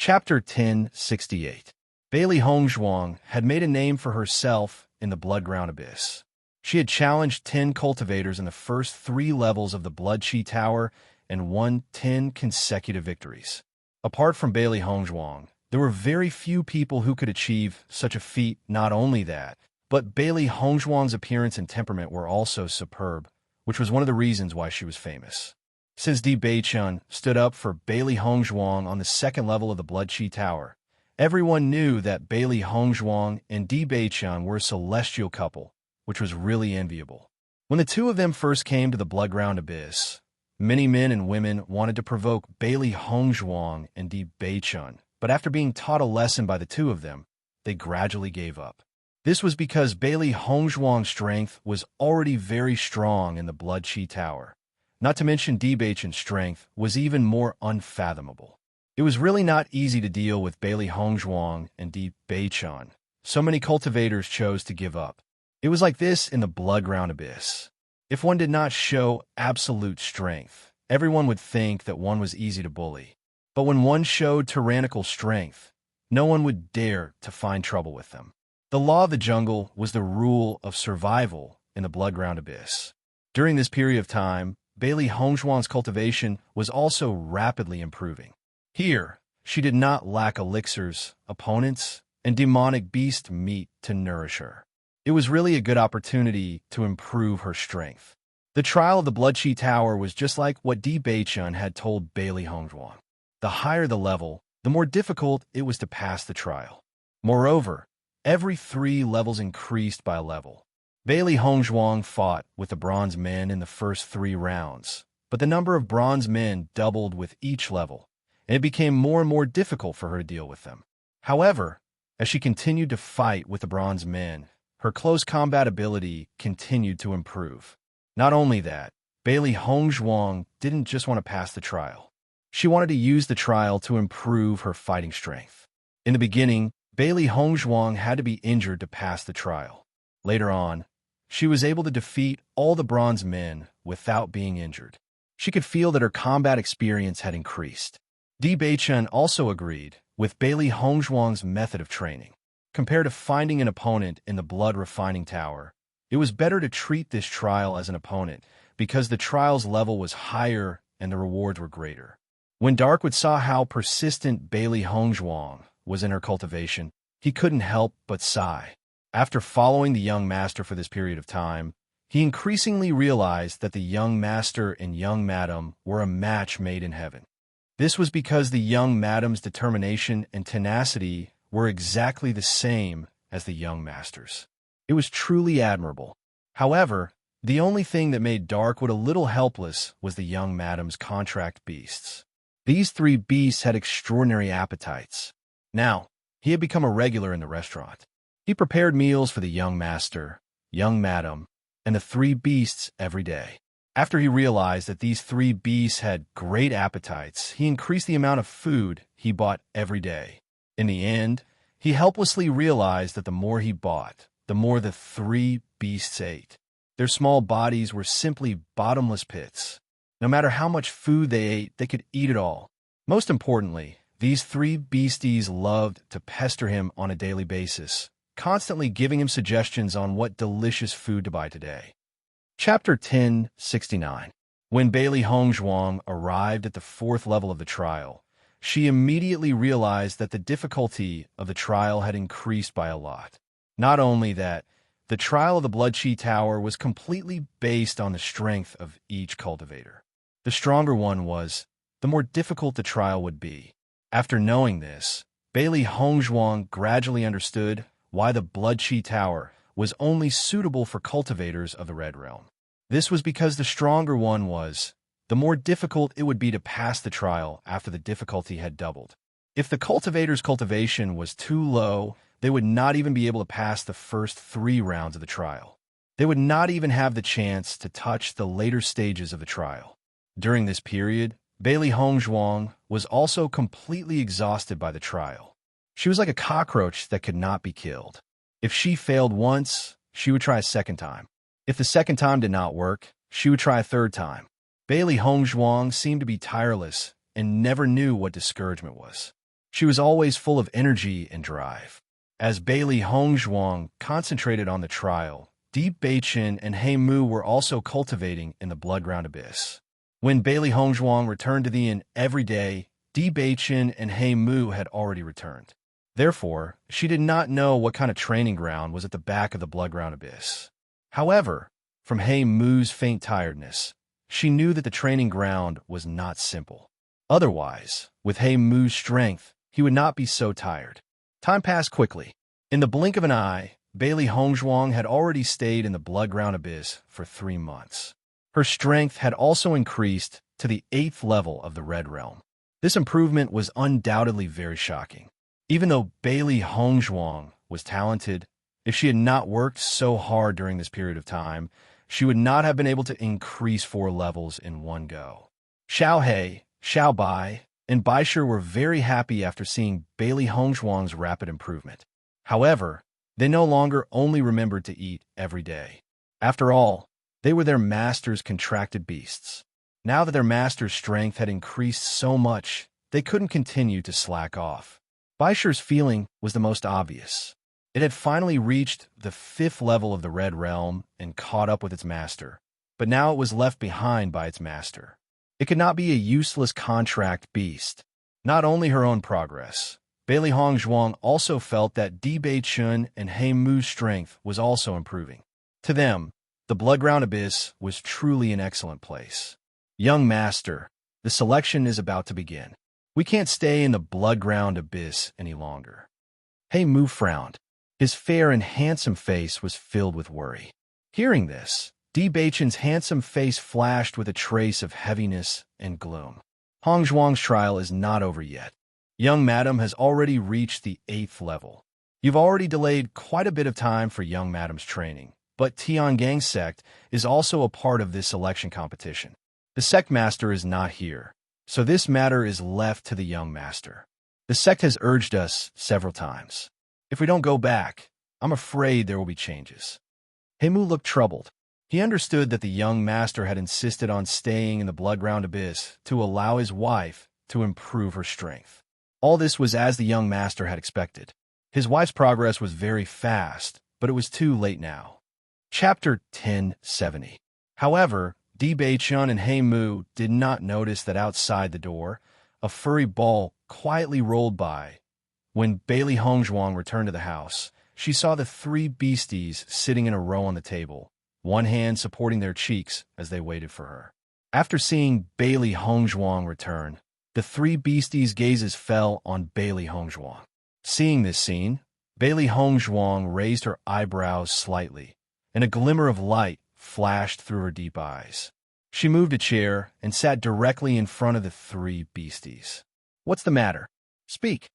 Chapter 1068. Bailey Hongzhuang had made a name for herself in the blood-ground abyss. She had challenged 10 cultivators in the first 3 levels of the Blood Chi Tower and won 10 consecutive victories. Apart from Bailey Hongzhuang, there were very few people who could achieve such a feat. Not only that, but Bailey Hongzhuang's appearance and temperament were also superb, which was one of the reasons why she was famous. Since Di Beichun stood up for Bailey Hongzhuang on the 2nd level of the Blood Chi Tower, everyone knew that Bailey Hongzhuang and Di Beichun were a celestial couple, which was really enviable. When the two of them first came to the blood-ground abyss, many men and women wanted to provoke Bailey Hongzhuang and Di Beichun, but after being taught a lesson by the two of them, they gradually gave up. This was because Bailey Hongzhuang's strength was already very strong in the Blood Chi Tower. Not to mention Di Beichun's strength was even more unfathomable. It was really not easy to deal with Bailey Hongzhuang and Di Beichun. So many cultivators chose to give up. It was like this in the blood-ground abyss. If one did not show absolute strength, everyone would think that one was easy to bully. But when one showed tyrannical strength, no one would dare to find trouble with them. The law of the jungle was the rule of survival in the blood-ground abyss. During this period of time, Bailey Hongzhuang's cultivation was also rapidly improving. Here, she did not lack elixirs, opponents, and demonic beast meat to nourish her. It was really a good opportunity to improve her strength. The trial of the Blood Chi Tower was just like what Di Beichun had told Bailey Hongzhuang. The higher the level, the more difficult it was to pass the trial. Moreover, every 3 levels increased by a level. Bailey Hongzhuang fought with the bronze men in the first 3 rounds, but the number of bronze men doubled with each level, and it became more and more difficult for her to deal with them. However, as she continued to fight with the bronze men, her close combat ability continued to improve. Not only that, Bailey Hongzhuang didn't just want to pass the trial. She wanted to use the trial to improve her fighting strength. In the beginning, Bailey Hongzhuang had to be injured to pass the trial. Later on, she was able to defeat all the bronze men without being injured. She could feel that her combat experience had increased. Di Beichun also agreed with Bailey Hongzhuang's method of training. Compared to finding an opponent in the Blood Refining Tower, it was better to treat this trial as an opponent because the trial's level was higher and the rewards were greater. When Darkwood saw how persistent Bailey Hongzhuang was in her cultivation, he couldn't help but sigh. After following the young master for this period of time, he increasingly realized that the young master and young madam were a match made in heaven. This was because the young madam's determination and tenacity were exactly the same as the young master's. It was truly admirable. However, the only thing that made Darkwood a little helpless was the young madam's contract beasts. These 3 beasts had extraordinary appetites. Now, he had become a regular in the restaurant. He prepared meals for the young master, young madam, and the 3 beasts every day. After he realized that these 3 beasts had great appetites, he increased the amount of food he bought every day. In the end, he helplessly realized that the more he bought, the more the 3 beasts ate. Their small bodies were simply bottomless pits. No matter how much food they ate, they could eat it all. Most importantly, these 3 beasties loved to pester him on a daily basis, constantly giving him suggestions on what delicious food to buy today. Chapter 1069. When Bailey Hongzhuang arrived at the 4th level of the trial, she immediately realized that the difficulty of the trial had increased by a lot. Not only that, the trial of the Blood Chi Tower was completely based on the strength of each cultivator. The stronger one was, the more difficult the trial would be. After knowing this, Bailey Hongzhuang gradually understood why the Blood Chi Tower was only suitable for cultivators of the Red Realm. This was because the stronger one was, the more difficult it would be to pass the trial after the difficulty had doubled. If the cultivator's cultivation was too low, they would not even be able to pass the first 3 rounds of the trial. They would not even have the chance to touch the later stages of the trial. During this period, Bailey Hongzhuang was also completely exhausted by the trial. She was like a cockroach that could not be killed. If she failed once, she would try a second time. If the second time did not work, she would try a third time. Bailey Hongzhuang seemed to be tireless and never knew what discouragement was. She was always full of energy and drive. As Bailey Hongzhuang concentrated on the trial, Deep Beichen and He Mu were also cultivating in the blood-ground abyss. When Bailey Hongzhuang returned to the inn every day, Deep Beichen and He Mu had already returned. Therefore, she did not know what kind of training ground was at the back of the blood-ground abyss. However, from He Mu's faint tiredness, she knew that the training ground was not simple. Otherwise, with He Mu's strength, he would not be so tired. Time passed quickly. In the blink of an eye, Bailey Hongzhuang had already stayed in the blood-ground abyss for 3 months. Her strength had also increased to the 8th level of the Red Realm. This improvement was undoubtedly very shocking. Even though Bailey Hongzhuang was talented, if she had not worked so hard during this period of time, she would not have been able to increase 4 levels in one go. Xiao He, Xiao Bai, and Baisher were very happy after seeing Bailey Hongzhuang's rapid improvement. However, they no longer only remembered to eat every day. After all, they were their master's contracted beasts. Now that their master's strength had increased so much, they couldn't continue to slack off. Baisher's feeling was the most obvious. It had finally reached the 5th level of the Red Realm and caught up with its master, but now it was left behind by its master. It could not be a useless contract beast. Not only her own progress, Bailey Hongzhuang also felt that Di Beichun and He Mu's strength was also improving. To them, the blood-ground abyss was truly an excellent place. Young master, the selection is about to begin. We can't stay in the blood-ground abyss any longer. He Mu frowned. His fair and handsome face was filled with worry. Hearing this, Di Beichun's handsome face flashed with a trace of heaviness and gloom. Hongzhuang's trial is not over yet. Young madam has already reached the 8th level. You've already delayed quite a bit of time for young madam's training, but Tiangang's sect is also a part of this selection competition. The sect master is not here, so this matter is left to the young master. The sect has urged us several times. If we don't go back, I'm afraid there will be changes. He Mu looked troubled. He understood that the young master had insisted on staying in the blood-ground abyss to allow his wife to improve her strength. All this was as the young master had expected. His wife's progress was very fast, but it was too late now. Chapter 1070. However, Di Beichun and He Mu did not notice that outside the door, a furry ball quietly rolled by. When Bailey Hongzhuang returned to the house, she saw the 3 beasties sitting in a row on the table, one hand supporting their cheeks as they waited for her. After seeing Bailey Hongzhuang return, the 3 beasties' gazes fell on Bailey Hongzhuang. Seeing this scene, Bailey Hongzhuang raised her eyebrows slightly, and a glimmer of light flashed through her deep eyes. She moved a chair and sat directly in front of the 3 beasties. "What's the matter? Speak."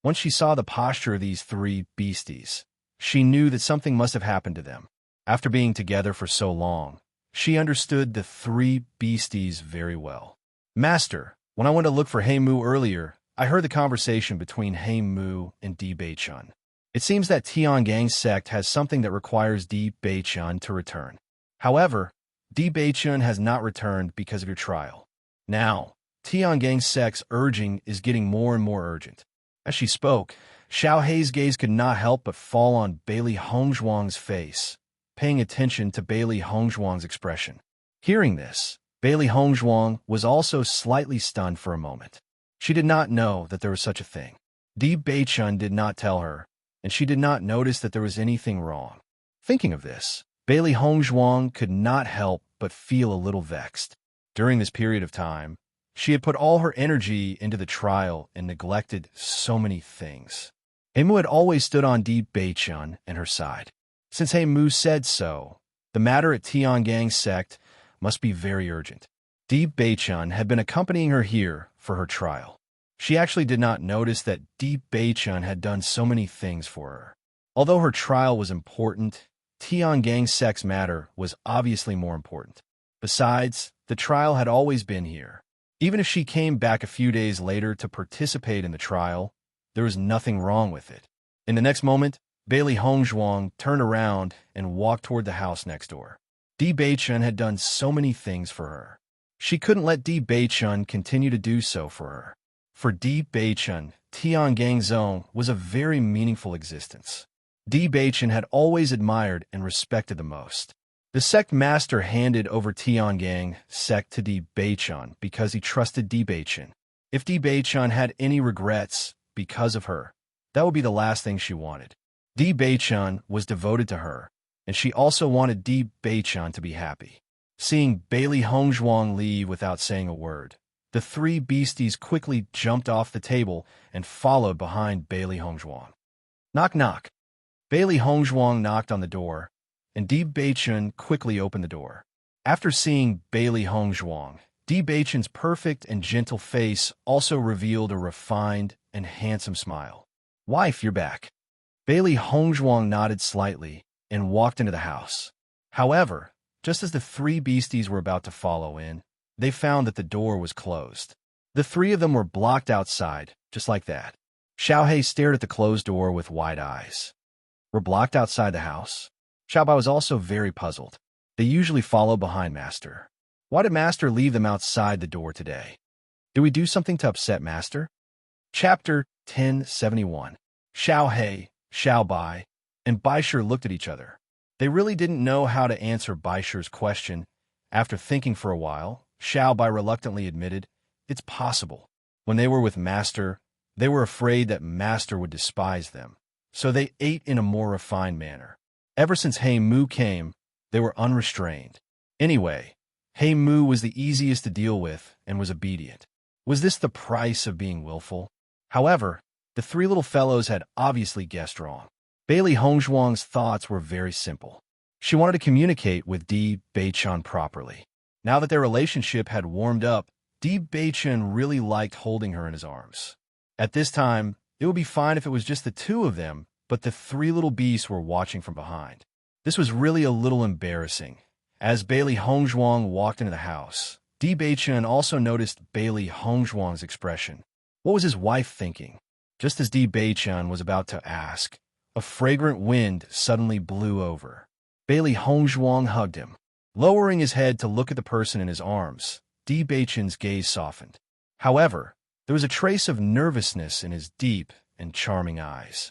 Once she saw the posture of these 3 beasties, she knew that something must have happened to them. After being together for so long, she understood the 3 beasties very well. "Master, when I went to look for He Mu earlier, I heard the conversation between He Mu and Di Beichun. It seems that Tiangang's sect has something that requires Di Beichun to return. However, Di Beichun has not returned because of your trial. Now, Tiangang's sect's urging is getting more and more urgent." As she spoke, Xiao Hei's gaze could not help but fall on Bailey Hongzhuang's face, paying attention to Bailey Hongzhuang's expression. Hearing this, Bailey Hongzhuang was also slightly stunned for a moment. She did not know that there was such a thing. Di Beichun did not tell her, and she did not notice that there was anything wrong. Thinking of this, Bailey Hongzhuang could not help but feel a little vexed. During this period of time, she had put all her energy into the trial and neglected so many things. He Mu had always stood on Di Beichun and her side. Since He Mu said so, the matter at Tiangang's sect must be very urgent. Di Beichun had been accompanying her here for her trial. She actually did not notice that Di Beichun had done so many things for her. Although her trial was important, Tiangang's sect's matter was obviously more important. Besides, the trial had always been here. Even if she came back a few days later to participate in the trial, there was nothing wrong with it. In the next moment, Bailey Hongzhuang turned around and walked toward the house next door. Di Beichun had done so many things for her. She couldn't let Di Beichun continue to do so for her. For Di Beichun, Tiangong Zone was a very meaningful existence. Di Beichun had always admired and respected the most. The sect master handed over Tiangong sect to Di Beichun because he trusted Di Beichun. If Di Beichun had any regrets because of her, that would be the last thing she wanted. Di Beichun was devoted to her, and she also wanted Di Beichun to be happy. Seeing Bailey Hongzhuang leave without saying a word, the three beasties quickly jumped off the table and followed behind Bailey Hongzhuang. Knock knock. Bailey Hongzhuang knocked on the door, and Di Beichun quickly opened the door. After seeing Bailey Hongzhuang, Di Beichun's perfect and gentle face also revealed a refined and handsome smile. Wife, you're back. Bailey Hongzhuang nodded slightly and walked into the house. However, just as the three beasties were about to follow in, they found that the door was closed. The three of them were blocked outside, just like that. Xiaohei stared at the closed door with wide eyes. We're blocked outside the house? Xiaobai was also very puzzled. They usually follow behind Master. Why did Master leave them outside the door today? Did we do something to upset Master? Chapter 1071. Xiaohei, Xiaobai, and Baisher looked at each other. They really didn't know how to answer Baisher's question. After thinking for a while, Xiaobai reluctantly admitted, it's possible. When they were with Master, they were afraid that Master would despise them, so they ate in a more refined manner. Ever since He Mu came, they were unrestrained. Anyway, He Mu was the easiest to deal with and was obedient. Was this the price of being willful? However, the three little fellows had obviously guessed wrong. Bailey Hongzhuang's thoughts were very simple. She wanted to communicate with Di Beichun properly. Now that their relationship had warmed up, Di Beichun really liked holding her in his arms. At this time, it would be fine if it was just the two of them, but the three little beasts were watching from behind. This was really a little embarrassing. As Bailey Hongzhuang walked into the house, Di Beichun also noticed Bailey Hongzhuang's expression. What was his wife thinking? Just as Di Beichun was about to ask, a fragrant wind suddenly blew over. Bailey Hongzhuang hugged him. Lowering his head to look at the person in his arms, Di Beichun's gaze softened. However, there was a trace of nervousness in his deep and charming eyes.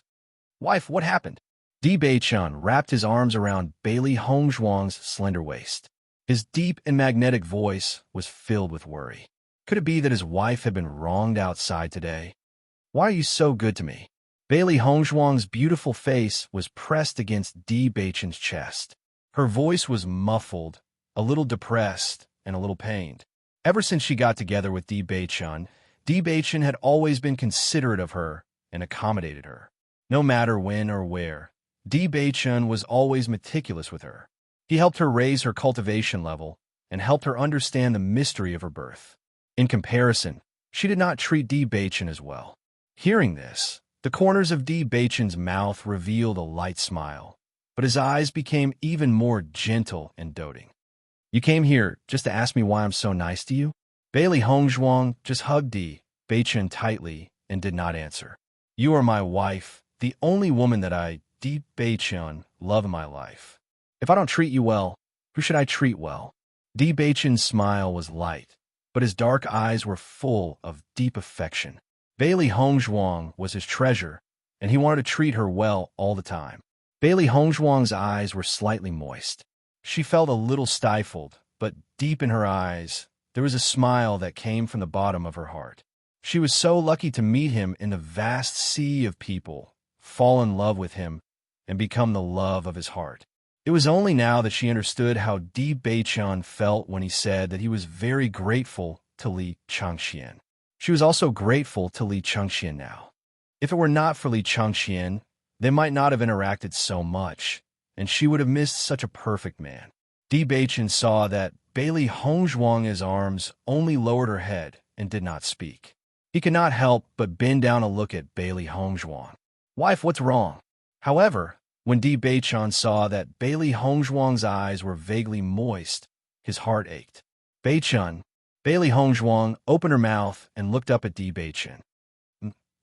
Wife, what happened? Di Beichun wrapped his arms around Bailey Hongzhuang's slender waist. His deep and magnetic voice was filled with worry. Could it be that his wife had been wronged outside today? Why are you so good to me? Bailey Hongzhuang's beautiful face was pressed against Di Beichun's chest. Her voice was muffled, a little depressed, and a little pained. Ever since she got together with Di Beichun had always been considerate of her and accommodated her. No matter when or where, Di Beichun was always meticulous with her. He helped her raise her cultivation level and helped her understand the mystery of her birth. In comparison, she did not treat Di Beichun as well. Hearing this, the corners of Di Beichun's mouth revealed a light smile, but his eyes became even more gentle and doting. You came here just to ask me why I'm so nice to you? Bailey Hongzhuang just hugged Di Beichun tightly and did not answer. You are my wife, the only woman that I, Di Beichun, love in my life. If I don't treat you well, who should I treat well? Di Beichun's smile was light, but his dark eyes were full of deep affection. Bailey Hongzhuang was his treasure, and he wanted to treat her well all the time. Bailey Hongzhuang's eyes were slightly moist. She felt a little stifled, but deep in her eyes, there was a smile that came from the bottom of her heart. She was so lucky to meet him in the vast sea of people, fall in love with him, and become the love of his heart. It was only now that she understood how Di Beichun felt when he said that he was very grateful to Li Changxian. She was also grateful to Li Changxian now. If it were not for Li Changxian, they might not have interacted so much, and she would have missed such a perfect man. Di Beichun saw that Bailey Hongzhuang's arms only lowered her head and did not speak. He could not help but bend down a look at Bailey Hongzhuang. Wife, what's wrong? However, when Di Beichun saw that Bailey Hongzhuang's eyes were vaguely moist, his heart ached. Bailey Hongzhuang opened her mouth and looked up at Di Beichun.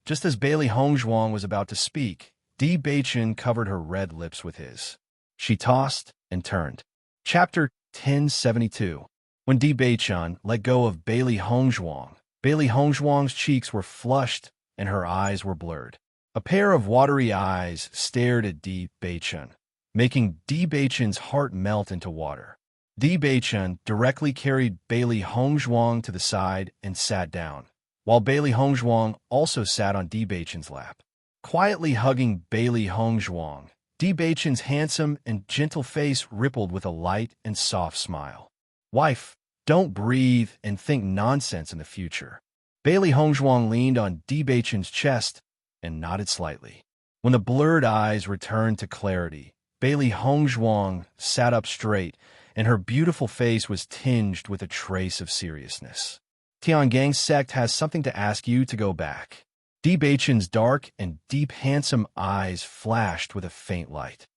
Just as Bailey Hongzhuang was about to speak, Di Beichun covered her red lips with his. She tossed and turned. Chapter 1072. When Di Beichun let go of Bailey Hongzhuang, Bailey Hongzhuang's cheeks were flushed and her eyes were blurred. A pair of watery eyes stared at Di Beichun, making Di Beichun's heart melt into water. Di Beichun directly carried Bailey Hongzhuang to the side and sat down, while Bailey Hongzhuang also sat on Di Beichun's lap. Quietly hugging Bailey Hongzhuang, Di Beichun's handsome and gentle face rippled with a light and soft smile. "Wife, don't breathe and think nonsense in the future." Bailey Hongzhuang leaned on Di Beichun's chest and nodded slightly. When the blurred eyes returned to clarity, Bailey Hongzhuang sat up straight, and her beautiful face was tinged with a trace of seriousness. "Tiangang's sect has something to ask you to go back." Di Beichun's dark and deep handsome eyes flashed with a faint light.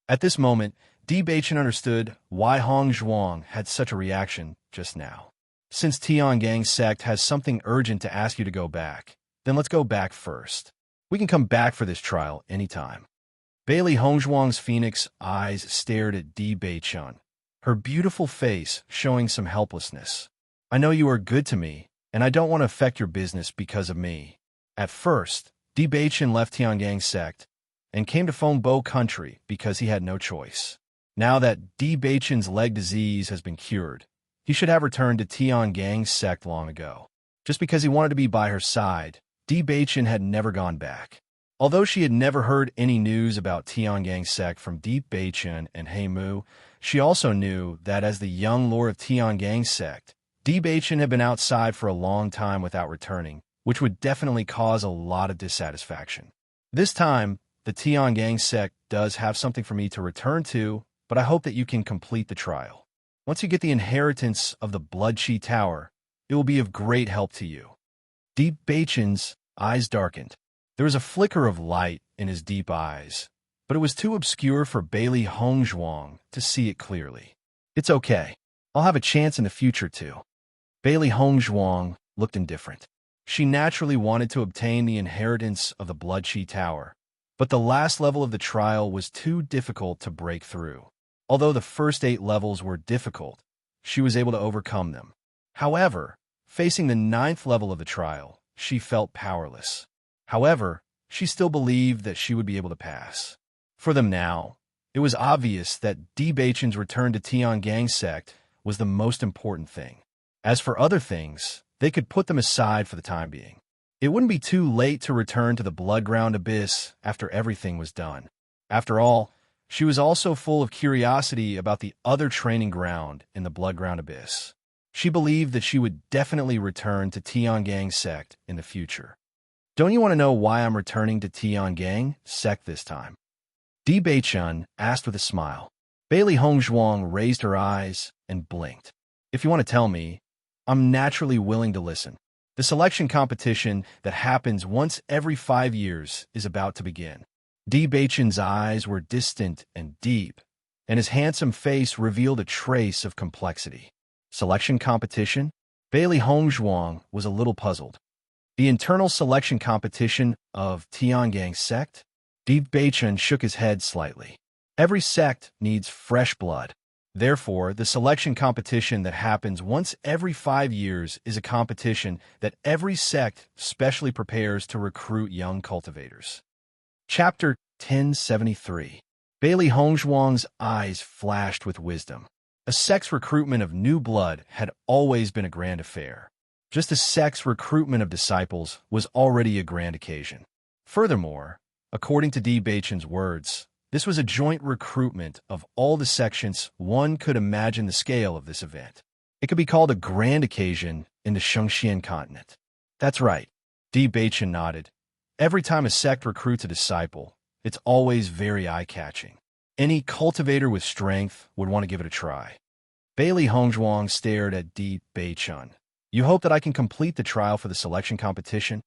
At this moment, Di Beichun understood why Hongzhuang had such a reaction just now. "Since Tiangang's sect has something urgent to ask you to go back, then let's go back first. We can come back for this trial anytime." Bailey Hongzhuang's phoenix eyes stared at Di Beichun, her beautiful face showing some helplessness. "I know you are good to me, and I don't want to affect your business because of me." At first, Di Beichun left Tiangang's sect and came to Fengbo country because he had no choice. Now that Di Beichun's leg disease has been cured, he should have returned to Tiangang's sect long ago. Just because he wanted to be by her side, Di Beichun had never gone back. Although she had never heard any news about Tiangang's sect from Di Beichun and Heimu, she also knew that as the young lord of Tiangang's sect, Di Beichun had been outside for a long time without returning, which would definitely cause a lot of dissatisfaction. This time, the Tiangang sect does have something for me to return to, but I hope that you can complete the trial. Once you get the inheritance of the Blood-Chi Tower, it will be of great help to you." Di Beichun's eyes darkened. There was a flicker of light in his deep eyes, but it was too obscure for Bailey Hongzhuang to see it clearly. "It's okay. I'll have a chance in the future too." Bailey Hongzhuang looked indifferent. She naturally wanted to obtain the inheritance of the Blood-Chi Tower, but the last level of the trial was too difficult to break through. Although the first 8 levels were difficult, she was able to overcome them. However, facing the 9th level of the trial, she felt powerless. However, she still believed that she would be able to pass. For them now, it was obvious that Di Beichun's return to Tiangang's sect was the most important thing. As for other things, they could put them aside for the time being. It wouldn't be too late to return to the Bloodground Abyss after everything was done. After all, she was also full of curiosity about the other training ground in the Bloodground Abyss. She believed that she would definitely return to Tiangang's sect in the future. "Don't you want to know why I'm returning to Tiangang's sect this time?" Di Beichun asked with a smile. Bailey Hongzhuang raised her eyes and blinked. "If you want to tell me, I'm naturally willing to listen. The selection competition that happens once every 5 years is about to begin." Di Beichun's eyes were distant and deep, and his handsome face revealed a trace of complexity. "Selection competition?" Bailey Hongzhuang was a little puzzled. "The internal selection competition of Tiangang's sect?" Di Beichun shook his head slightly. "Every sect needs fresh blood. Therefore, the selection competition that happens once every 5 years is a competition that every sect specially prepares to recruit young cultivators." Chapter 1073. Bailey Hongzhuang's eyes flashed with wisdom. A sect's recruitment of new blood had always been a grand affair. Just as sect's recruitment of disciples was already a grand occasion. Furthermore, according to Di Beichun's words, this was a joint recruitment of all the sections. One could imagine the scale of this event. It could be called a grand occasion in the Shengxian continent. "That's right," Di Beichun nodded. "Every time a sect recruits a disciple, it's always very eye-catching. Any cultivator with strength would want to give it a try." Bailey Hongzhuang stared at Di Beichun. "You hope that I can complete the trial for the selection competition?"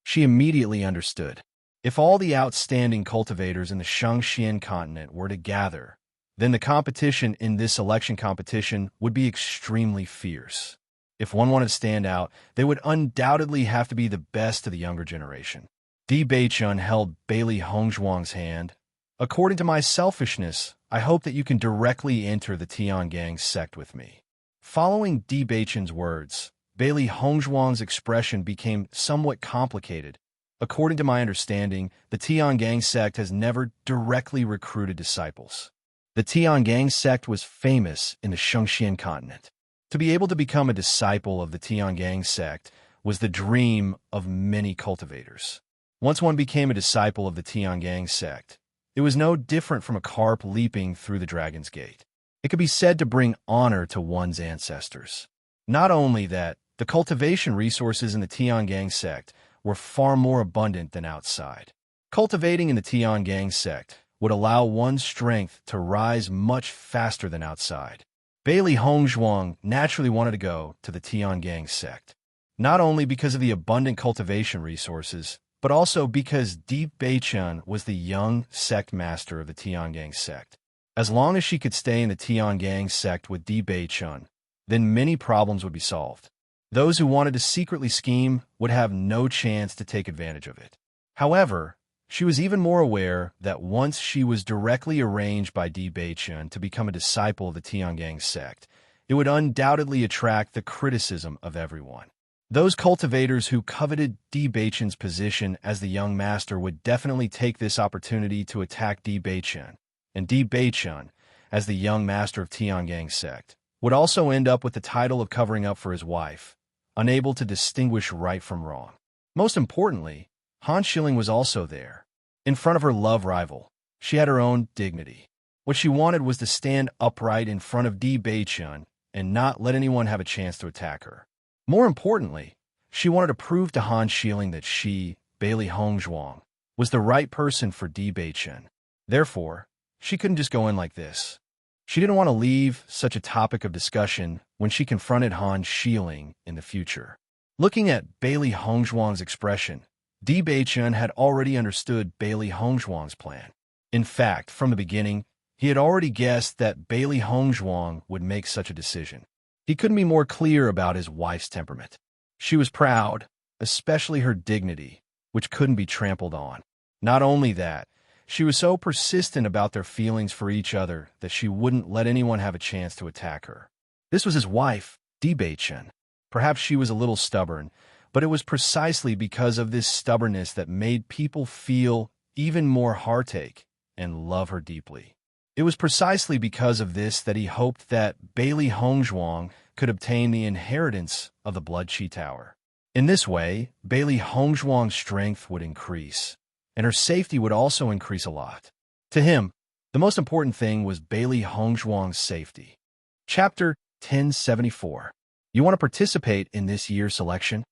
She immediately understood. If all the outstanding cultivators in the Shengxian continent were to gather, then the competition in this election competition would be extremely fierce. If one wanted to stand out, they would undoubtedly have to be the best of the younger generation. Di Beichun held Bailey Hongzhuang's hand. "According to my selfishness, I hope that you can directly enter the Tiangang sect with me." Following Di Beichun's words, Bailey Hongzhuang's expression became somewhat complicated. According to my understanding, the Tiangang sect has never directly recruited disciples. The Tiangang sect was famous in the Shengxian continent. To be able to become a disciple of the Tiangang sect was the dream of many cultivators. Once one became a disciple of the Tiangang sect, it was no different from a carp leaping through the dragon's gate. It could be said to bring honor to one's ancestors. Not only that, the cultivation resources in the Tiangang sect were far more abundant than outside. Cultivating in the Tiangang sect would allow one's strength to rise much faster than outside. Bailey Hongzhuang naturally wanted to go to the Tiangang sect, not only because of the abundant cultivation resources, but also because Di Beichun was the young sect master of the Tiangang sect. As long as she could stay in the Tiangang sect with Di Beichun, then many problems would be solved. Those who wanted to secretly scheme would have no chance to take advantage of it. However, she was even more aware that once she was directly arranged by Di Beichun to become a disciple of the Tiangang sect, it would undoubtedly attract the criticism of everyone. Those cultivators who coveted Di Beichun's position as the young master would definitely take this opportunity to attack Di Beichun, and Di Beichun, as the young master of Tiangang sect, would also end up with the title of covering up for his wife, unable to distinguish right from wrong. Most importantly, Han Shilling was also there. In front of her love rival, she had her own dignity. What she wanted was to stand upright in front of Di Beichun and not let anyone have a chance to attack her. More importantly, she wanted to prove to Han Shilling that she, Bailey Hongzhuang, was the right person for Di Beichun. Therefore, she couldn't just go in like this. She didn't want to leave such a topic of discussion when she confronted Han Shilling in the future. Looking at Bailey Hongzhuang's expression, Di Beichun had already understood Bailey Hongzhuang's plan. In fact, from the beginning, he had already guessed that Bailey Hongzhuang would make such a decision. He couldn't be more clear about his wife's temperament. She was proud, especially her dignity, which couldn't be trampled on. Not only that, she was so persistent about their feelings for each other that she wouldn't let anyone have a chance to attack her. This was his wife, Di Beichun. Perhaps she was a little stubborn, but it was precisely because of this stubbornness that made people feel even more heartache and love her deeply. It was precisely because of this that he hoped that Bailey Hongzhuang could obtain the inheritance of the Blood Chi Tower. In this way, Bailey Hongzhuang's strength would increase, and her safety would also increase a lot. To him, the most important thing was Bailey Hongzhuang's safety. Chapter 1074. You want to participate in this year's selection?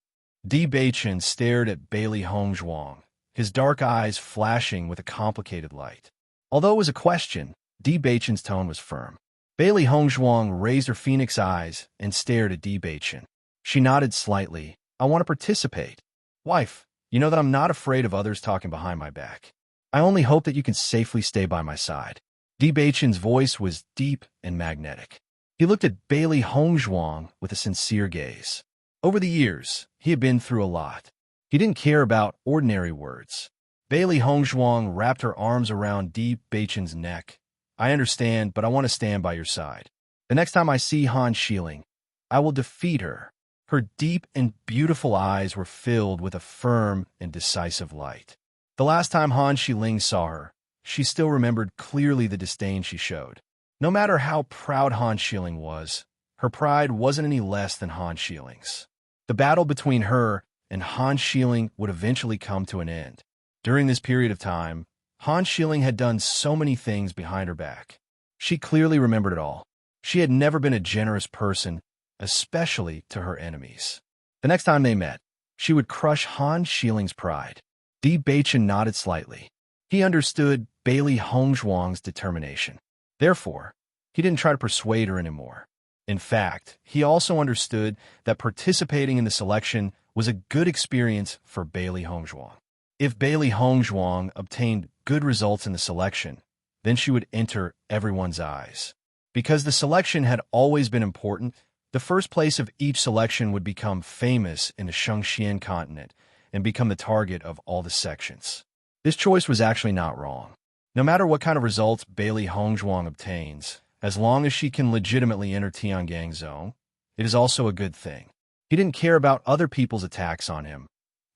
Di Beichun stared at Bailey Hongzhuang, his dark eyes flashing with a complicated light. Although it was a question, Di Beichun's tone was firm. Bailey Hongzhuang raised her phoenix eyes and stared at Di Beichun. She nodded slightly. I want to participate. Wife, you know that I'm not afraid of others talking behind my back. I only hope that you can safely stay by my side. Di Beichun's voice was deep and magnetic. He looked at Bailey Hongzhuang with a sincere gaze. Over the years, he had been through a lot. He didn't care about ordinary words. Bailey Hongzhuang wrapped her arms around Di Beichun's neck. I understand, but I want to stand by your side. The next time I see Han Shilling, I will defeat her. Her deep and beautiful eyes were filled with a firm and decisive light. The last time Han Shilling saw her, she still remembered clearly the disdain she showed. No matter how proud Han Shilling was, her pride wasn't any less than Han Shilling's. The battle between her and Han Shilling would eventually come to an end. During this period of time, Han Shilling had done so many things behind her back. She clearly remembered it all. She had never been a generous person, especially to her enemies. The next time they met, she would crush Han Shilling's pride. Di Beichun nodded slightly. He understood Bailey Hongzhuang's determination. Therefore, he didn't try to persuade her anymore. In fact, he also understood that participating in the selection was a good experience for Bailey Hongzhuang. If Bailey Hongzhuang obtained good results in the selection, then she would enter everyone's eyes. Because the selection had always been important, the first place of each selection would become famous in the Shengxian continent and become the target of all the sections. This choice was actually not wrong. No matter what kind of results Bailey Hongzhuang obtains, as long as she can legitimately enter Tiangang Zone, it is also a good thing. He He didn't care about other people's attacks on him.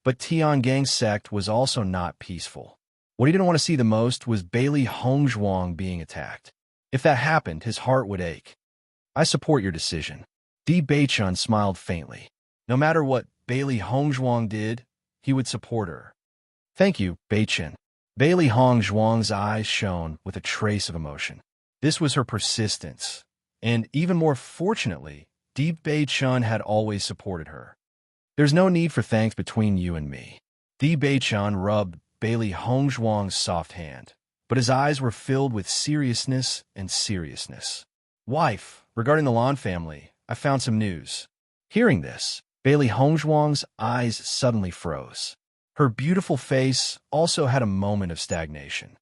But Tiangang's sect was also not peaceful. What he didn't want to see the most was Bailey Hongzhuang being attacked. If that happened, his heart would ache. I support your decision. Di Beichun smiled faintly. No matter what Bailey Hongzhuang did, he would support her. Thank you, Beichun. Bailey Hongzhuang's eyes shone with a trace of emotion. This was her persistence. And even more fortunately, Di Beichun had always supported her. There's no need for thanks between you and me. Di Beichun rubbed Bailey Hongzhuang's soft hand, but his eyes were filled with seriousness and seriousness. Wife, regarding the Lan family, I found some news. Hearing this, Bailey Hongzhuang's eyes suddenly froze. Her beautiful face also had a moment of stagnation.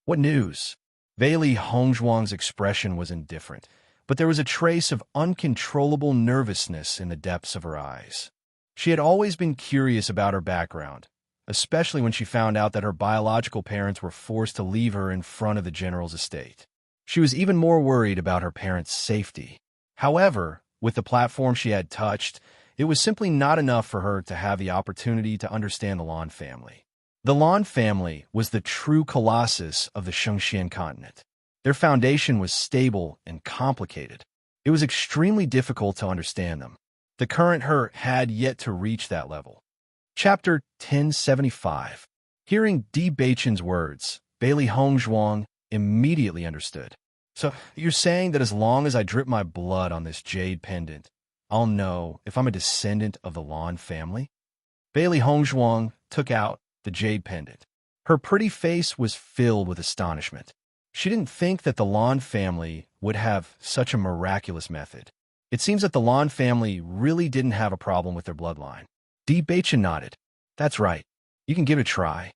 What news? Bailey Hongzhuang's expression was indifferent, but there was a trace of uncontrollable nervousness in the depths of her eyes. She had always been curious about her background, especially when she found out that her biological parents were forced to leave her in front of the general's estate. She was even more worried about her parents' safety. However, with the platform she had touched, it was simply not enough for her to have the opportunity to understand the Lan family. The Lan family was the true colossus of the Shengxian continent. Their foundation was stable and complicated. It was extremely difficult to understand them. The current her had yet to reach that level. Chapter 1075. Hearing Di Beichun's words, Bailey Hongzhuang immediately understood. So, you're saying that as long as I drip my blood on this jade pendant, I'll know if I'm a descendant of the Lan family? Bailey Hongzhuang took out the jade pendant. Her pretty face was filled with astonishment. She didn't think that the Lan family would have such a miraculous method. It seems that the Lan family really didn't have a problem with their bloodline. Di Beichun nodded. That's right. You can give it a try.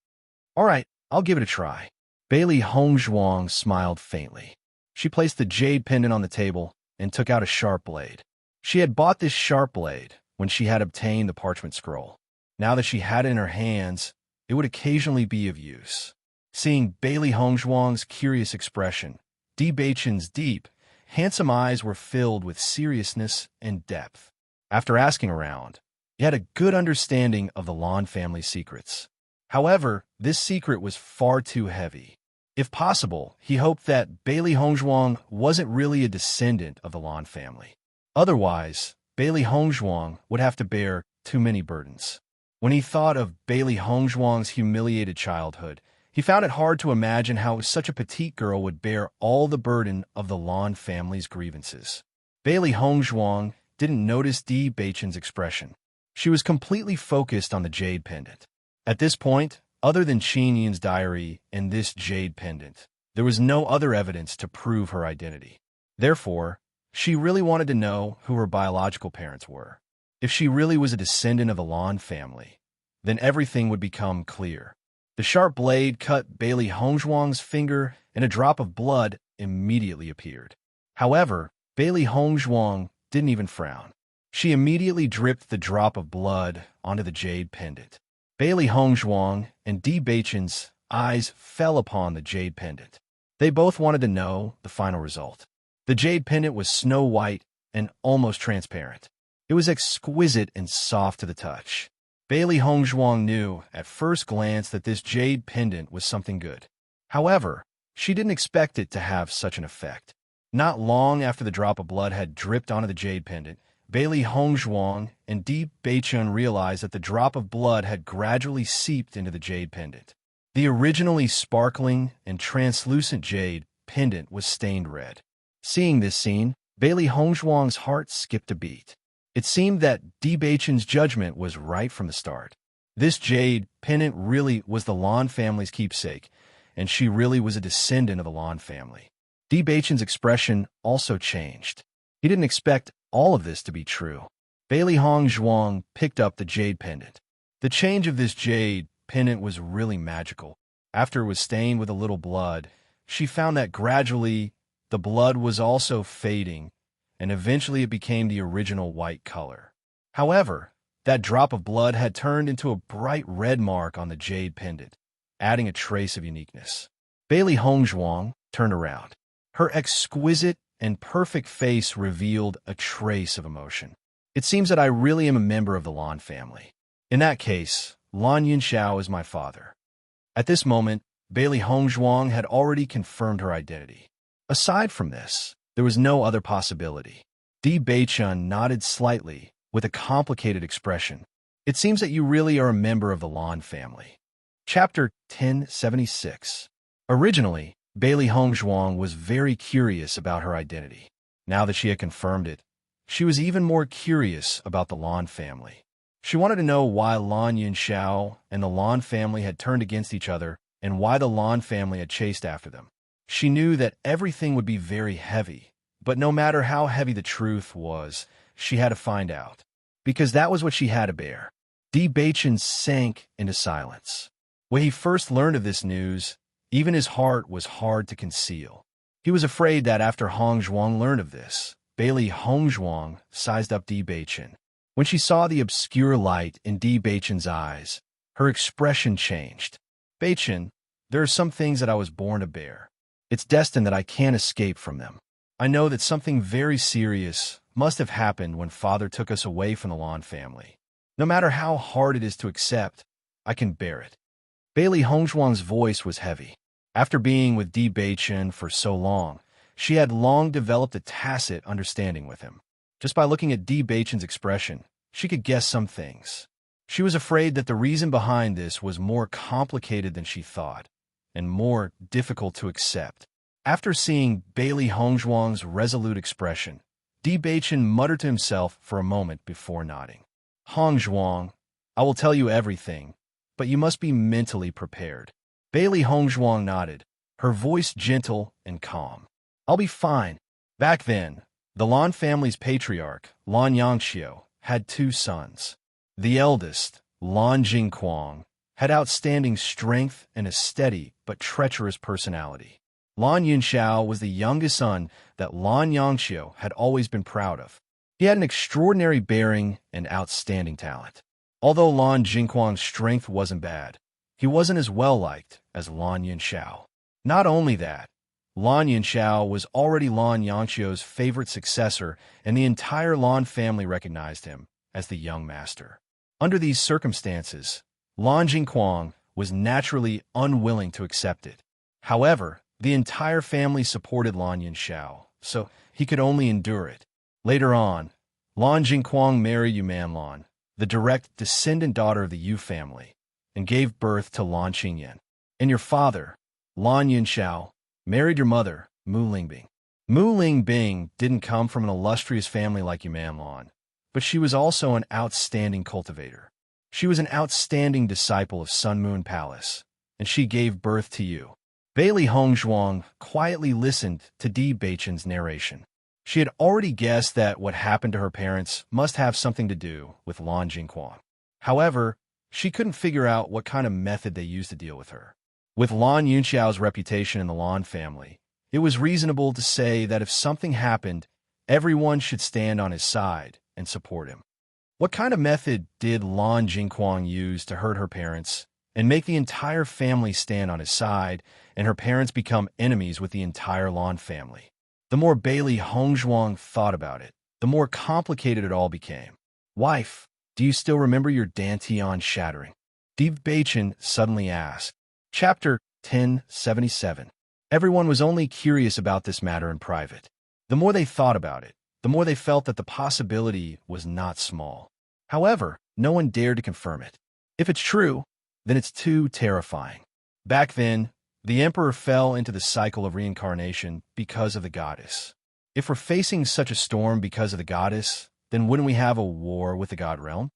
All right, I'll give it a try. Bailey Hongzhuang smiled faintly. She placed the jade pendant on the table and took out a sharp blade. She had bought this sharp blade when she had obtained the parchment scroll. Now that she had it in her hands, it would occasionally be of use. Seeing Bailey Hongzhuang's curious expression, Di Beichun's deep, handsome eyes were filled with seriousness and depth. After asking around, he had a good understanding of the Lan family's secrets. However, this secret was far too heavy. If possible, he hoped that Bailey Hongzhuang wasn't really a descendant of the Lan family. Otherwise, Bailey Hongzhuang would have to bear too many burdens. When he thought of Bailey Hongzhuang's humiliated childhood, he found it hard to imagine how such a petite girl would bear all the burden of the Lan family's grievances. Bailey Hongzhuang didn't notice Di Beichun's expression. She was completely focused on the jade pendant. At this point, other than Qin Yin's diary and this jade pendant, there was no other evidence to prove her identity. Therefore, she really wanted to know who her biological parents were. If she really was a descendant of the Lan family, then everything would become clear. The sharp blade cut Bailey Hongzhuang's finger, and a drop of blood immediately appeared. However, Bailey Hongzhuang didn't even frown. She immediately dripped the drop of blood onto the jade pendant. Bailey Hongzhuang and Di Beichun's eyes fell upon the jade pendant. They both wanted to know the final result. The jade pendant was snow white and almost transparent. It was exquisite and soft to the touch. Bailey Hongzhuang knew at first glance that this jade pendant was something good. However, she didn't expect it to have such an effect. Not long after the drop of blood had dripped onto the jade pendant, Bailey Hongzhuang and Di Beichun realized that the drop of blood had gradually seeped into the jade pendant. The originally sparkling and translucent jade pendant was stained red. Seeing this scene, Bailey Hongzhuang's heart skipped a beat. It seemed that Di Beichun's judgment was right from the start. This jade pendant really was the Lan family's keepsake, and she really was a descendant of the Lan family. Di Beichun's expression also changed. He didn't expect all of this to be true. Bailey Hongzhuang picked up the jade pendant. The change of this jade pendant was really magical. After it was stained with a little blood, she found that gradually the blood was also fading, and eventually it became the original white color. However, that drop of blood had turned into a bright red mark on the jade pendant, adding a trace of uniqueness. Bailey Hongzhuang turned around. Her exquisite and perfect face revealed a trace of emotion. It seems that I really am a member of the Lan family. In that case, Lan Yunxiao is my father. At this moment, Bailey Hongzhuang had already confirmed her identity. Aside from this, there was no other possibility. Di Beichun nodded slightly, with a complicated expression. It seems that you really are a member of the Lan family. Chapter 1076. Originally, Bailey Hongzhuang was very curious about her identity. Now that she had confirmed it, she was even more curious about the Lan family. She wanted to know why Lan Yunxiao and the Lan family had turned against each other and why the Lan family had chased after them. She knew that everything would be very heavy, but no matter how heavy the truth was, she had to find out. Because that was what she had to bear. Di Beichun sank into silence. When he first learned of this news, even his heart was hard to conceal. He was afraid that after Hongzhuang learned of this, Bailey Hongzhuang sized up Di Beichun. When she saw the obscure light in Di Beichun's eyes, her expression changed. Beichun, there are some things that I was born to bear. It's destined that I can't escape from them. I know that something very serious must have happened when Father took us away from the Lan family. No matter how hard it is to accept, I can bear it. Bailey Hongzhuang's voice was heavy. After being with Di Beichun for so long, she had long developed a tacit understanding with him. Just by looking at Di Beichun's expression, she could guess some things. She was afraid that the reason behind this was more complicated than she thought, and more difficult to accept. After seeing Bailey Hongzhuang's resolute expression, Di Beichun muttered to himself for a moment before nodding. Hongzhuang, I will tell you everything, but you must be mentally prepared. Bailey Hongzhuang nodded, her voice gentle and calm. I'll be fine. Back then, the Lan family's patriarch, Lan Yangxiu, had 2 sons. The eldest, Lan Jingquang, had outstanding strength and a steady but treacherous personality. Lan Yunxiao was the youngest son that Lan Yangxiu had always been proud of. He had an extraordinary bearing and outstanding talent. Although Lan Jingquang's strength wasn't bad, he wasn't as well-liked as Lan Yunxiao. Not only that, Lan Yunxiao was already Lan Yangxiu's favorite successor, and the entire Lan family recognized him as the young master. Under these circumstances, Lan Jingquang was naturally unwilling to accept it. However, the entire family supported Lan Yunxiao, so he could only endure it. Later on, Lan Jingquang married Yuman Lan, the direct descendant daughter of the Yu family, and gave birth to Lan Qingyan. And your father, Lan Yunxiao, married your mother, Mu Lingbing. Mu Lingbing didn't come from an illustrious family like Yuman Lan, but she was also an outstanding cultivator. She was an outstanding disciple of Sun Moon Palace, and she gave birth to you. Bailey Hongzhuang quietly listened to Di Beichun's narration. She had already guessed that what happened to her parents must have something to do with Lan Jingquang. However, she couldn't figure out what kind of method they used to deal with her. With Lan Yunxiao's reputation in the Lan family, it was reasonable to say that if something happened, everyone should stand on his side and support him. What kind of method did Lan Jingquang use to hurt her parents and make the entire family stand on his side, and her parents become enemies with the entire Lan family? The more Bailey Hongzhuang thought about it, the more complicated it all became. Wife, do you still remember your dantian shattering? Di Beichun suddenly asked. Chapter 1077. Everyone was only curious about this matter in private. The more they thought about it, the more they felt that the possibility was not small. However, no one dared to confirm it. If it's true, then it's too terrifying. Back then, the emperor fell into the cycle of reincarnation because of the goddess. If we're facing such a storm because of the goddess, then wouldn't we have a war with the god realm?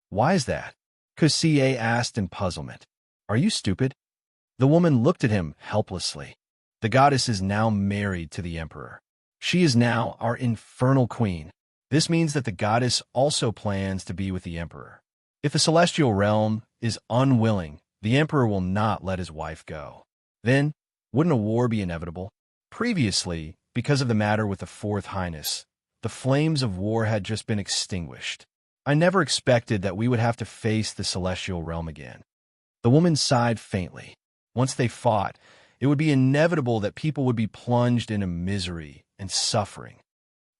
Why is that? Kusie asked in puzzlement. Are you stupid? The woman looked at him helplessly. The goddess is now married to the emperor. She is now our infernal queen. This means that the goddess also plans to be with the emperor. If the celestial realm is unwilling, the emperor will not let his wife go. Then, wouldn't a war be inevitable? Previously, because of the matter with the Fourth Highness, the flames of war had just been extinguished. I never expected that we would have to face the celestial realm again. The woman sighed faintly. Once they fought, it would be inevitable that people would be plunged into misery and suffering.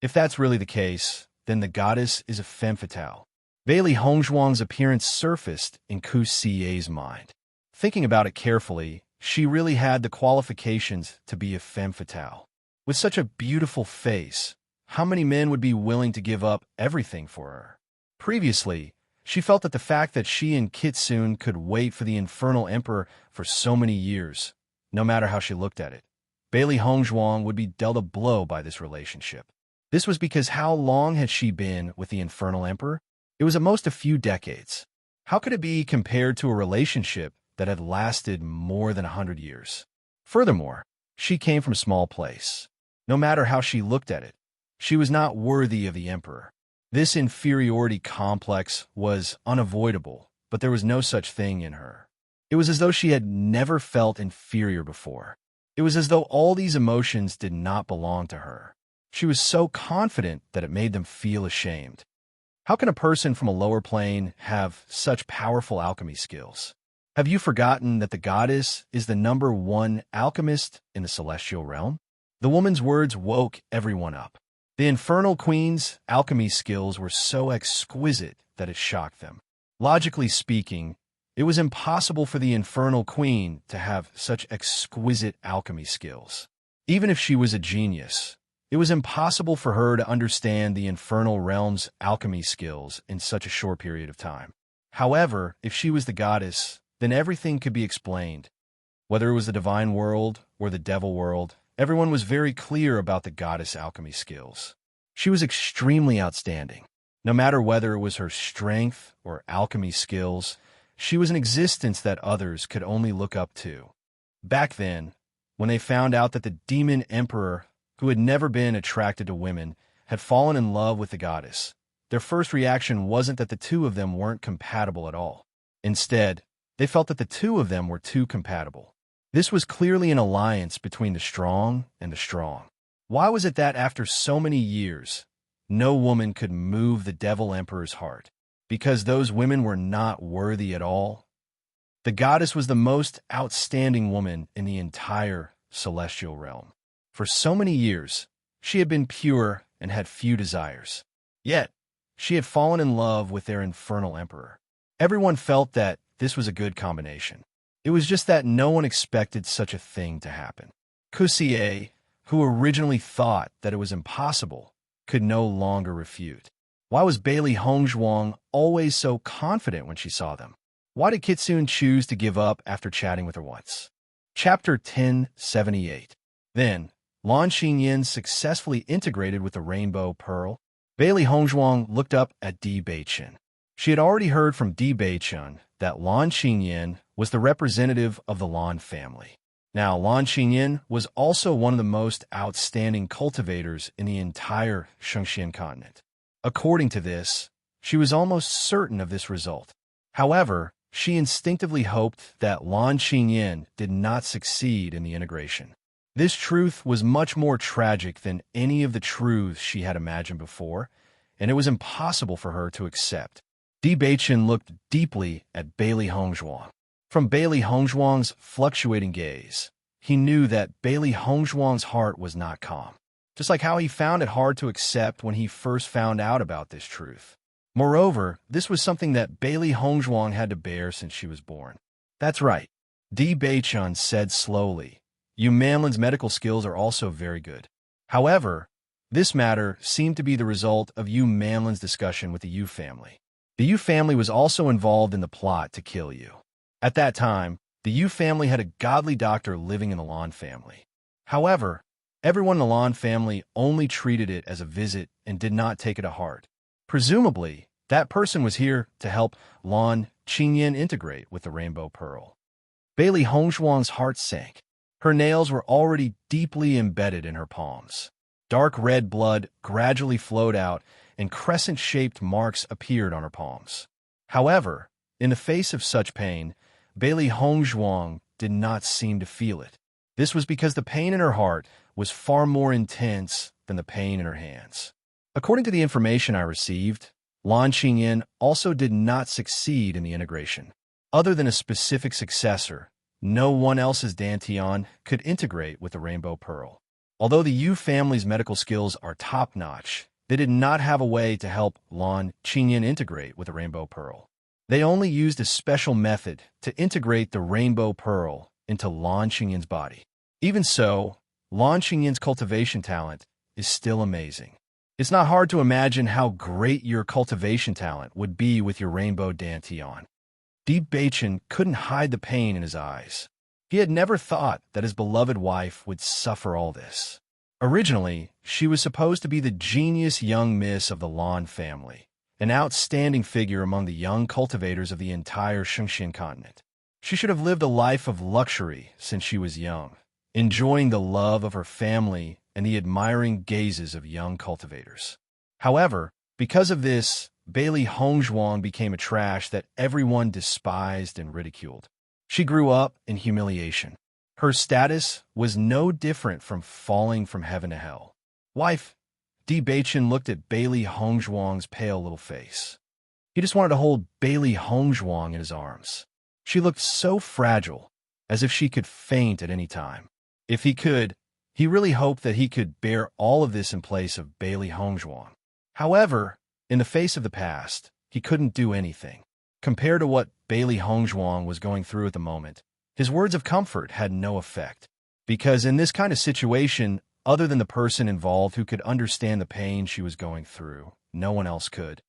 If that's really the case, then the goddess is a femme fatale. Bailey Hongzhuang's appearance surfaced in Ku Sie's mind. Thinking about it carefully, she really had the qualifications to be a femme fatale. With such a beautiful face, how many men would be willing to give up everything for her? Previously, she felt that the fact that she and Kitsune could wait for the Infernal Emperor for so many years, no matter how she looked at it, Bailey Hongzhuang would be dealt a blow by this relationship. This was because how long had she been with the Infernal Emperor? It was at most a few decades. How could it be compared to a relationship that had lasted more than 100 years? Furthermore, she came from a small place. No matter how she looked at it, she was not worthy of the Emperor. This inferiority complex was unavoidable, but there was no such thing in her. It was as though she had never felt inferior before. It was as though all these emotions did not belong to her. She was so confident that it made them feel ashamed. How can a person from a lower plane have such powerful alchemy skills? Have you forgotten that the goddess is the #1 alchemist in the celestial realm? The woman's words woke everyone up. The Infernal Queen's alchemy skills were so exquisite that it shocked them. Logically speaking, it was impossible for the Infernal Queen to have such exquisite alchemy skills. Even if she was a genius, it was impossible for her to understand the Infernal Realm's alchemy skills in such a short period of time. However, if she was the goddess, then everything could be explained. Whether it was the divine world or the devil world, everyone was very clear about the goddess' alchemy skills. She was extremely outstanding. No matter whether it was her strength or alchemy skills, she was an existence that others could only look up to. Back then, when they found out that the demon emperor, who had never been attracted to women, had fallen in love with the goddess, their first reaction wasn't that the two of them weren't compatible at all. Instead, they felt that the two of them were too compatible. This was clearly an alliance between the strong and the strong. Why was it that after so many years, no woman could move the Devil Emperor's heart? Because those women were not worthy at all? The goddess was the most outstanding woman in the entire celestial realm. For so many years, she had been pure and had few desires. Yet, she had fallen in love with their infernal emperor. Everyone felt that this was a good combination. It was just that no one expected such a thing to happen. Ku Sie, who originally thought that it was impossible, could no longer refute. Why was Bailey Hongzhuang always so confident when she saw them? Why did Kitsune choose to give up after chatting with her once? Chapter 1078. Then, Lan Xingyin successfully integrated with the Rainbow Pearl. Bailey Hongzhuang looked up at Di Beichen. She had already heard from Di Beichen that Lan Xingyin was the representative of the Lan family. Now, Lan Xingyin was also one of the most outstanding cultivators in the entire Shengxian continent. According to this, she was almost certain of this result. However, she instinctively hoped that Lan Xingyin did not succeed in the integration. This truth was much more tragic than any of the truths she had imagined before, and it was impossible for her to accept. Di Beichen looked deeply at Bailey Hongzhuang. From Bailey Hongzhuang's fluctuating gaze, he knew that Bailey Hongzhuang's heart was not calm, just like how he found it hard to accept when he first found out about this truth. Moreover, this was something that Bailey Hongzhuang had to bear since she was born. That's right, Di Beichen said slowly. Yu Manlin's medical skills are also very good. However, this matter seemed to be the result of Yu Manlin's discussion with the Yu family. The Yu family was also involved in the plot to kill you. At that time, the Yu family had a godly doctor living in the Lan family. However, everyone in the Lan family only treated it as a visit and did not take it to heart. Presumably, that person was here to help Lan Xingyin integrate with the Rainbow Pearl. Bailey Hongzhuang's heart sank. Her nails were already deeply embedded in her palms. Dark red blood gradually flowed out, and crescent-shaped marks appeared on her palms. However, in the face of such pain, Bailey Hongzhuang did not seem to feel it. This was because the pain in her heart was far more intense than the pain in her hands. According to the information I received, Lan Xingyin also did not succeed in the integration. Other than a specific successor, no one else's Dantian could integrate with the Rainbow Pearl. Although the Yu family's medical skills are top-notch, They did not have a way to help Lan Qingyan integrate with the rainbow pearl. They only used a special method to integrate the rainbow pearl into Lan Qingyan's body. Even so, Lan Qingyan's cultivation talent is still amazing. It's not hard to imagine how great your cultivation talent would be with your rainbow dantian. Deep Bachin couldn't hide the pain in his eyes. He had never thought that his beloved wife would suffer all this. Originally, she was supposed to be the genius young miss of the Lan family, an outstanding figure among the young cultivators of the entire Shengxian continent. She should have lived a life of luxury since she was young, enjoying the love of her family and the admiring gazes of young cultivators. However, because of this, Bailey Hongzhuang became a trash that everyone despised and ridiculed. She grew up in humiliation. Her status was no different from falling from heaven to hell. Wife, Di Bachin looked at Bailey Hongzhuang's pale little face. He just wanted to hold Bailey Hongzhuang in his arms. She looked so fragile, as if she could faint at any time. If he could, he really hoped that he could bear all of this in place of Bailey Hongzhuang. However, in the face of the past, he couldn't do anything. Compared to what Bailey Hongzhuang was going through at the moment, his words of comfort had no effect, because in this kind of situation, other than the person involved who could understand the pain she was going through, no one else could.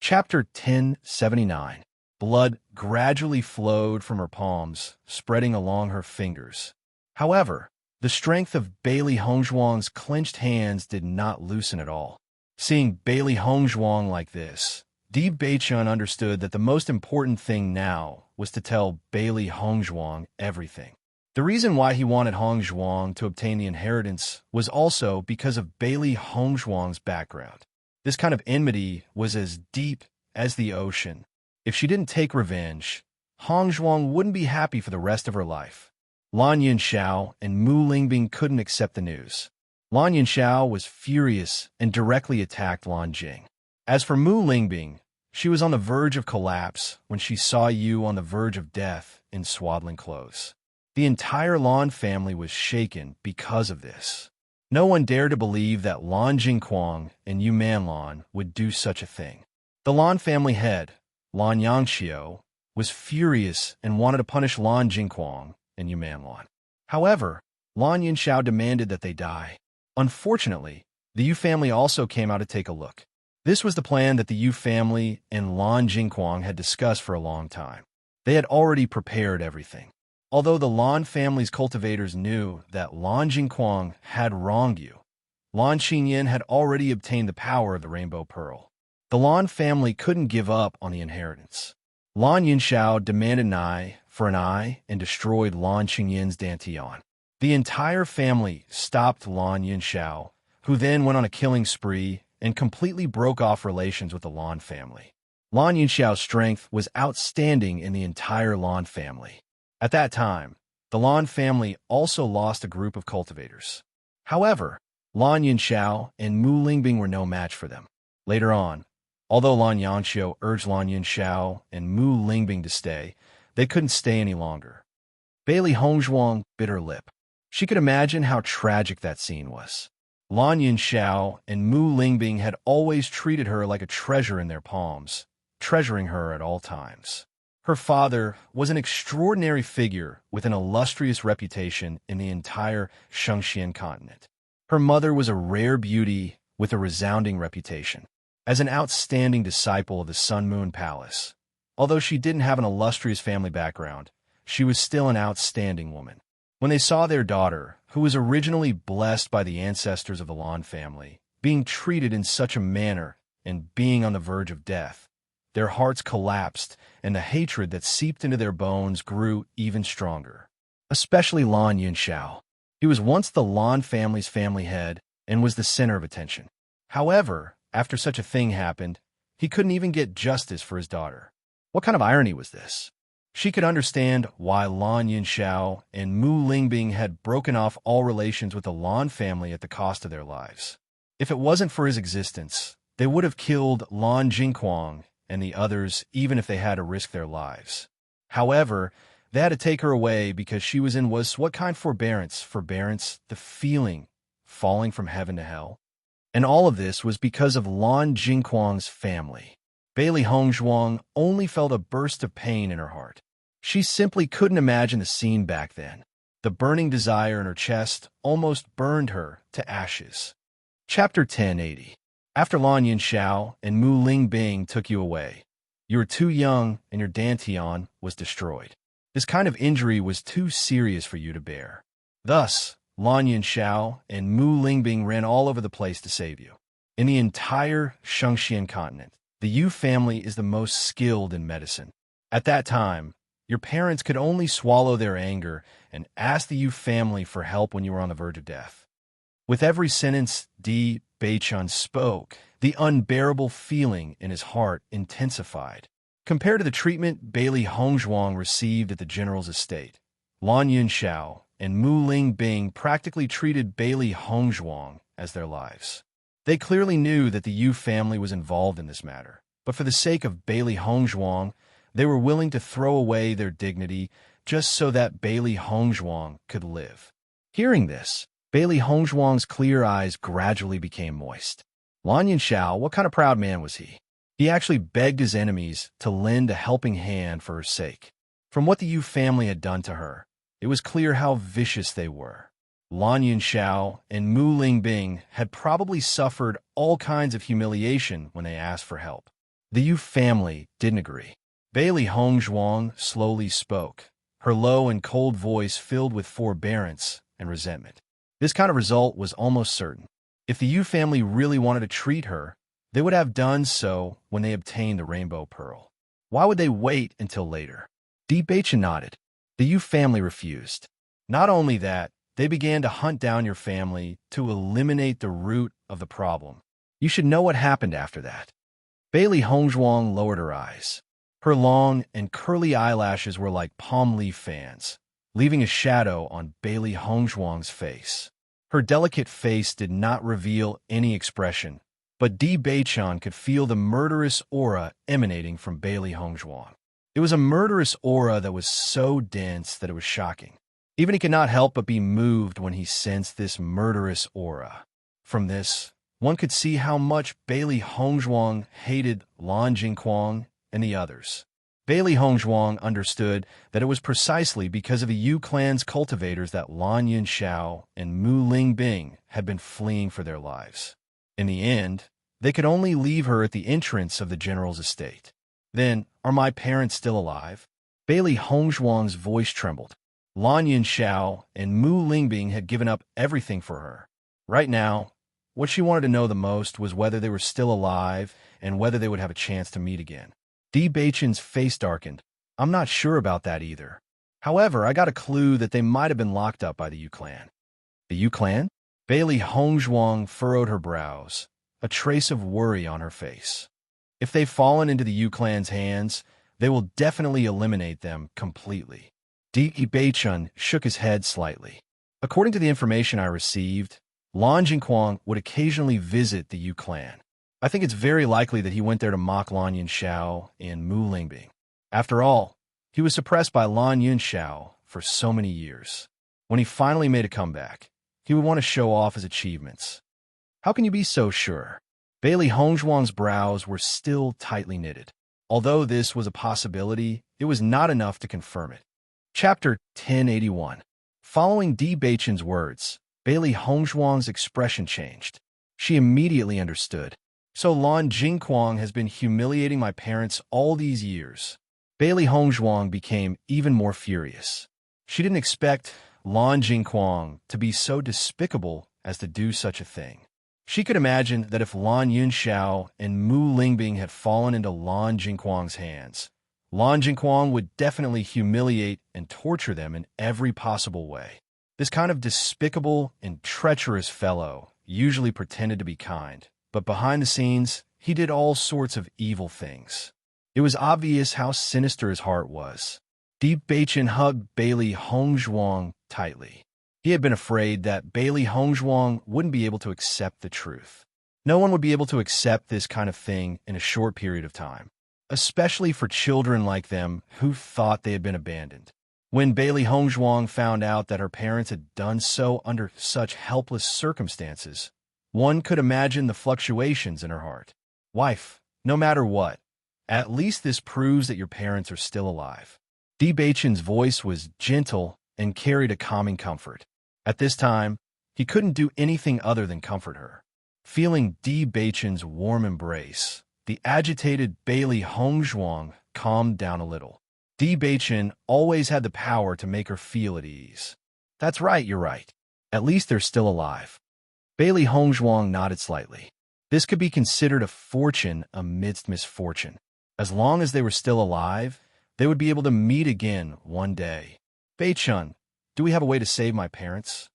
Chapter 1079. Blood gradually flowed from her palms, spreading along her fingers. However, the strength of Bailey Hongzhuang's clenched hands did not loosen at all. Seeing Bailey Hongzhuang like this, Di Beichun understood that the most important thing now was to tell Bailey Hongzhuang everything. The reason why he wanted Hongzhuang to obtain the inheritance was also because of Bailey Hongzhuang's background. This kind of enmity was as deep as the ocean. If she didn't take revenge, Hongzhuang wouldn't be happy for the rest of her life. Lan Yinxiao and Mu Lingbing couldn't accept the news. Lan Yinxiao was furious and directly attacked Lan Jing. As for Mu Lingbing, she was on the verge of collapse when she saw Yu on the verge of death in swaddling clothes. The entire Lan family was shaken because of this. No one dared to believe that Lan Jingquang and Yu Manlan would do such a thing. The Lan family head, Lan Yangxiu, was furious and wanted to punish Lan Jingquang and Yu Manlan. However, Lan Yinxiao demanded that they die. Unfortunately, the Yu family also came out to take a look. This was the plan that the Yu family and Lan Jingquang had discussed for a long time. They had already prepared everything. Although the Lan family's cultivators knew that Lan Jingquang had wronged Yu, Lan Qingyan had already obtained the power of the Rainbow Pearl. The Lan family couldn't give up on the inheritance. Lan Yinxiao demanded an eye for an eye and destroyed Lan Qingyan's dantian. The entire family stopped Lan Yinxiao, who then went on a killing spree and completely broke off relations with the Lan family. Lan Yinxiao's strength was outstanding in the entire Lan family. At that time, the Lan family also lost a group of cultivators. However, Lan Yinxiao and Mu Lingbing were no match for them. Later on, although Lan Yangxiu urged Lan Yinxiao and Mu Lingbing to stay, they couldn't stay any longer. Bailey Hongzhuang bit her lip. She could imagine how tragic that scene was. Lan Yinxiao and Mu Lingbing had always treated her like a treasure in their palms, treasuring her at all times. Her father was an extraordinary figure with an illustrious reputation in the entire Shengxian continent. Her mother was a rare beauty with a resounding reputation. As an outstanding disciple of the Sun Moon Palace, although she didn't have an illustrious family background, she was still an outstanding woman. When they saw their daughter, who was originally blessed by the ancestors of the Lan family, being treated in such a manner and being on the verge of death, their hearts collapsed and the hatred that seeped into their bones grew even stronger. Especially Lan Yinxiao. He was once the Lan family's family head and was the center of attention. However, after such a thing happened, he couldn't even get justice for his daughter. What kind of irony was this? She could understand why Lan Yinxiao and Mu Lingbing had broken off all relations with the Lan family at the cost of their lives. If it wasn't for his existence, they would have killed Lan Jingquang and the others even if they had to risk their lives. However, they had to take her away because she was in what kind forbearance? Forbearance, the feeling, falling from heaven to hell. And all of this was because of Lan Jingquang's family. Bailey Hongzhuang only felt a burst of pain in her heart. She simply couldn't imagine the scene back then. The burning desire in her chest almost burned her to ashes. Chapter 1080. After Lan Yinxiao and Mu Lingbing took you away, you were too young and your dantian was destroyed. This kind of injury was too serious for you to bear. Thus, Lan Yinxiao and Mu Lingbing ran all over the place to save you. In the entire Shengxian continent, the Yu family is the most skilled in medicine. At that time, your parents could only swallow their anger and ask the Yu family for help when you were on the verge of death. With every sentence Di Beichun spoke, the unbearable feeling in his heart intensified. Compared to the treatment Bailey Hongzhuang received at the general's estate, Lan Yunxiao and Mu Lingbing practically treated Bailey Hongzhuang as their lives. They clearly knew that the Yu family was involved in this matter, but for the sake of Bailey Hongzhuang, they were willing to throw away their dignity just so that Bailey Hongzhuang could live. Hearing this, Bailey Hongzhuang's clear eyes gradually became moist. Lan Yunxiao, what kind of proud man was he? He actually begged his enemies to lend a helping hand for her sake. From what the Yu family had done to her, it was clear how vicious they were. Lan Yunxiao and Mu Lingbing had probably suffered all kinds of humiliation when they asked for help. The Yu family didn't agree. Bailey Hongzhuang slowly spoke, her low and cold voice filled with forbearance and resentment. This kind of result was almost certain. If the Yu family really wanted to treat her, they would have done so when they obtained the rainbow pearl. Why would they wait until later? Di Beichen nodded. The Yu family refused. Not only that, they began to hunt down your family to eliminate the root of the problem. You should know what happened after that. Bailey Hongzhuang lowered her eyes. Her long and curly eyelashes were like palm leaf fans, leaving a shadow on Bailey Hongzhuang's face. Her delicate face did not reveal any expression, but Di Beichun could feel the murderous aura emanating from Bailey Hongzhuang. It was a murderous aura that was so dense that it was shocking. Even he could not help but be moved when he sensed this murderous aura. From this, one could see how much Bailey Hongzhuang hated Lan Jingquang and the others. Bailey Hongzhuang understood that it was precisely because of the Yu clan's cultivators that Lan Yunxiao and Mu Lingbing had been fleeing for their lives. In the end, they could only leave her at the entrance of the general's estate. Then, are my parents still alive? Bailey Hongzhuang's voice trembled. Lan Yunxiao and Mu Lingbing had given up everything for her. Right now, what she wanted to know the most was whether they were still alive and whether they would have a chance to meet again. Di Beichen's face darkened. I'm not sure about that either. However, I got a clue that they might have been locked up by the Yu clan. The Yu clan? Bailey Hongzhuang furrowed her brows, a trace of worry on her face. If they've fallen into the Yu clan's hands, they will definitely eliminate them completely. Di Beichun shook his head slightly. According to the information I received, Lan Jingquang would occasionally visit the Yu clan. I think it's very likely that he went there to mock Lan Yunxiao and Mu Lingbing. After all, he was suppressed by Lan Yunxiao for so many years. When he finally made a comeback, he would want to show off his achievements. How can you be so sure? Bailey Hongzhuang's brows were still tightly knitted. Although this was a possibility, it was not enough to confirm it. Chapter 1081. Following Di Beichen's words, Bailey Hongzhuang's expression changed. She immediately understood. So Lan Jingquang has been humiliating my parents all these years. Bailey Hongzhuang became even more furious. She didn't expect Lan Jingquang to be so despicable as to do such a thing. She could imagine that if Lan Yunxiao and Mu Lingbing had fallen into Lan Jingquang's hands, Lan Jingquang would definitely humiliate and torture them in every possible way. This kind of despicable and treacherous fellow usually pretended to be kind, but behind the scenes, he did all sorts of evil things. It was obvious how sinister his heart was. Di Beichen hugged Bailey Hongzhuang tightly. He had been afraid that Bailey Hongzhuang wouldn't be able to accept the truth. No one would be able to accept this kind of thing in a short period of time, especially for children like them who thought they had been abandoned. When Bailey Hongzhuang found out that her parents had done so under such helpless circumstances, One could imagine the fluctuations in her heart. Wife, no matter what, at least this proves that your parents are still alive. Di Baichen's voice was gentle and carried a calming comfort. At this time, he couldn't do anything other than comfort her. Feeling Di Baichen's warm embrace, the agitated Bailey Hongzhuang calmed down a little. Di Baichen always had the power to make her feel at ease. That's right, you're right. At least they're still alive. Bailey Hongzhuang nodded slightly. This could be considered a fortune amidst misfortune. As long as they were still alive, they would be able to meet again one day. Baichen, do we have a way to save my parents?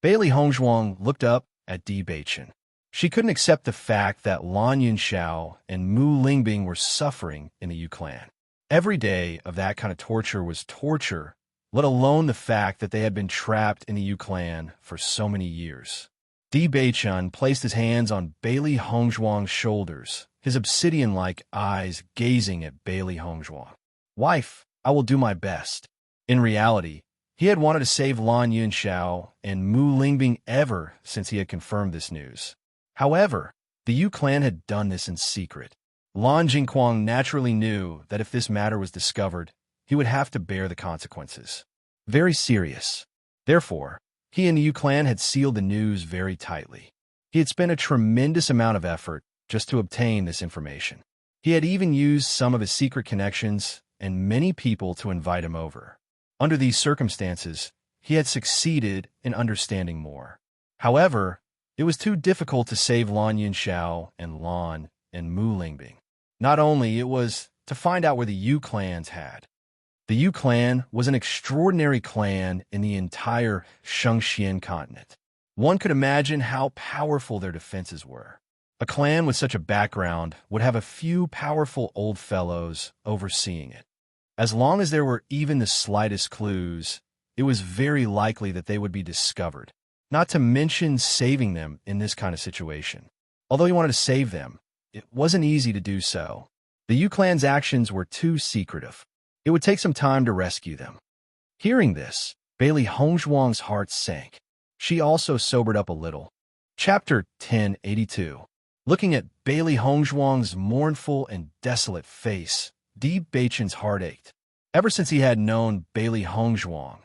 Bailey Hongzhuang looked up at Di Baichen. She couldn't accept the fact that Lan Yunxiao and Mu Lingbing were suffering in the Yu clan. Every day of that kind of torture was torture, let alone the fact that they had been trapped in the Yu clan for so many years. Di Baichen placed his hands on Bailey Hongzhuang's shoulders, his obsidian-like eyes gazing at Bailey Hongzhuang. Wife, I will do my best. In reality, he had wanted to save Lan Yunxiao and Mu Lingbing ever since he had confirmed this news. However, the Yu clan had done this in secret. Lan Jingquang naturally knew that if this matter was discovered, he would have to bear the consequences. Very serious. Therefore, he and the Yu clan had sealed the news very tightly. He had spent a tremendous amount of effort just to obtain this information. He had even used some of his secret connections and many people to invite him over. Under these circumstances, he had succeeded in understanding more. However, it was too difficult to save Lan Yunxiao and Lan and Mu Lingbing. Not only it was to find out where the Yu clans had. The Yu clan was an extraordinary clan in the entire Shengxian continent. One could imagine how powerful their defenses were. A clan with such a background would have a few powerful old fellows overseeing it. As long as there were even the slightest clues, it was very likely that they would be discovered, not to mention saving them in this kind of situation. Although he wanted to save them, it wasn't easy to do so. The Yu clan's actions were too secretive. It would take some time to rescue them. Hearing this, Bailey Hongzhuang's heart sank. She also sobered up a little. Chapter 1082. Looking at Bailey Hongzhuang's mournful and desolate face, Di Baichen's heart ached. Ever since he had known Bailey Hongzhuang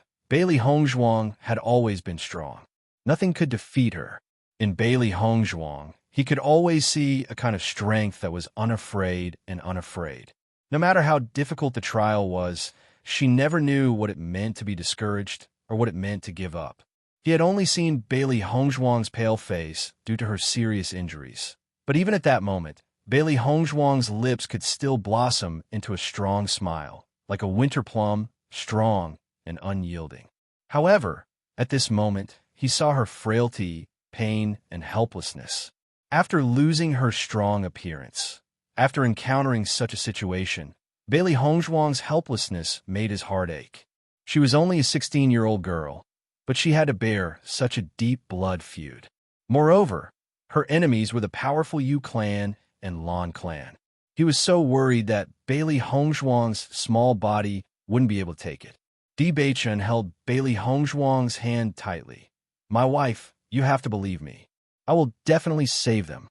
had always been strong. Nothing could defeat her. In Bailey Hongzhuang, he could always see a kind of strength that was unafraid and unafraid. No matter how difficult the trial was, she never knew what it meant to be discouraged or what it meant to give up. He had only seen Bailey Hongzhuang's pale face due to her serious injuries. But even at that moment, Bailey Hongzhuang's lips could still blossom into a strong smile, like a winter plum, strong and unyielding. However, at this moment, he saw her frailty, pain, and helplessness. After losing her strong appearance, after encountering such a situation, Bailey Hongzhuang's helplessness made his heart ache. She was only a 16-year-old girl, but she had to bear such a deep blood feud. Moreover, her enemies were the powerful Yu clan and Lan clan. He was so worried that Bailey Hongzhuang's small body wouldn't be able to take it. Di Baichen held Bailey Hongzhuang's hand tightly. My wife, you have to believe me. I will definitely save them.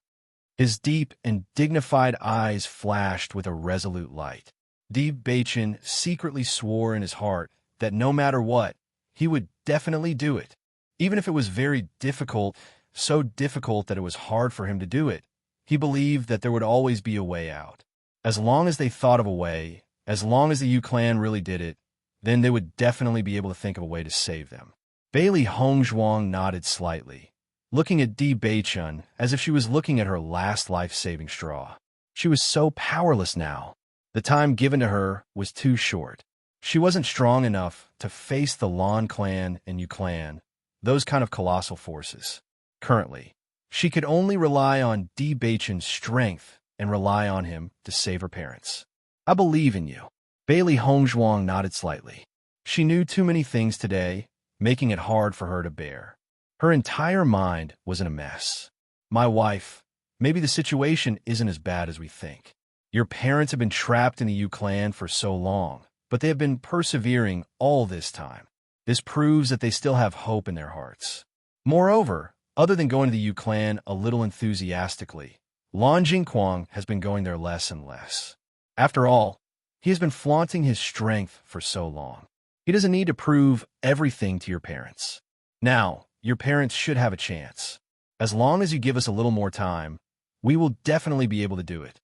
His deep and dignified eyes flashed with a resolute light. Di Baichen secretly swore in his heart that no matter what, he would definitely do it. Even if it was very difficult, so difficult that it was hard for him to do it, he believed that there would always be a way out. As long as they thought of a way, as long as the Yu clan really did it, then they would definitely be able to think of a way to save them. Bailey Hongzhuang nodded slightly, looking at Di Baichen as if she was looking at her last life-saving straw. She was so powerless now. The time given to her was too short. She wasn't strong enough to face the Lan clan and Yu clan, those kind of colossal forces. Currently, she could only rely on Di Baichen's strength and rely on him to save her parents. I believe in you. Bailey Hongzhuang nodded slightly. She knew too many things today, making it hard for her to bear. Her entire mind was in a mess. My wife, maybe the situation isn't as bad as we think. Your parents have been trapped in the Yu clan for so long, but they have been persevering all this time. This proves that they still have hope in their hearts. Moreover, Other than going to the Yu clan a little enthusiastically, Lan Jingquang has been going there less and less. After all, he has been flaunting his strength for so long. He doesn't need to prove everything to your parents. Now, your parents should have a chance. As long as you give us a little more time, we will definitely be able to do it.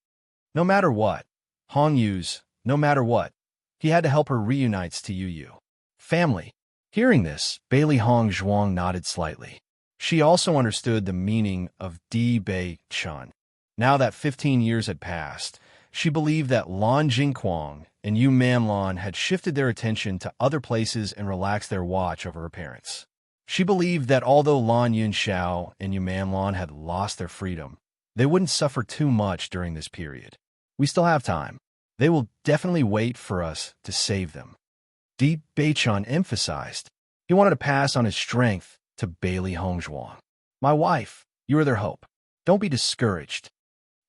No matter what, no matter what, he had to help her reunites to Yu. Family. Hearing this, Bailey Hong Zhuang nodded slightly. She also understood the meaning of Di Bei Chun. Now that 15 years had passed, she believed that Lan Jingquang and Yu Manlan had shifted their attention to other places and relaxed their watch over her parents. She believed that although Lan Yunxiao and Yu Manlan had lost their freedom, they wouldn't suffer too much during this period. We still have time. They will definitely wait for us to save them. Di Beichun emphasized. He wanted to pass on his strength to Bailey Hongzhuang. My wife, you are their hope. Don't be discouraged.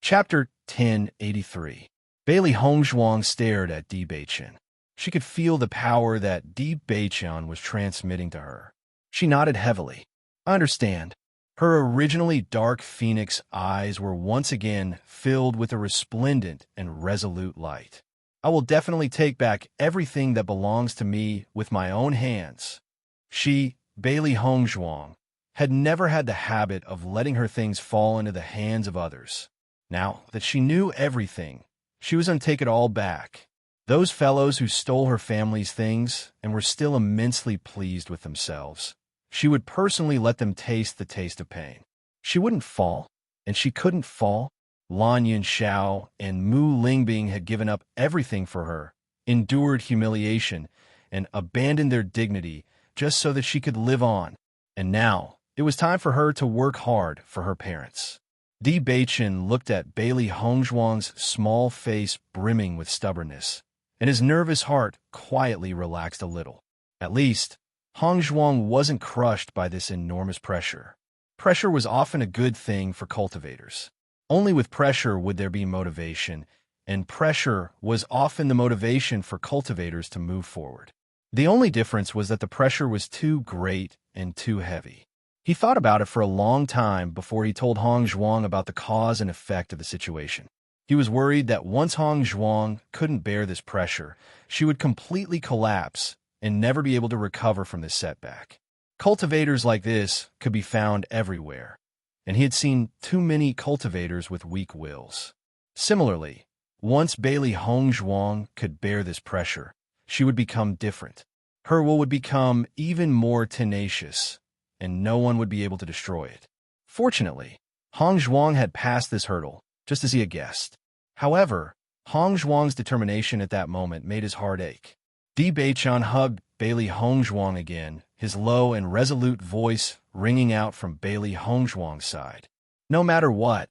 Chapter 1083. Bailey Hongzhuang stared at Di Beichun. She could feel the power that Di Beichun was transmitting to her. She nodded heavily. I understand. Her originally dark phoenix eyes were once again filled with a resplendent and resolute light. I will definitely take back everything that belongs to me with my own hands. She, Bailey Hongzhuang, had never had the habit of letting her things fall into the hands of others. Now that she knew everything, she was going to take it all back. Those fellows who stole her family's things and were still immensely pleased with themselves. She would personally let them taste the taste of pain. She wouldn't fall, and she couldn't fall. Lan Yunxiao and Mu Lingbing had given up everything for her, endured humiliation, and abandoned their dignity just so that she could live on. And now, it was time for her to work hard for her parents. Di Beichun looked at Bailey Hongzhuang's small face brimming with stubbornness, and his nervous heart quietly relaxed a little. At least, Hongzhuang wasn't crushed by this enormous pressure. Pressure was often a good thing for cultivators. Only with pressure would there be motivation, and pressure was often the motivation for cultivators to move forward. The only difference was that the pressure was too great and too heavy. He thought about it for a long time before he told Hongzhuang about the cause and effect of the situation. He was worried that once Hongzhuang couldn't bear this pressure, she would completely collapse and never be able to recover from this setback. Cultivators like this could be found everywhere, and he had seen too many cultivators with weak wills. Similarly, once Bailey Hongzhuang could bear this pressure, she would become different. Her will would become even more tenacious, and no one would be able to destroy it. Fortunately, Hongzhuang had passed this hurdle, just as he had guessed. However, Hongzhuang's determination at that moment made his heart ache. Di Beichun hugged Bailey Hongzhuang again, his low and resolute voice ringing out from Bailey Hongzhuang's side. No matter what,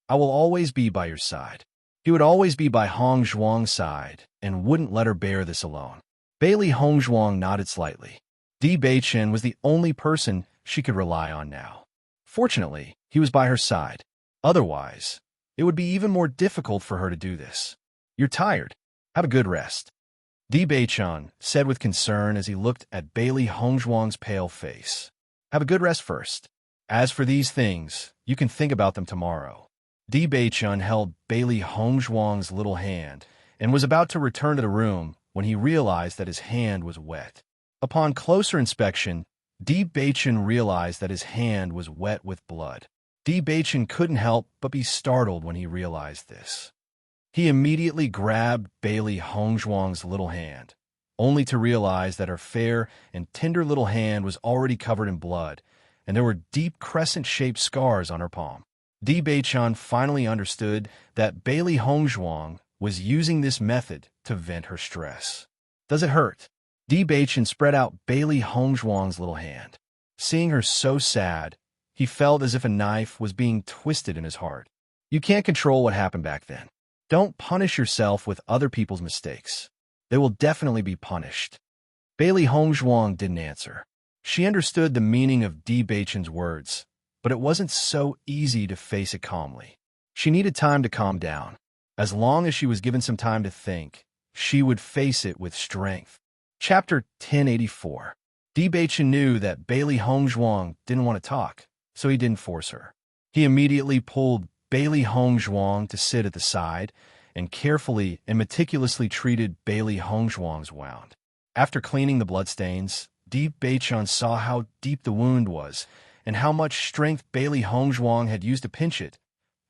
I will always be by your side. He would always be by Hongzhuang's side and wouldn't let her bear this alone. Bailey Hongzhuang nodded slightly. Di Beichun was the only person she could rely on now. Fortunately, he was by her side. Otherwise, it would be even more difficult for her to do this. You're tired. Have a good rest. Di Beichun said with concern as he looked at Bailey Hongzhuang's pale face. Have a good rest first. As for these things, you can think about them tomorrow. Di Beichun held Bailey Hongzhuang's little hand and was about to return to the room when he realized that his hand was wet. Upon closer inspection, Di Beichun realized that his hand was wet with blood. Di Beichun couldn't help but be startled when he realized this. He immediately grabbed Bailey Hongzhuang's little hand, only to realize that her fair and tender little hand was already covered in blood, and there were deep crescent-shaped scars on her palm. Di Beichun finally understood that Bailey Hongzhuang was using this method to vent her stress. Does it hurt? Di Beichun spread out Bailey Hongzhuang's little hand. Seeing her so sad, he felt as if a knife was being twisted in his heart. You can't control what happened back then. Don't punish yourself with other people's mistakes. They will definitely be punished. Bailey Hongzhuang didn't answer. She understood the meaning of Di Beichun's words, but it wasn't so easy to face it calmly. She needed time to calm down. As long as she was given some time to think, she would face it with strength. Chapter 1084. Di Beichun knew that Bailey Hongzhuang didn't want to talk. so he didn't force her. He immediately pulled Bailey Hongzhuang to sit at the side and carefully and meticulously treated Bailey Hongzhuang's wound. After cleaning the bloodstains, Di Beichun saw how deep the wound was and how much strength Bailey Hongzhuang had used to pinch it.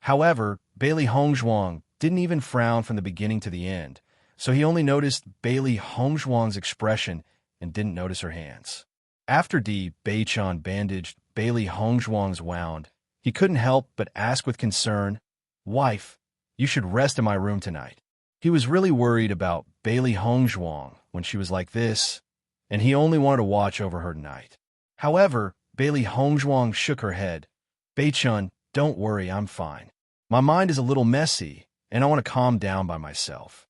However, Bailey Hongzhuang didn't even frown from the beginning to the end, so he only noticed Bailey Hongzhuang's expression and didn't notice her hands. After Di Beichun bandaged Bailey Hongzhuang's wound, he couldn't help but ask with concern, "Wife, you should rest in my room tonight." He was really worried about Bailey Hongzhuang when she was like this, and he only wanted to watch over her tonight. However, Bailey Hongzhuang shook her head. "Beichun, don't worry, I'm fine. My mind is a little messy, and I want to calm down by myself."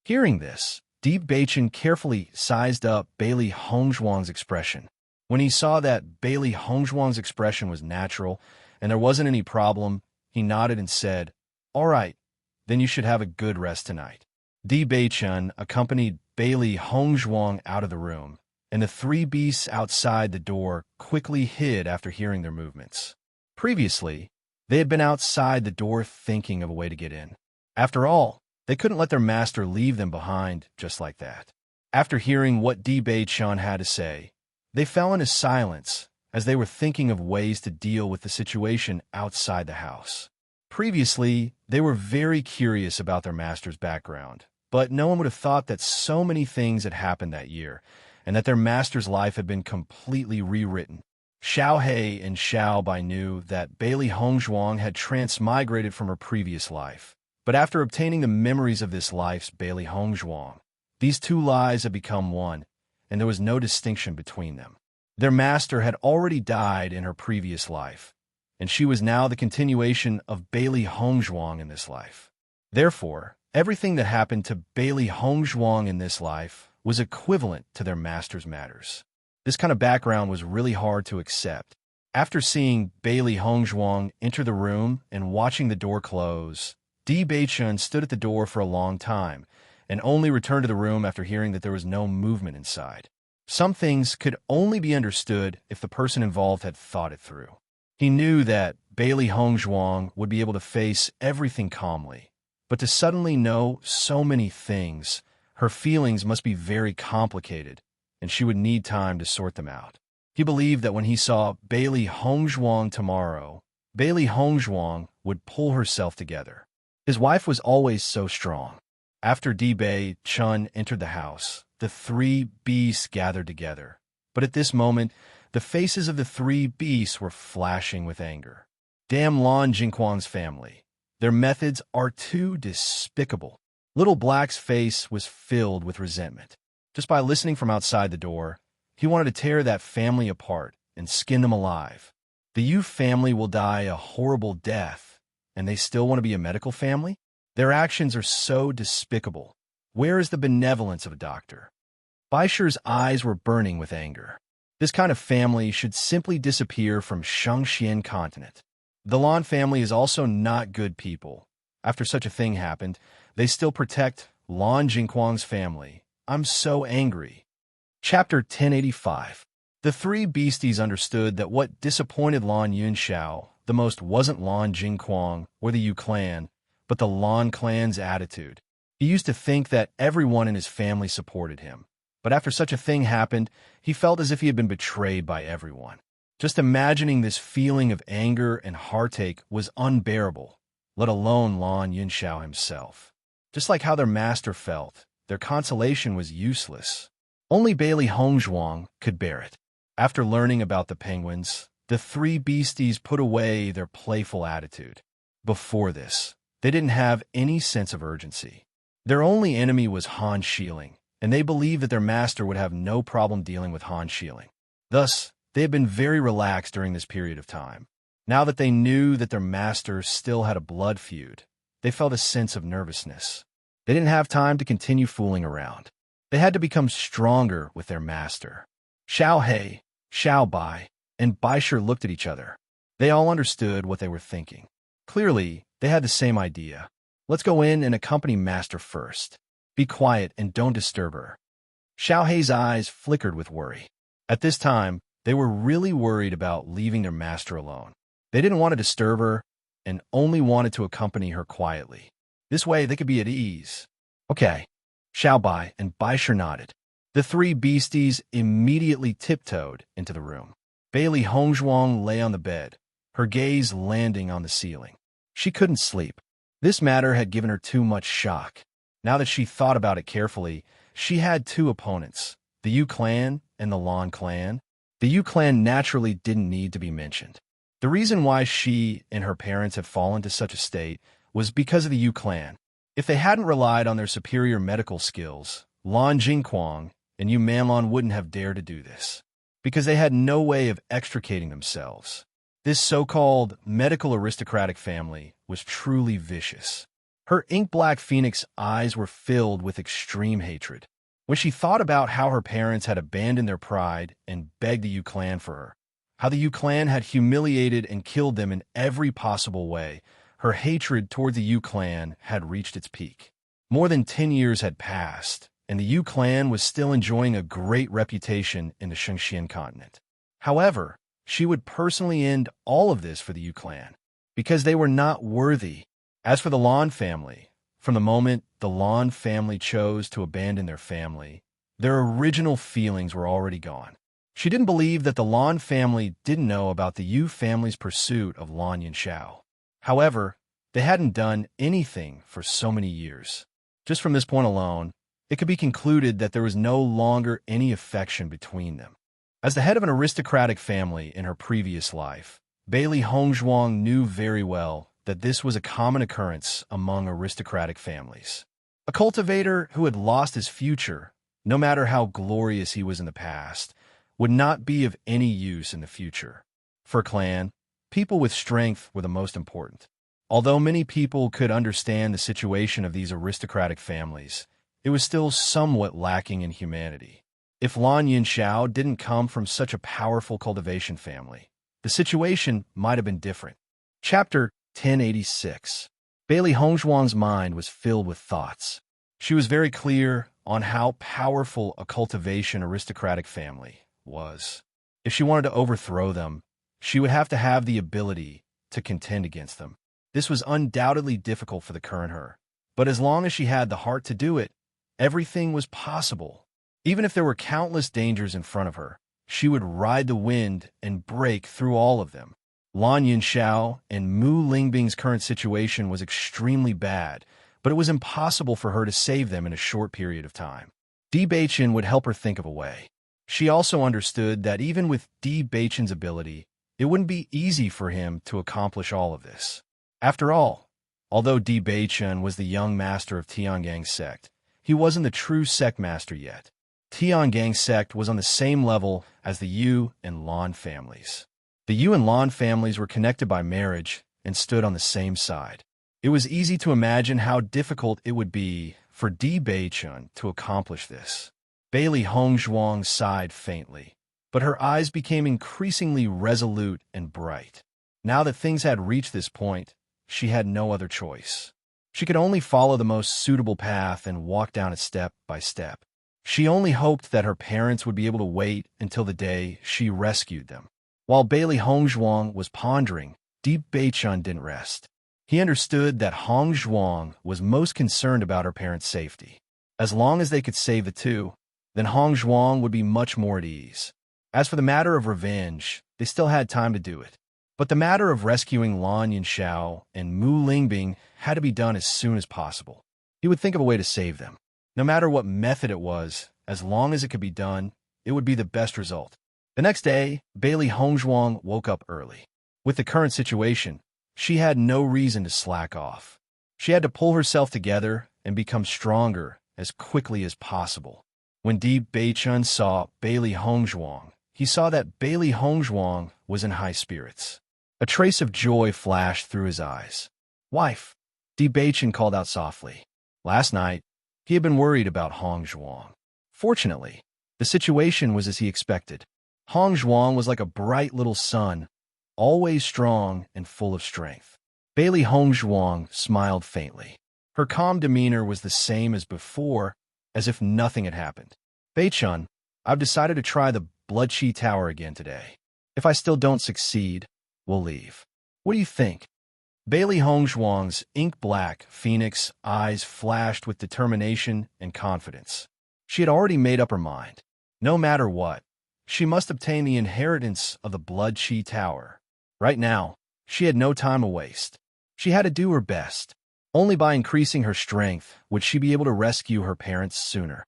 Hearing this, Di Beichun carefully sized up Bailey Hongzhuang's expression. When he saw that Bailey Hongzhuang's expression was natural and there wasn't any problem, he nodded and said, "All right, then you should have a good rest tonight." Di Beichun accompanied Bailey Hongzhuang out of the room, and the three beasts outside the door quickly hid after hearing their movements. Previously, they had been outside the door thinking of a way to get in. After all, they couldn't let their master leave them behind just like that. After hearing what Di Beichun had to say, they fell into silence as they were thinking of ways to deal with the situation outside the house. Previously, they were very curious about their master's background, but no one would have thought that so many things had happened that year, and that their master's life had been completely rewritten. Xiao He and Xiao Bai knew that Bailey Hongzhuang had transmigrated from her previous life, but after obtaining the memories of this life's Bailey Hongzhuang, these two lives had become one, and there was no distinction between them. Their master had already died in her previous life, and she was now the continuation of Bailey Hongzhuang in this life. Therefore, everything that happened to Bailey Hongzhuang in this life was equivalent to their master's matters. This kind of background was really hard to accept. After seeing Bailey Hongzhuang enter the room and watching the door close, Di Beichun stood at the door for a long time and only returned to the room after hearing that there was no movement inside. Some things could only be understood if the person involved had thought it through. He knew that Bailey Hongzhuang would be able to face everything calmly, but to suddenly know so many things, her feelings must be very complicated, and she would need time to sort them out. He believed that when he saw Bailey Hongzhuang tomorrow, Bailey Hongzhuang would pull herself together. His wife was always so strong. After Di Beichun entered the house, the three beasts gathered together. But at this moment, the faces of the three beasts were flashing with anger. Damn Lan Jingquan's family. Their methods are too despicable. Little Black's face was filled with resentment. Just by listening from outside the door, he wanted to tear that family apart and skin them alive. The Yu family will die a horrible death, and they still want to be a medical family? Their actions are so despicable. Where is the benevolence of a doctor? Baisher's eyes were burning with anger. This kind of family should simply disappear from Shangxian continent. The Lan family is also not good people. After such a thing happened, they still protect Lan Jingquan's family. I'm so angry. Chapter 1085. The three beasties understood that what disappointed Lan Yunxiao the most wasn't Lan Jingquan or the Yu clan, but the Lan clan's attitude. He used to think that everyone in his family supported him. But after such a thing happened, he felt as if he had been betrayed by everyone. Just imagining this feeling of anger and heartache was unbearable, let alone Lan Yunxiao himself. Just like how their master felt, their consolation was useless. Only Bailey Hongzhuang could bear it. After learning about the penguins, the three beasties put away their playful attitude. Before this, they didn't have any sense of urgency. Their only enemy was Han Shieling, and they believed that their master would have no problem dealing with Han Shieling. Thus, they had been very relaxed during this period of time. Now that they knew that their master still had a blood feud, they felt a sense of nervousness. They didn't have time to continue fooling around. They had to become stronger with their master. Xiao He, Xiao Bai, and Baisher looked at each other. They all understood what they were thinking. Clearly, they had the same idea. Let's go in and accompany master first. Be quiet and don't disturb her. Xiao Hei's eyes flickered with worry. At this time, They were really worried about leaving their master alone. They didn't want to disturb her and only wanted to accompany her quietly. This way they could be at ease. Okay, Xiao Bai and Bai Shi nodded. The three beasties immediately tiptoed into the room. Bailey Hongzhuang lay on the bed, her gaze landing on the ceiling. She couldn't sleep. This matter had given her too much shock. Now that she thought about it carefully, she had two opponents, the Yu clan and the Lan clan. The Yu clan naturally didn't need to be mentioned. The reason why she and her parents had fallen to such a state was because of the Yu clan. If they hadn't relied on their superior medical skills, Lan Jingquang and Yu Manlon wouldn't have dared to do this, because they had no way of extricating themselves. This so-called medical aristocratic family was truly vicious. Her ink-black phoenix eyes were filled with extreme hatred. When she thought about how her parents had abandoned their pride and begged the Yu clan for her, how the Yu clan had humiliated and killed them in every possible way, her hatred toward the Yu clan had reached its peak. More than 10 years had passed, and the Yu clan was still enjoying a great reputation in the Shengxian continent. However, she would personally end all of this for the Yu clan, because they were not worthy. As for the Lan family, from the moment the Lan family chose to abandon their family, their original feelings were already gone. She didn't believe that the Lan family didn't know about the Yu family's pursuit of Lan Yinxiao. However, they hadn't done anything for so many years. Just from this point alone, it could be concluded that there was no longer any affection between them. As the head of an aristocratic family in her previous life, Bailey Hongzhuang knew very well that this was a common occurrence among aristocratic families. A cultivator who had lost his future, no matter how glorious he was in the past, would not be of any use in the future. For a clan, people with strength were the most important. Although many people could understand the situation of these aristocratic families, it was still somewhat lacking in humanity. If Lan Yinxiao didn't come from such a powerful cultivation family, the situation might have been different. Chapter 1086. Bailey Hongzhuang's mind was filled with thoughts. She was very clear on how powerful a cultivation aristocratic family was. If she wanted to overthrow them, she would have to have the ability to contend against them. This was undoubtedly difficult for the current her, but as long as she had the heart to do it, everything was possible. Even if there were countless dangers in front of her, she would ride the wind and break through all of them. Lan Yinxiao and Mu Lingbing's current situation was extremely bad, but it was impossible for her to save them in a short period of time. Di Beichen would help her think of a way. She also understood that even with Di Beichen's ability, it wouldn't be easy for him to accomplish all of this. After all, although Di Beichen was the young master of Tiangang's sect, he wasn't the true sect master yet. Tiangang's sect was on the same level as the Yu and Lan families. The Yu and Lan families were connected by marriage and stood on the same side. It was easy to imagine how difficult it would be for Di Beichen to accomplish this. Bailey Hongzhuang sighed faintly, but her eyes became increasingly resolute and bright. Now that things had reached this point, she had no other choice. She could only follow the most suitable path and walk down it step by step. She only hoped that her parents would be able to wait until the day she rescued them. While Bailey Hongzhuang was pondering, Di Beichen didn't rest. He understood that Hongzhuang was most concerned about her parents' safety. As long as they could save the two, then Hongzhuang would be much more at ease. As for the matter of revenge, they still had time to do it. But the matter of rescuing Lan Yinxiao and Mu Lingbing had to be done as soon as possible. He would think of a way to save them. No matter what method it was, as long as it could be done, it would be the best result. The next day, Bailey Hongzhuang woke up early. With the current situation, she had no reason to slack off. She had to pull herself together and become stronger as quickly as possible. When Di Beichen saw Bailey Hongzhuang, he saw that Bailey Hongzhuang was in high spirits. A trace of joy flashed through his eyes. "Wife," Di Beichen called out softly. Last night, he had been worried about Hongzhuang. Fortunately, the situation was as he expected. Hongzhuang was like a bright little sun, always strong and full of strength. Bailey Hongzhuang smiled faintly. Her calm demeanor was the same as before, as if nothing had happened. "Beichen, I've decided to try the Bloodshea Tower again today. If I still don't succeed, we'll leave. What do you think? Bailey Hongzhuang's ink-black phoenix eyes flashed with determination and confidence. She had already made up her mind. No matter what, she must obtain the inheritance of the Bloodshea Tower. Right now, she had no time to waste. She had to do her best. Only by increasing her strength would she be able to rescue her parents sooner.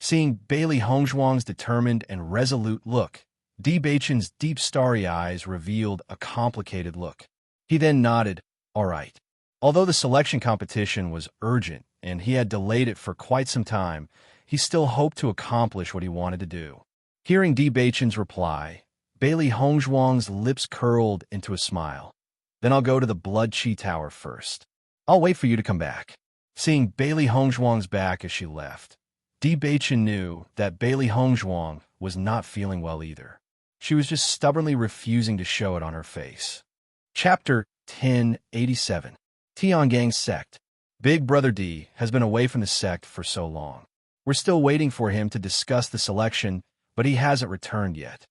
Seeing Bailey Hongzhuang's determined and resolute look, Di Beichen's deep starry eyes revealed a complicated look. He then nodded, all right. Although the selection competition was urgent and he had delayed it for quite some time, he still hoped to accomplish what he wanted to do. Hearing Di Beichen's reply, Bailey Hongzhuang's lips curled into a smile. Then I'll go to the Bloodshea Tower first. I'll wait for you to come back. Seeing Bailey Hongzhuang's back as she left, Di Beichen knew that Bailey Hongzhuang was not feeling well either. She was just stubbornly refusing to show it on her face. Chapter 1087. Tiangang's Sect. Big Brother D has been away from the sect for so long. We're still waiting for him to discuss the selection, but he hasn't returned yet.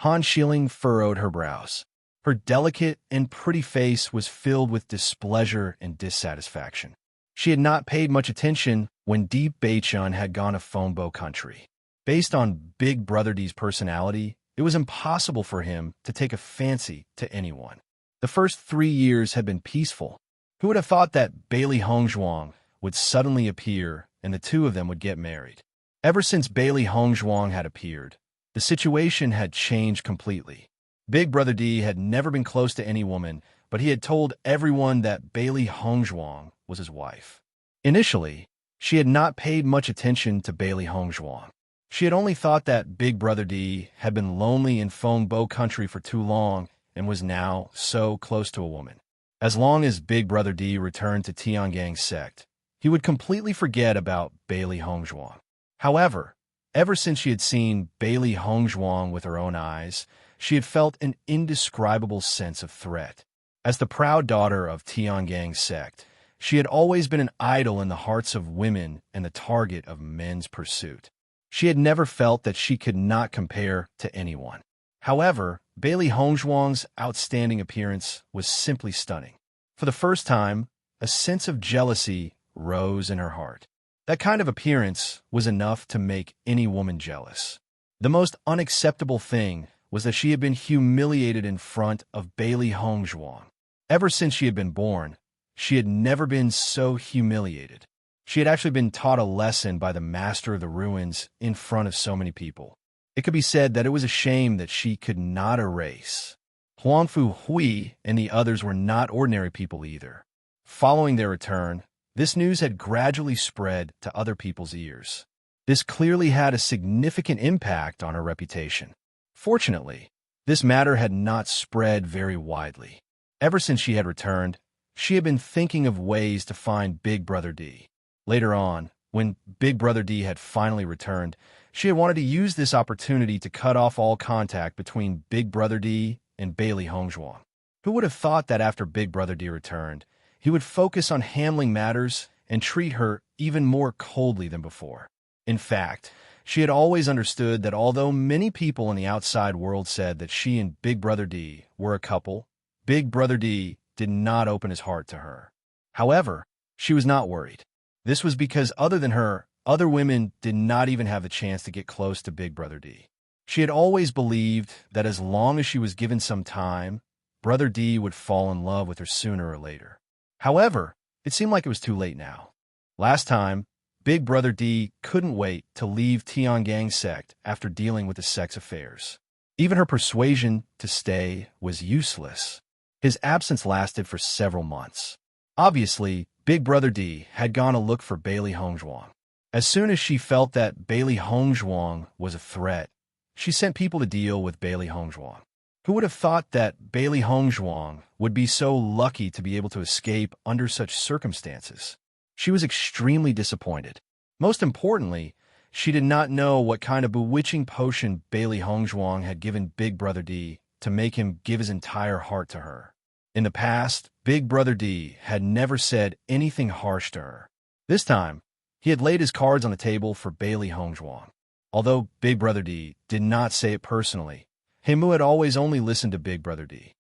Han Shilling furrowed her brows. Her delicate and pretty face was filled with displeasure and dissatisfaction. She had not paid much attention when Di Beichen had gone to Fengbo country. Based on Big Brother D's personality, it was impossible for him to take a fancy to anyone. The first 3 years had been peaceful. Who would have thought that Bailey Hongzhuang would suddenly appear and the two of them would get married? Ever since Bailey Hongzhuang had appeared, the situation had changed completely. Big Brother D had never been close to any woman, but he had told everyone that Bailey Hongzhuang was his wife. Initially, she had not paid much attention to Bailey Hongzhuang. She had only thought that Big Brother D had been lonely in Fengbo country for too long and was now so close to a woman. As long as Big Brother D returned to Tiangang's sect, he would completely forget about Bailey Hongzhuang. However, ever since she had seen Bailey Hongzhuang with her own eyes, she had felt an indescribable sense of threat. As the proud daughter of Tiangang's sect, she had always been an idol in the hearts of women and the target of men's pursuit. She had never felt that she could not compare to anyone. However, Bailey Hongzhuang's outstanding appearance was simply stunning. For the first time, a sense of jealousy rose in her heart. That kind of appearance was enough to make any woman jealous. The most unacceptable thing was that she had been humiliated in front of Bailey Hongzhuang. Ever since she had been born, she had never been so humiliated. She had actually been taught a lesson by the master of the ruins in front of so many people. It could be said that it was a shame that she could not erase. Huangfu Hui and the others were not ordinary people either. Following their return, this news had gradually spread to other people's ears. This clearly had a significant impact on her reputation. Fortunately, this matter had not spread very widely. Ever since she had returned, she had been thinking of ways to find Big Brother D. Later on, when Big Brother D had finally returned, she had wanted to use this opportunity to cut off all contact between Big Brother D and Bailey Hongzhuang. Who would have thought that after Big Brother D returned, he would focus on handling matters and treat her even more coldly than before? In fact, she had always understood that although many people in the outside world said that she and Big Brother D were a couple, Big Brother D did not open his heart to her. However, she was not worried. This was because other than her, other women did not even have the chance to get close to Big Brother D. She had always believed that as long as she was given some time, Brother D would fall in love with her sooner or later. However, it seemed like it was too late now. Last time, Big Brother D couldn't wait to leave Tiangang's sect after dealing with the sect's affairs. Even her persuasion to stay was useless. His absence lasted for several months. Obviously, Big Brother D had gone to look for Bailey Hongzhuang. As soon as she felt that Bailey Hongzhuang was a threat, she sent people to deal with Bailey Hongzhuang. Who would have thought that Bailey Hongzhuang would be so lucky to be able to escape under such circumstances? She was extremely disappointed. Most importantly, she did not know what kind of bewitching potion Bailey Hongzhuang had given Big Brother D to make him give his entire heart to her. In the past, Big Brother D had never said anything harsh to her. This time, he had laid his cards on the table for Bailey Hongzhuang. Although Big Brother D did not say it personally, Heimu had always only listened to Big Brother D.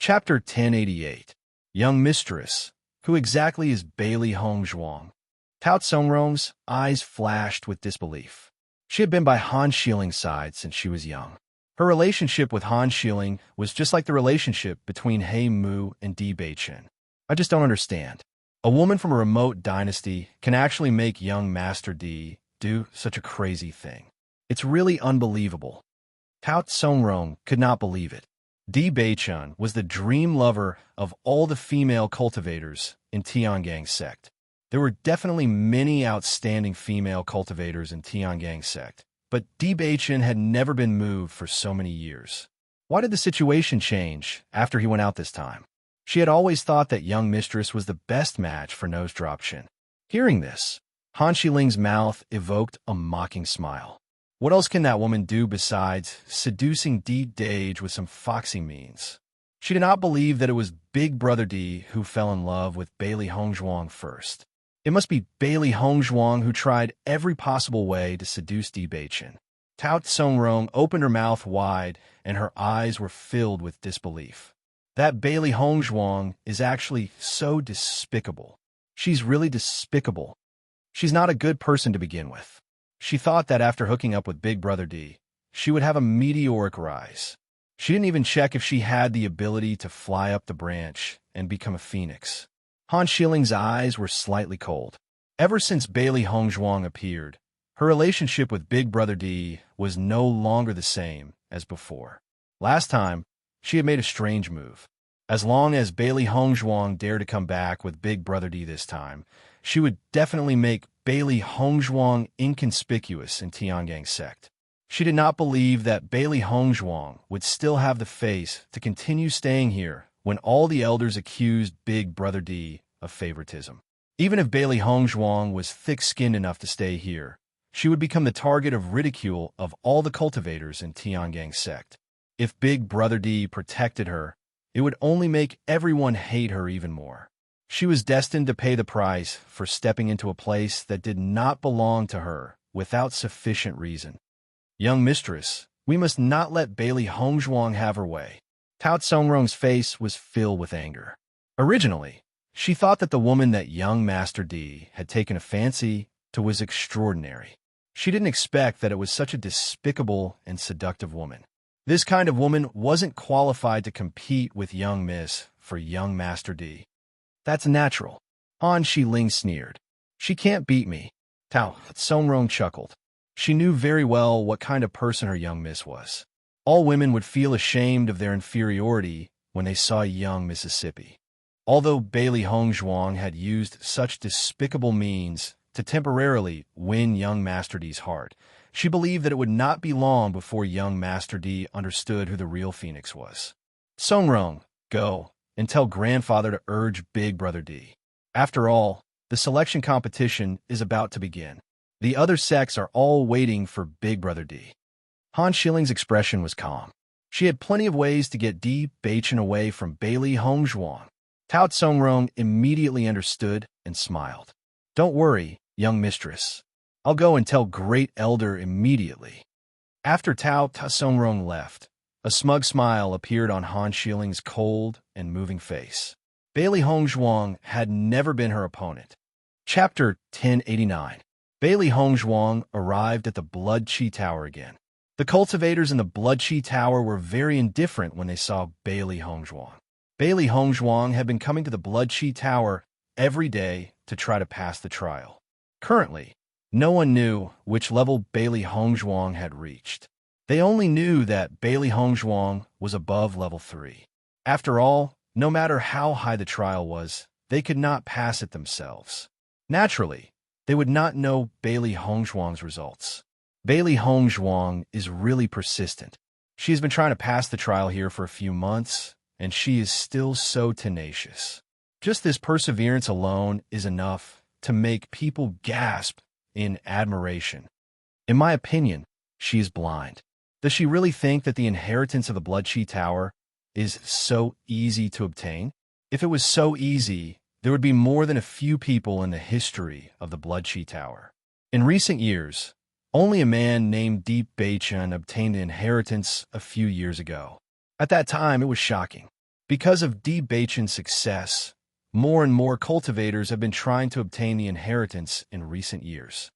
Chapter 1088. Young Mistress. Who exactly is Bailey Hongzhuang? Tao Tsongrong's eyes flashed with disbelief. She had been by Han Shiling's side since she was young. Her relationship with Han Shiling was just like the relationship between He Mu and Di Beichen. I just don't understand. A woman from a remote dynasty can actually make young Master Di do such a crazy thing. It's really unbelievable. Tao Tsongrong could not believe it. Di Beichen was the dream lover of all the female cultivators in Tiangang's sect. There were definitely many outstanding female cultivators in Tiangang's sect, but Di Beichen had never been moved for so many years. Why did the situation change after he went out this time? She had always thought that young mistress was the best match for Nose Drop Chin. Hearing this, Han Shiling's mouth evoked a mocking smile. What else can that woman do besides seducing Di Dage with some foxy means? She did not believe that it was Big Brother D who fell in love with Bailey Hongzhuang first. It must be Bailey Hongzhuang who tried every possible way to seduce Di Beichen. Tao Tsongrong opened her mouth wide and her eyes were filled with disbelief. That Bailey Hongzhuang is actually so despicable. She's really despicable. She's not a good person to begin with. She thought that after hooking up with Big Brother D, she would have a meteoric rise. She didn't even check if she had the ability to fly up the branch and become a phoenix. Han Shiling's eyes were slightly cold. Ever since Bailey Hongzhuang appeared, her relationship with Big Brother D was no longer the same as before. Last time, she had made a strange move. As long as Bailey Hongzhuang dared to come back with Big Brother D this time, she would definitely make Bailey Hongzhuang inconspicuous in Tiangang's sect. She did not believe that Bailey Hongzhuang would still have the face to continue staying here when all the elders accused Big Brother D of favoritism. Even if Bailey Hongzhuang was thick-skinned enough to stay here, she would become the target of ridicule of all the cultivators in Tiangang's sect. If Big Brother D protected her, it would only make everyone hate her even more. She was destined to pay the price for stepping into a place that did not belong to her without sufficient reason. Young mistress, we must not let Bailey Hongzhuang have her way. Tao Tsongrong's face was filled with anger. Originally, she thought that the woman that young Master D had taken a fancy to was extraordinary. She didn't expect that it was such a despicable and seductive woman. This kind of woman wasn't qualified to compete with young Miss for young Master D. That's natural. Han Shiling sneered. She can't beat me. Tao Tsongrong chuckled. She knew very well what kind of person her young miss was. All women would feel ashamed of their inferiority when they saw young Mississippi. Although Bailey Hongzhuang had used such despicable means to temporarily win young Master D's heart, she believed that it would not be long before young Master D understood who the real Phoenix was. Tsongrong, go and tell grandfather to urge Big Brother D. After all, the selection competition is about to begin. The other sects are all waiting for Big Brother D. Han Shiling's expression was calm. She had plenty of ways to get Di Beichen away from Bailey Hongzhuang. Tao Tsongrong immediately understood and smiled. Don't worry, young mistress. I'll go and tell Great Elder immediately. After Tao Tsongrong left, a smug smile appeared on Han Shiling's cold and moving face. Bailey Hongzhuang had never been her opponent. Chapter 1089. Bailey Hongzhuang arrived at the Blood Chi Tower again. The cultivators in the Blood Chi Tower were very indifferent when they saw Bailey Hongzhuang. Bailey Hongzhuang had been coming to the Blood Chi Tower every day to try to pass the trial. Currently, no one knew which level Bailey Hongzhuang had reached. They only knew that Bailey Hongzhuang was above level 3. After all, no matter how high the trial was, they could not pass it themselves. Naturally, they would not know Bailey Hongzhuang's results. Bailey Hongzhuang is really persistent. She has been trying to pass the trial here for a few months, and she is still so tenacious. Just this perseverance alone is enough to make people gasp in admiration. In my opinion, she is blind. Does she really think that the inheritance of the Blood Chi Tower is so easy to obtain? If it was so easy, there would be more than a few people in the history of the Blood Chi Tower. In recent years, Only a man named Deep Beichun obtained the inheritance a few years ago. At that time, it was shocking. Because of Deep Beichun's success, more and more cultivators have been trying to obtain the inheritance in recent years.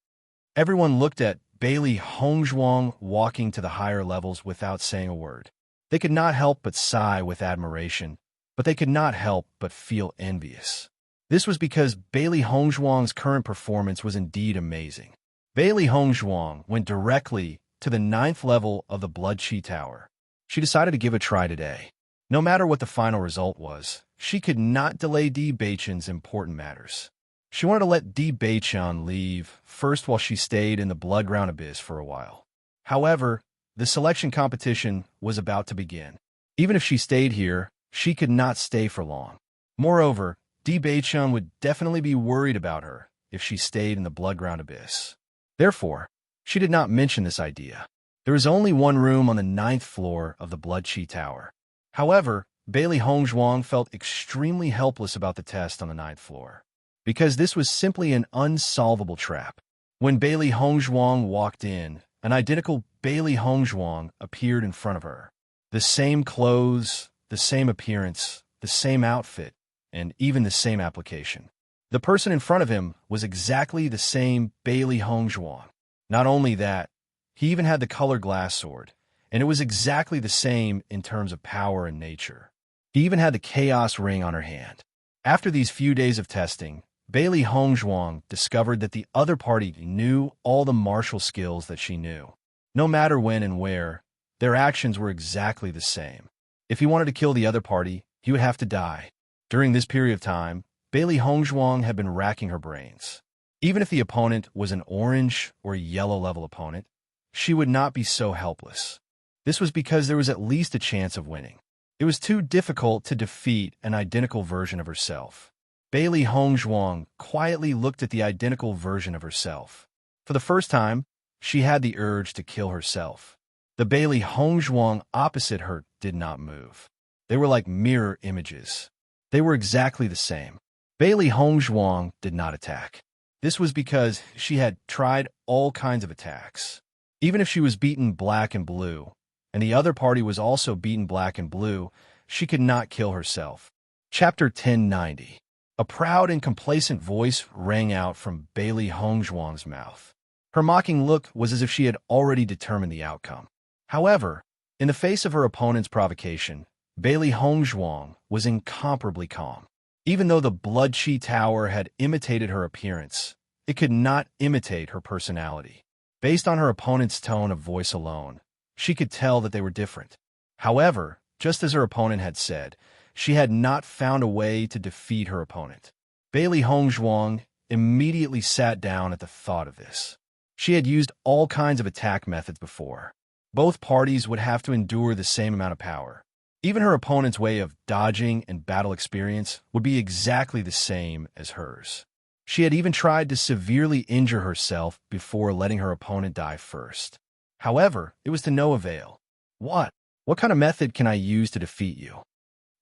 Everyone looked at Bailey Hongzhuang walking to the higher levels without saying a word. They could not help but sigh with admiration, but they could not help but feel envious. This was because Bailey Hongzhuang's current performance was indeed amazing. Bailey Hongzhuang went directly to the 9th level of the Blood Chi Tower. She decided to give a try today. No matter what the final result was, she could not delay Di Beichun's important matters. She wanted to let Di Beichun leave first while she stayed in the Bloodground Abyss for a while. However, the selection competition was about to begin. Even if she stayed here, she could not stay for long. Moreover, Di Beichun would definitely be worried about her if she stayed in the Bloodground Abyss. Therefore, she did not mention this idea. There was only one room on the 9th floor of the Blood Chi Tower. However, Bailey Hongzhuang felt extremely helpless about the test on the 9th floor, because this was simply an unsolvable trap. When Bailey Hongzhuang walked in, an identical Bailey Hongzhuang appeared in front of her. The same clothes, the same appearance, the same outfit, and even the same application. The person in front of him was exactly the same Bailey Hongzhuang. Not only that, he even had the color glass sword, and it was exactly the same in terms of power and nature. He even had the chaos ring on her hand. After these few days of testing, Bailey Hongzhuang discovered that the other party knew all the martial skills that she knew. No matter when and where, their actions were exactly the same. If he wanted to kill the other party, he would have to die. During this period of time, Bailey Hongzhuang had been racking her brains. Even if the opponent was an orange or yellow level opponent, she would not be so helpless. This was because there was at least a chance of winning. It was too difficult to defeat an identical version of herself. Bailey Hongzhuang quietly looked at the identical version of herself. For the first time, she had the urge to kill herself. The Bailey Hongzhuang opposite her did not move. They were like mirror images. They were exactly the same. Bailey Hongzhuang did not attack. This was because she had tried all kinds of attacks. Even if she was beaten black and blue, and the other party was also beaten black and blue, she could not kill herself. Chapter 1090. A proud and complacent voice rang out from Bailey Hongzhuang's mouth. Her mocking look was as if she had already determined the outcome. However, in the face of her opponent's provocation, Bailey Hongzhuang was incomparably calm. Even though the Blood Chi Tower had imitated her appearance, it could not imitate her personality. Based on her opponent's tone of voice alone, she could tell that they were different. However, just as her opponent had said, she had not found a way to defeat her opponent. Bailey Hongzhuang immediately sat down at the thought of this. She had used all kinds of attack methods before. Both parties would have to endure the same amount of power. Even her opponent's way of dodging and battle experience would be exactly the same as hers. She had even tried to severely injure herself before letting her opponent die first. However, it was to no avail. What kind of method can I use to defeat you?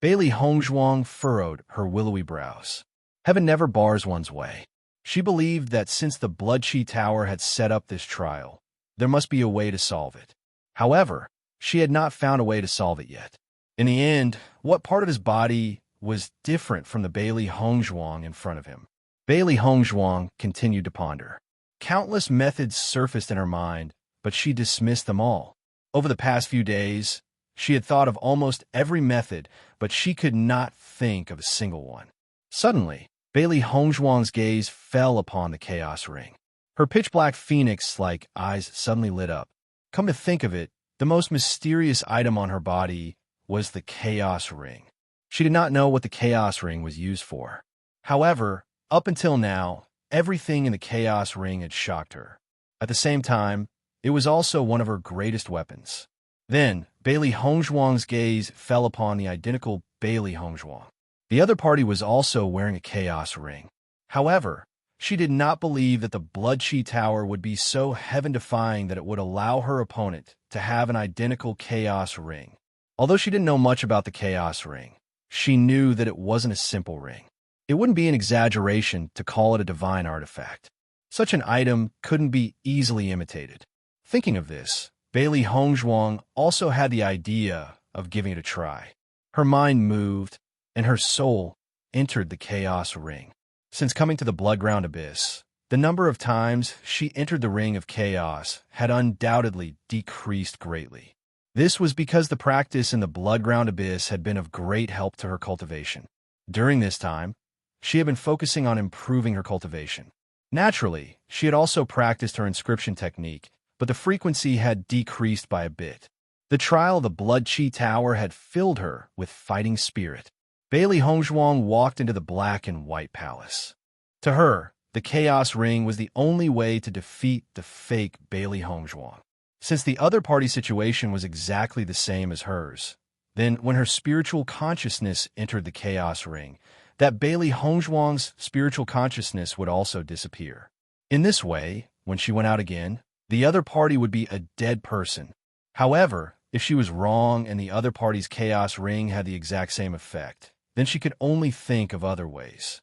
Bailey Hongzhuang furrowed her willowy brows. Heaven never bars one's way. She believed that since the Blood Chi Tower had set up this trial, there must be a way to solve it. However, she had not found a way to solve it yet. In the end, what part of his body was different from the Bailey Hongzhuang in front of him? Bailey Hongzhuang continued to ponder. Countless methods surfaced in her mind, but she dismissed them all. Over the past few days, she had thought of almost every method, but she could not think of a single one. Suddenly, Bailey Hongzhuang's gaze fell upon the chaos ring. Her pitch-black phoenix-like eyes suddenly lit up. Come to think of it, the most mysterious item on her body was the chaos ring. She did not know what the chaos ring was used for. However, up until now, everything in the chaos ring had shocked her. At the same time, it was also one of her greatest weapons. Then, Bailey Hongzhuang's gaze fell upon the identical Bailey Hongzhuang. The other party was also wearing a chaos ring. However, she did not believe that the Blood Chi Tower would be so heaven-defying that it would allow her opponent to have an identical chaos ring. Although she didn't know much about the chaos ring, she knew that it wasn't a simple ring. It wouldn't be an exaggeration to call it a divine artifact. Such an item couldn't be easily imitated. Thinking of this, Bailey Hongzhuang also had the idea of giving it a try. Her mind moved, and her soul entered the chaos ring. Since coming to the Bloodground Abyss, the number of times she entered the ring of chaos had undoubtedly decreased greatly. This was because the practice in the Bloodground Abyss had been of great help to her cultivation. During this time, she had been focusing on improving her cultivation. Naturally, she had also practiced her inscription technique, but the frequency had decreased by a bit. The trial of the Blood Chi Tower had filled her with fighting spirit. Bailey Hongzhuang walked into the black and white palace. To her, the Chaos Ring was the only way to defeat the fake Bailey Hongzhuang. Since the other party's situation was exactly the same as hers, then when her spiritual consciousness entered the Chaos Ring, that Bailey Hongzhuang's spiritual consciousness would also disappear. In this way, when she went out again, the other party would be a dead person. However, if she was wrong and the other party's Chaos Ring had the exact same effect, then she could only think of other ways.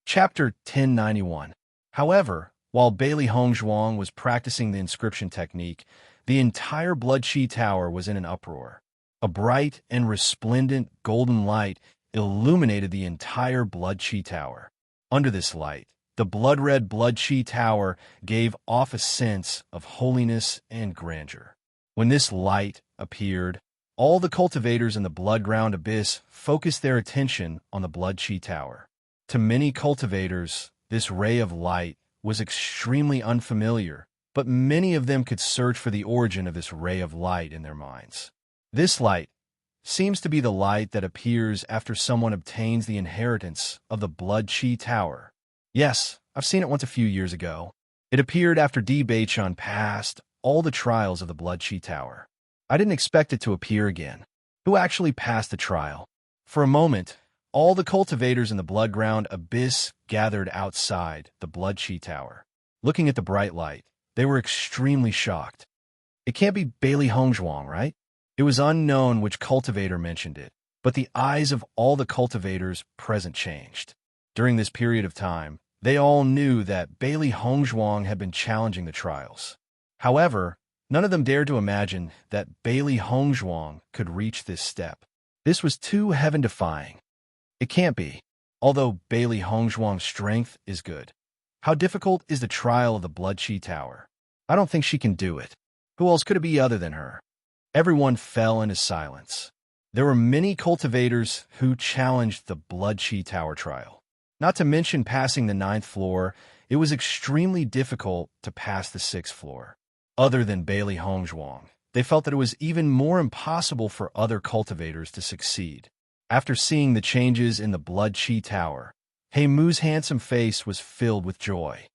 Chapter 1091. However, while Bailey Hongzhuang was practicing the inscription technique, the entire Blood Chi Tower was in an uproar. A bright and resplendent golden light illuminated the entire Blood Chi Tower. Under this light, the blood-red Blood Chi Tower gave off a sense of holiness and grandeur. When this light appeared, all the cultivators in the Bloodground Abyss focused their attention on the Blood Chi Tower. To many cultivators, this ray of light was extremely unfamiliar, but many of them could search for the origin of this ray of light in their minds. This light seems to be the light that appears after someone obtains the inheritance of the Blood Chi Tower. Yes, I've seen it once a few years ago. It appeared after Di Baichun passed all the trials of the Blood Chi Tower. I didn't expect it to appear again. Who actually passed the trial? For a moment, all the cultivators in the Bloodground Abyss gathered outside the Blood Chi Tower. Looking at the bright light, they were extremely shocked. It can't be Bailey Hongzhuang, right? It was unknown which cultivator mentioned it, but the eyes of all the cultivators present changed. During this period of time, they all knew that Bailey Hongzhuang had been challenging the trials. However, none of them dared to imagine that Bailey Hongzhuang could reach this step. This was too heaven-defying. It can't be. Although Bailey Hongzhuang's strength is good, how difficult is the trial of the Blood Chi Tower? I don't think she can do it. Who else could it be other than her? Everyone fell into silence. There were many cultivators who challenged the Blood Chi Tower trial. Not to mention passing the 9th floor, it was extremely difficult to pass the 6th floor. Other than Bailey Hongzhuang, they felt that it was even more impossible for other cultivators to succeed. After seeing the changes in the Blood Chi Tower, He Mu's handsome face was filled with joy.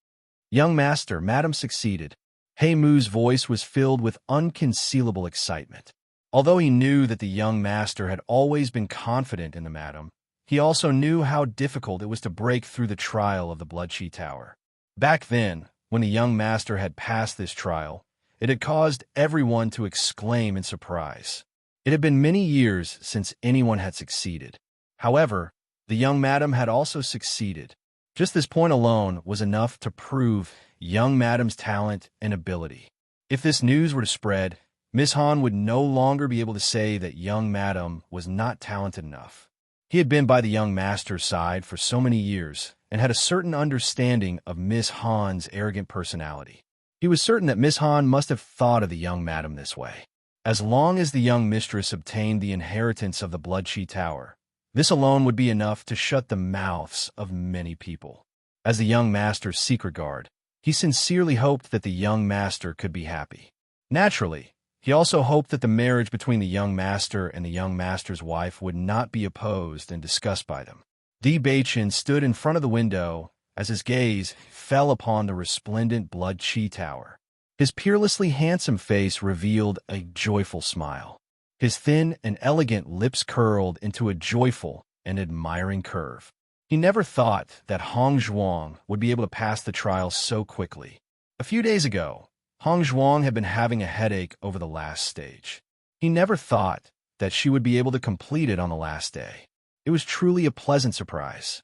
"Young master, madam succeeded." He Mu's voice was filled with unconcealable excitement. Although he knew that the young master had always been confident in the madam, he also knew how difficult it was to break through the trial of the Blood Chi Tower. Back then, when the young master had passed this trial, it had caused everyone to exclaim in surprise. It had been many years since anyone had succeeded. However, the young madam had also succeeded. Just this point alone was enough to prove young madam's talent and ability. If this news were to spread, Miss Han would no longer be able to say that young madam was not talented enough. He had been by the young master's side for so many years and had a certain understanding of Miss Han's arrogant personality. He was certain that Miss Han must have thought of the young madam this way. As long as the young mistress obtained the inheritance of the Blood Chi Tower, this alone would be enough to shut the mouths of many people. As the young master's secret guard, he sincerely hoped that the young master could be happy. Naturally, he also hoped that the marriage between the young master and the young master's wife would not be opposed and discussed by them. Di Baichun stood in front of the window as his gaze fell upon the resplendent Blood Chi Tower. His peerlessly handsome face revealed a joyful smile. His thin and elegant lips curled into a joyful and admiring curve. He never thought that Hongzhuang would be able to pass the trial so quickly. A few days ago, Hongzhuang had been having a headache over the last stage. He never thought that she would be able to complete it on the last day. It was truly a pleasant surprise.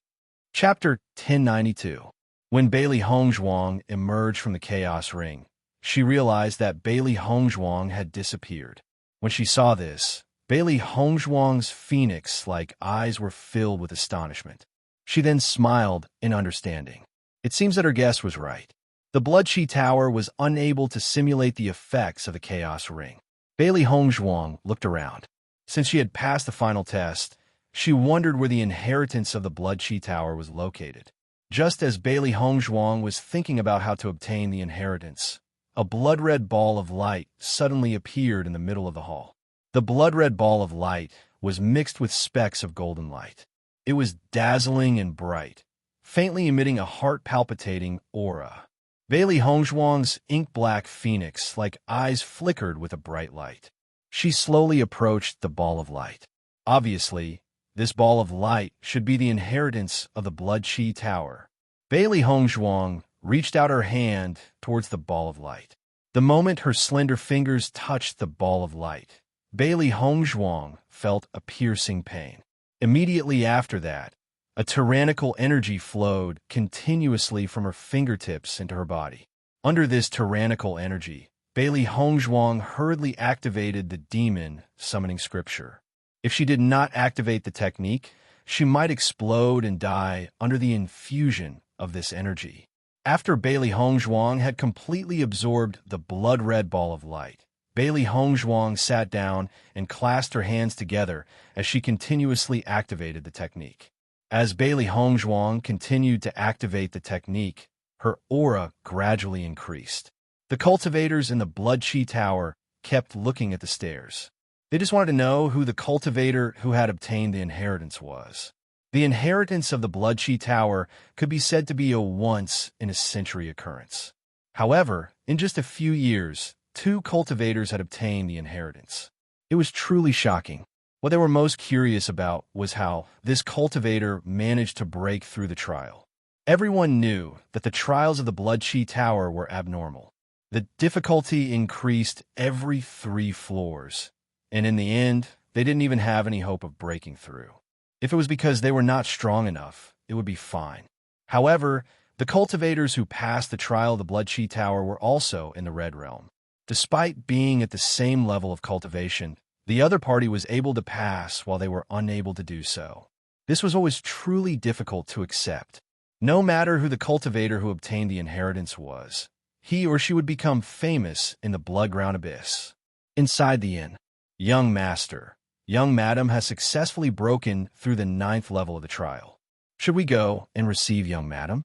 Chapter 1092. When Bailey Hongzhuang emerged from the Chaos Ring, she realized that Bailey Hongzhuang had disappeared. When she saw this, Bailey Hongzhuang's phoenix-like eyes were filled with astonishment. She then smiled in understanding. It seems that her guess was right. The Blood-Chi Tower was unable to simulate the effects of the Chaos Ring. Bailey Hongzhuang looked around. Since she had passed the final test, she wondered where the inheritance of the Blood-Chi Tower was located. Just as Bailey Hongzhuang was thinking about how to obtain the inheritance, a blood-red ball of light suddenly appeared in the middle of the hall. The blood-red ball of light was mixed with specks of golden light. It was dazzling and bright, faintly emitting a heart-palpitating aura. Bailey Hongzhuang's ink-black phoenix-like eyes flickered with a bright light. She slowly approached the ball of light. Obviously, this ball of light should be the inheritance of the Blood-Chi Tower. Bailey Hongzhuang reached out her hand towards the ball of light. The moment her slender fingers touched the ball of light, Bailey Hongzhuang felt a piercing pain. Immediately after that, a tyrannical energy flowed continuously from her fingertips into her body. Under this tyrannical energy, Bailey Hongzhuang hurriedly activated the demon summoning scripture. If she did not activate the technique, she might explode and die under the infusion of this energy. After Bailey Hongzhuang had completely absorbed the blood-red ball of light, Bailey Hongzhuang sat down and clasped her hands together as she continuously activated the technique. As Bailey Hongzhuang continued to activate the technique, her aura gradually increased. The cultivators in the Blood-Chi Tower kept looking at the stairs. They just wanted to know who the cultivator who had obtained the inheritance was. The inheritance of the Blood-Chi Tower could be said to be a once-in-a-century occurrence. However, in just a few years, 2 cultivators had obtained the inheritance. It was truly shocking. What they were most curious about was how this cultivator managed to break through the trial. Everyone knew that the trials of the Blood-Chi Tower were abnormal. The difficulty increased every 3 floors, and in the end, they didn't even have any hope of breaking through. If it was because they were not strong enough, it would be fine. However, the cultivators who passed the trial of the Blood-Chi Tower were also in the Red Realm. Despite being at the same level of cultivation, the other party was able to pass while they were unable to do so. This was always truly difficult to accept. No matter who the cultivator who obtained the inheritance was, he or she would become famous in the Bloodground Abyss. Inside the inn, young master, young madam has successfully broken through the 9th level of the trial. Should we go and receive young madam?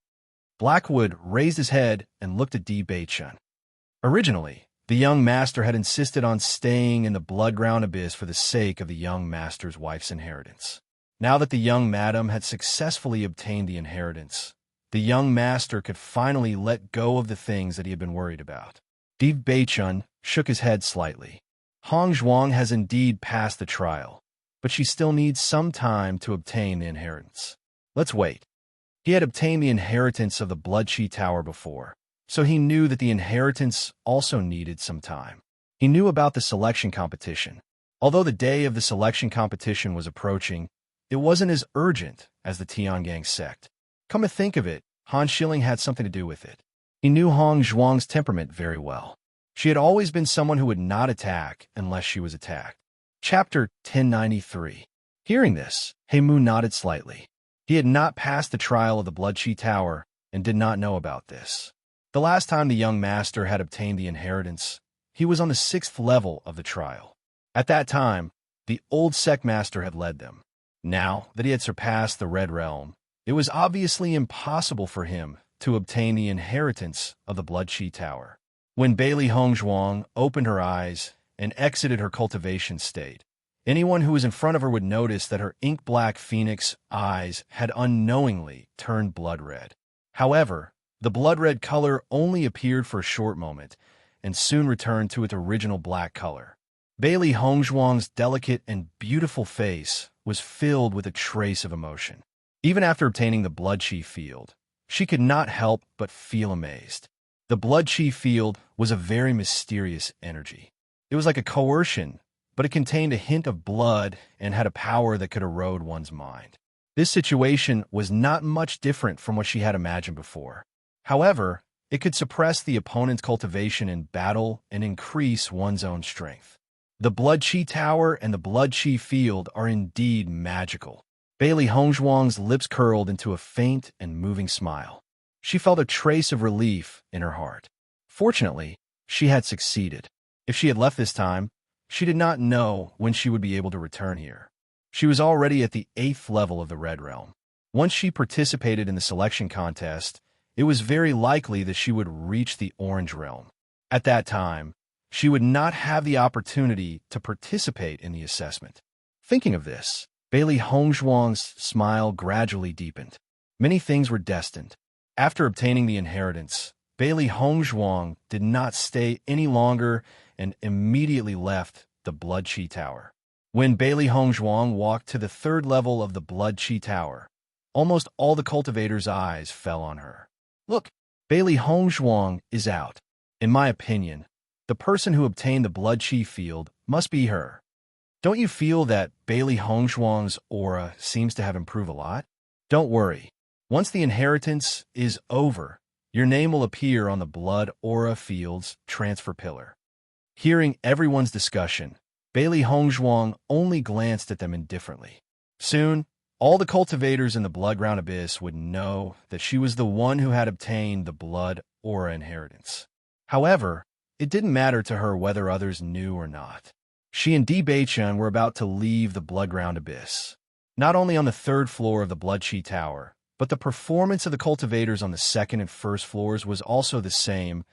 Blackwood raised his head and looked at Di Beichun. Originally, the young master had insisted on staying in the Bloodground Abyss for the sake of the young master's wife's inheritance. Now that the young madam had successfully obtained the inheritance, the young master could finally let go of the things that he had been worried about. Di Beichun shook his head slightly. Hongzhuang has indeed passed the trial, but she still needs some time to obtain the inheritance. Let's wait. He had obtained the inheritance of the Blood-Chi Tower before, so he knew that the inheritance also needed some time. He knew about the selection competition. Although the day of the selection competition was approaching, it wasn't as urgent as the Tiangang sect. Come to think of it, Han Shilling had something to do with it. He knew Hongzhuang's temperament very well. She had always been someone who would not attack unless she was attacked. Chapter 1093. Hearing this, He Mu nodded slightly. He had not passed the trial of the Blood-Chi Tower and did not know about this. The last time the young master had obtained the inheritance, he was on the 6th level of the trial. At that time, the old sect master had led them. Now that he had surpassed the Red Realm, it was obviously impossible for him to obtain the inheritance of the Blood-Chi Tower. When Bailey Hongzhuang opened her eyes and exited her cultivation state, anyone who was in front of her would notice that her ink-black phoenix eyes had unknowingly turned blood-red. However, the blood-red color only appeared for a short moment and soon returned to its original black color. Bailey Hongzhuang's delicate and beautiful face was filled with a trace of emotion. Even after obtaining the Blood-Chi field, she could not help but feel amazed. The Blood-Chi field was a very mysterious energy. It was like a coercion, but it contained a hint of blood and had a power that could erode one's mind. This situation was not much different from what she had imagined before. However, It could suppress the opponent's cultivation in battle and increase one's own strength. The Blood Chi Tower and the Blood Chi Field are indeed magical. Bailey Hongzhuang's lips curled into a faint and moving smile. She felt a trace of relief in her heart. Fortunately, she had succeeded. If she had left this time, she did not know when she would be able to return here. She was already at the 8th level of the Red Realm. Once she participated in the selection contest, it was very likely that she would reach the Orange Realm. At that time, she would not have the opportunity to participate in the assessment. Thinking of this, Bailey Hongzhuang's smile gradually deepened. Many things were destined. After obtaining the inheritance, Bailey Hongzhuang did not stay any longer and immediately left the Blood Chi Tower. When Bailey Hongzhuang walked to the 3rd level of the Blood Chi Tower, almost all the cultivators' eyes fell on her. Look, Bailey Hongzhuang is out. In my opinion, the person who obtained the Blood Chi Field must be her. Don't you feel that Bailey Hongzhuang's aura seems to have improved a lot? Don't worry. Once the inheritance is over, your name will appear on the Blood Aura Field's transfer pillar. Hearing everyone's discussion, Bailey Hongzhuang only glanced at them indifferently. Soon, all the cultivators in the Bloodground Abyss would know that she was the one who had obtained the Blood Aura inheritance. However, it didn't matter to her whether others knew or not. She and Di Beichun were about to leave the Bloodground Abyss. Not only on the 3rd floor of the Blood Chi Tower, but the performance of the cultivators on the 2nd and 1st floors was also the same,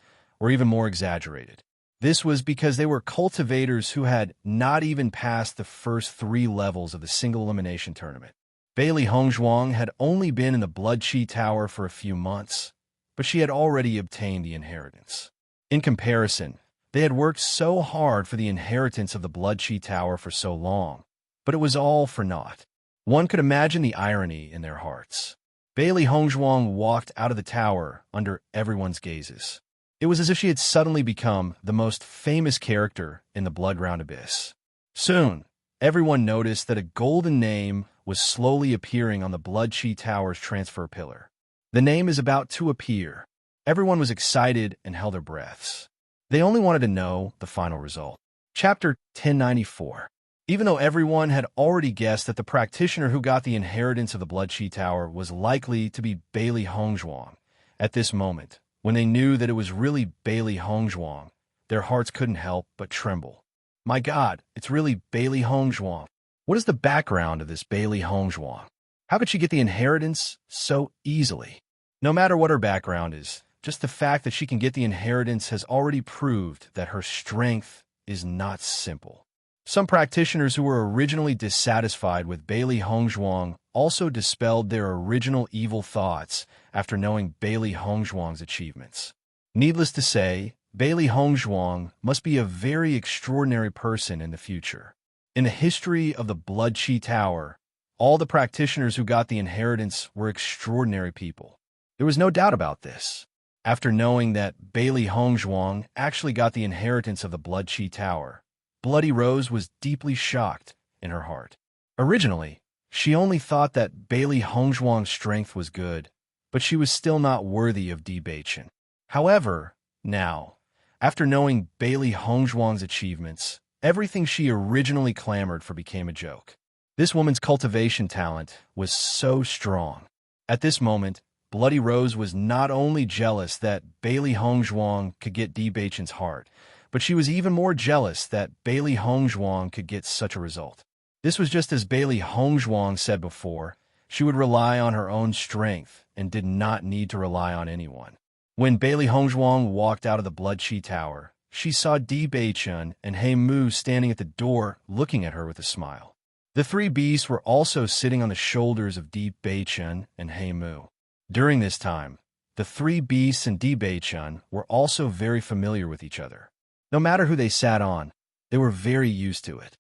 or even more exaggerated. This was because they were cultivators who had not even passed the first 3 levels of the single elimination tournament. Bailey Hongzhuang had only been in the Blood Chi Tower for a few months, but she had already obtained the inheritance. In comparison, they had worked so hard for the inheritance of the Blood Chi Tower for so long, but it was all for naught. One could imagine the irony in their hearts. Bailey Hongzhuang walked out of the tower under everyone's gazes. It was as if she had suddenly become the most famous character in the Bloodground Abyss. Soon, everyone noticed that a golden name was slowly appearing on the Blood Chi Tower's transfer pillar. The name is about to appear. Everyone was excited and held their breaths. They only wanted to know the final result. Chapter 1094. Even though everyone had already guessed that the practitioner who got the inheritance of the Blood Chi Tower was likely to be Bailey Hongzhuang, at this moment, when they knew that it was really Bailey Hongzhuang, their hearts couldn't help but tremble. My God, it's really Bailey Hongzhuang. What is the background of this Bailey Hongzhuang? How could she get the inheritance so easily? No matter what her background is, just the fact that she can get the inheritance has already proved that her strength is not simple. Some practitioners who were originally dissatisfied with Bailey Hongzhuang also dispelled their original evil thoughts after knowing Bailey Hongzhuang's achievements. Needless to say, Bailey Hongzhuang must be a very extraordinary person in the future. In the history of the Blood Chi Tower, all the practitioners who got the inheritance were extraordinary people. There was no doubt about this. After knowing that Bailey Hongzhuang actually got the inheritance of the Blood Chi Tower, Bloody Rose was deeply shocked in her heart. Originally, she only thought that Bailey Hongzhuang's strength was good, but she was still not worthy of Di Beichun. However, now, after knowing Bailey Hongzhuang's achievements, everything she originally clamored for became a joke. This woman's cultivation talent was so strong. At this moment, Bloody Rose was not only jealous that Bailey Hongzhuang could get Di Beichun's heart, but she was even more jealous that Bailey Hongzhuang could get such a result. This was just as Bailey Hongzhuang said before, she would rely on her own strength and did not need to rely on anyone. When Bailey Hongzhuang walked out of the Blood Chi Tower, she saw Di Beichun and He Mu standing at the door looking at her with a smile. The 3 beasts were also sitting on the shoulders of Di Beichun and He Mu. During this time, the 3 beasts and Di Beichun were also very familiar with each other. No matter who they sat on, they were very used to it.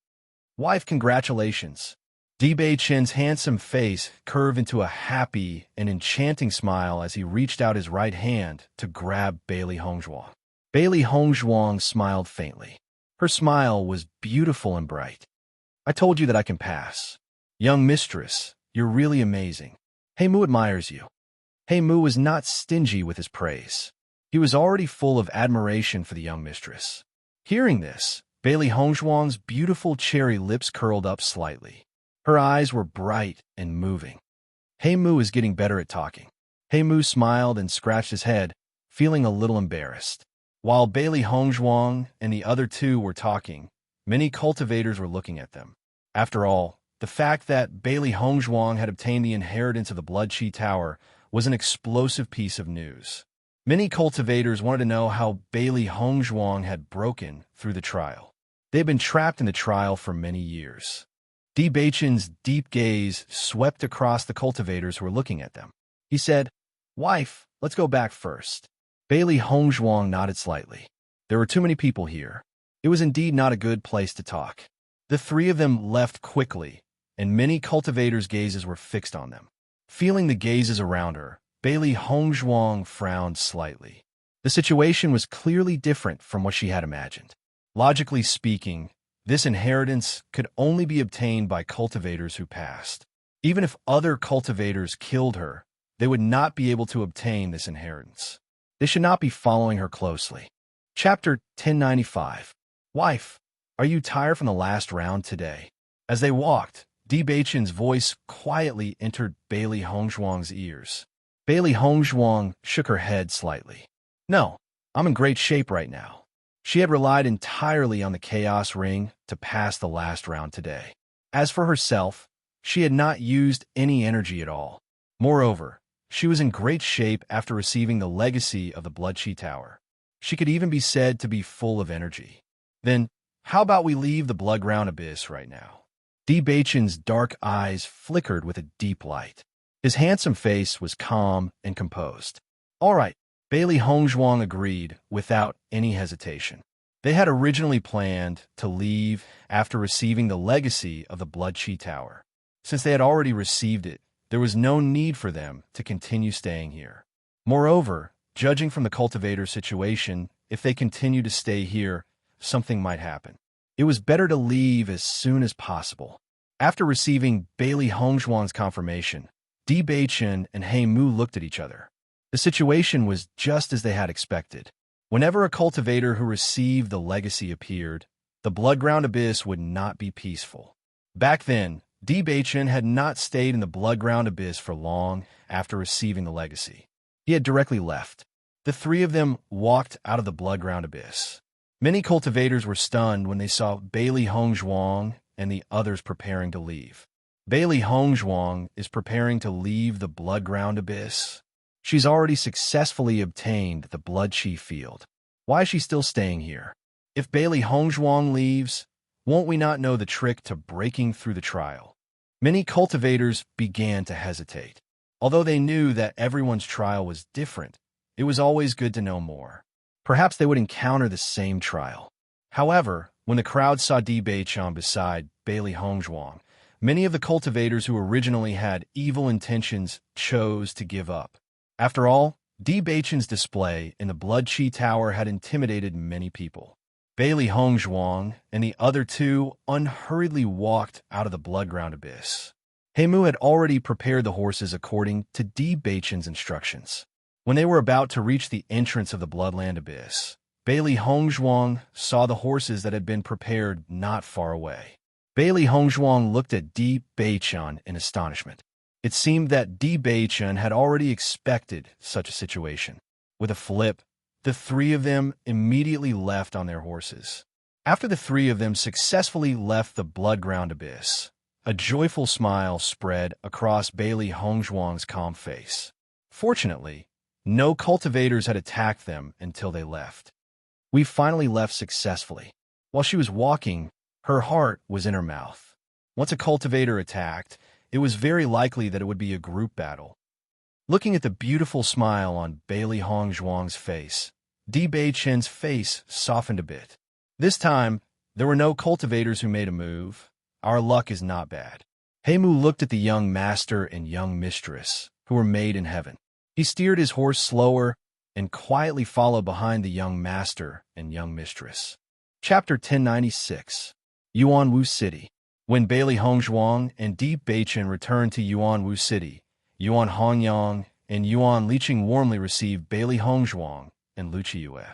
Wife, congratulations. Di Beichun's handsome face curved into a happy and enchanting smile as he reached out his right hand to grab Bailey Hongzhuang. Bailey Hongzhuang smiled faintly. Her smile was beautiful and bright. I told you that I can pass. Young mistress, you're really amazing. He Mu admires you. He Mu was not stingy with his praise. He was already full of admiration for the young mistress. Hearing this, Bailey Hongzhuang's beautiful cherry lips curled up slightly. Her eyes were bright and moving. He Mu is getting better at talking. He Mu smiled and scratched his head, feeling a little embarrassed. While Bailey Hongzhuang and the other two were talking, many cultivators were looking at them. After all, the fact that Bailey Hongzhuang had obtained the inheritance of the Blood-Chi Tower was an explosive piece of news. Many cultivators wanted to know how Bailey Hongzhuang had broken through the trial. They had been trapped in the trial for many years. Di Beichen's deep gaze swept across the cultivators who were looking at them. He said, "Wife, let's go back first." Bailey Hongzhuang nodded slightly. There were too many people here. It was indeed not a good place to talk. The three of them left quickly, and many cultivators' gazes were fixed on them. Feeling the gazes around her, Bailey Hongzhuang frowned slightly. The situation was clearly different from what she had imagined. Logically speaking, this inheritance could only be obtained by cultivators who passed. Even if other cultivators killed her, they would not be able to obtain this inheritance. They should not be following her closely. Chapter 1095. Wife, are you tired from the last round today? As they walked, Di Beichen's voice quietly entered Bailey Hongzhuang's ears. Bailey Hongzhuang shook her head slightly. No, I'm in great shape right now. She had relied entirely on the Chaos Ring to pass the last round today. As for herself, she had not used any energy at all. Moreover, she was in great shape after receiving the legacy of the Blood-Chi Tower. She could even be said to be full of energy. Then, how about we leave the Blood-Ground Abyss right now? Di Beichen's dark eyes flickered with a deep light. His handsome face was calm and composed. All right, Bailey Hongzhuang agreed without any hesitation. They had originally planned to leave after receiving the legacy of the Blood-Chi Tower. Since they had already received it, there was no need for them to continue staying here. Moreover, judging from the cultivator's situation, if they continued to stay here, something might happen. It was better to leave as soon as possible. After receiving Bailey Hongzhuang's confirmation, Di Beichen and He Mu looked at each other. The situation was just as they had expected. Whenever a cultivator who received the legacy appeared, the Blood-Ground Abyss would not be peaceful. Back then, Di Beichen had not stayed in the Blood-Ground Abyss for long after receiving the legacy. He had directly left. The three of them walked out of the Blood-Ground Abyss. Many cultivators were stunned when they saw Bailey Hongzhuang and the others preparing to leave. Bailey Hongzhuang is preparing to leave the Blood-Ground Abyss. She's already successfully obtained the Blood-Chi field. Why is she still staying here? If Bailey Hongzhuang leaves, won't we not know the trick to breaking through the trial? Many cultivators began to hesitate. Although they knew that everyone's trial was different, it was always good to know more. Perhaps they would encounter the same trial. However, when the crowd saw Di Beichen beside Bailey Hongzhuang, many of the cultivators who originally had evil intentions chose to give up. After all, Di Beichen's display in the Blood-Chi Tower had intimidated many people. Bailey Hongzhuang and the other two unhurriedly walked out of the Blood-Ground Abyss. He Mu had already prepared the horses according to Di Beichen's instructions. When they were about to reach the entrance of the Bloodland Abyss, Bailey Hongzhuang saw the horses that had been prepared not far away. Bailey Hongzhuang looked at Di Beichen in astonishment. It seemed that Di Beichen had already expected such a situation. With a flip, the three of them immediately left on their horses. After the three of them successfully left the Blood-Ground Abyss, a joyful smile spread across Bailey Hongzhuang's calm face. Fortunately, no cultivators had attacked them until they left. We finally left successfully. While she was walking, her heart was in her mouth. Once a cultivator attacked, it was very likely that it would be a group battle. Looking at the beautiful smile on Bailey Hongzhuang's face, Di Beichen's face softened a bit. This time, there were no cultivators who made a move. Our luck is not bad. He Mu looked at the young master and young mistress, who were made in heaven. He steered his horse slower and quietly followed behind the young master and young mistress. Chapter 1096. Yuanwu City. When Bailey Hongzhuang and Di Beichen returned to Yuanwu City, Yuan Hongyang and Yuan Liqing warmly received Bailey Hongzhuang and Luchiyue.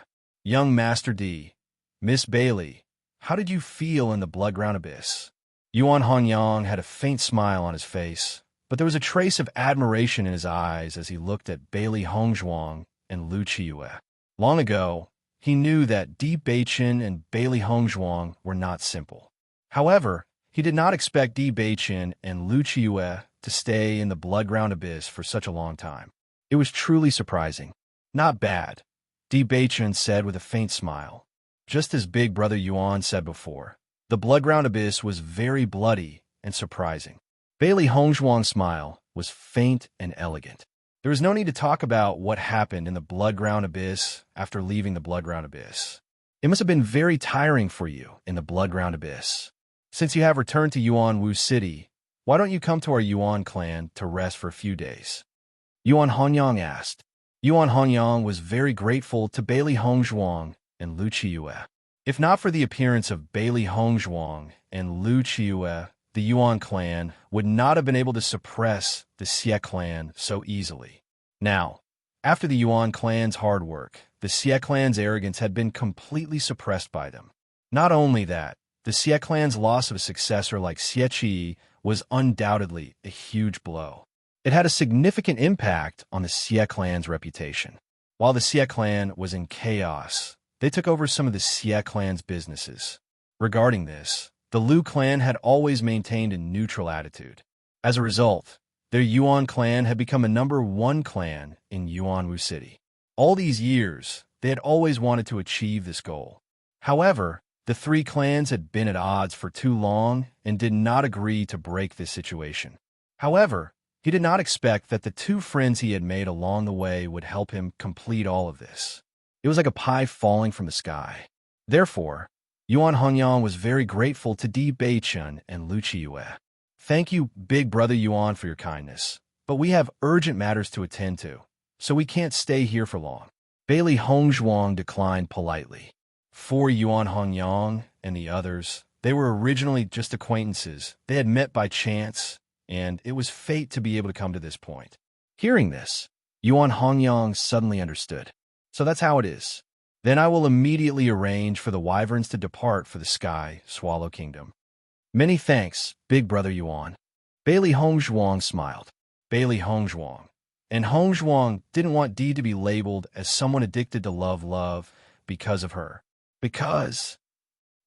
Young Master D, Miss Bailey, how did you feel in the blood-ground abyss? Yuan Hongyang had a faint smile on his face, but there was a trace of admiration in his eyes as he looked at Bailey Hongzhuang and Luchiyue. Long ago, he knew that Di Beichen and Bailey Hongzhuang were not simple. However, he did not expect Di Beichen and Luchiyue to stay in the blood-ground abyss for such a long time. It was truly surprising. Not bad, Di Beichen said with a faint smile. Just as Big Brother Yuan said before, the blood-ground abyss was very bloody and surprising. Bailey Hongzhuang's smile was faint and elegant. There was no need to talk about what happened in the blood-ground abyss after leaving the blood-ground abyss. It must have been very tiring for you in the blood-ground abyss. Since you have returned to Yuan Wu City, why don't you come to our Yuan clan to rest for a few days? Yuan Honyang asked. Yuan Honyang was very grateful to Bailey Hongzhuang and Luchiyue. If not for the appearance of Bailey Hongzhuang and Luchiyue, the Yuan clan would not have been able to suppress the Xie clan so easily. Now, after the Yuan clan's hard work, the Xie clan's arrogance had been completely suppressed by them. Not only that, the Xie clan's loss of a successor like Xie Qi was undoubtedly a huge blow. It had a significant impact on the Xie clan's reputation. While the Xie clan was in chaos, they took over some of the Xie clan's businesses. Regarding this, the Lu clan had always maintained a neutral attitude. As a result, their Yuan clan had become a #1 clan in Yuanwu City. All these years, they had always wanted to achieve this goal. However, the three clans had been at odds for too long and did not agree to break this situation. However, he did not expect that the two friends he had made along the way would help him complete all of this. It was like a pie falling from the sky. Therefore, Yuan Hongyang was very grateful to Di Beichen and Luchiyue. Thank you, Big Brother Yuan, for your kindness, but we have urgent matters to attend to, so we can't stay here for long. Bailey Hongzhuang declined politely. For Yuan Hongyang and the others, they were originally just acquaintances. They had met by chance, and it was fate to be able to come to this point. Hearing this, Yuan Hongyang suddenly understood. So that's how it is. Then I will immediately arrange for the wyverns to depart for the Sky Swallow Kingdom. Many thanks, Big Brother Yuan. Bailey Hongzhuang smiled. Bailey Hongzhuang. And Hongzhuang didn't want Di to be labeled as someone addicted to love because of her. Because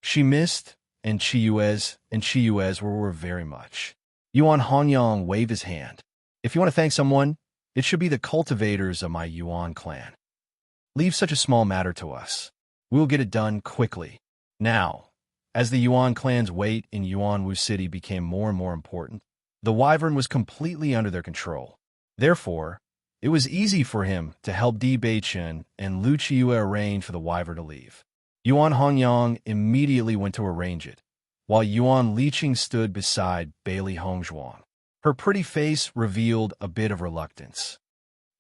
she missed and Chiyue's were very much. Yuan Honyang waved his hand. If you want to thank someone, it should be the cultivators of my Yuan clan. Leave such a small matter to us. We will get it done quickly. Now, as the Yuan clan's weight in Yuanwu City became more and more important, the wyvern was completely under their control. Therefore, it was easy for him to help Di Beichen and Luchiyue arrange for the wyvern to leave. Yuan Honyang immediately went to arrange it, while Yuan Liqing stood beside Bailey Hongzhuang. Her pretty face revealed a bit of reluctance.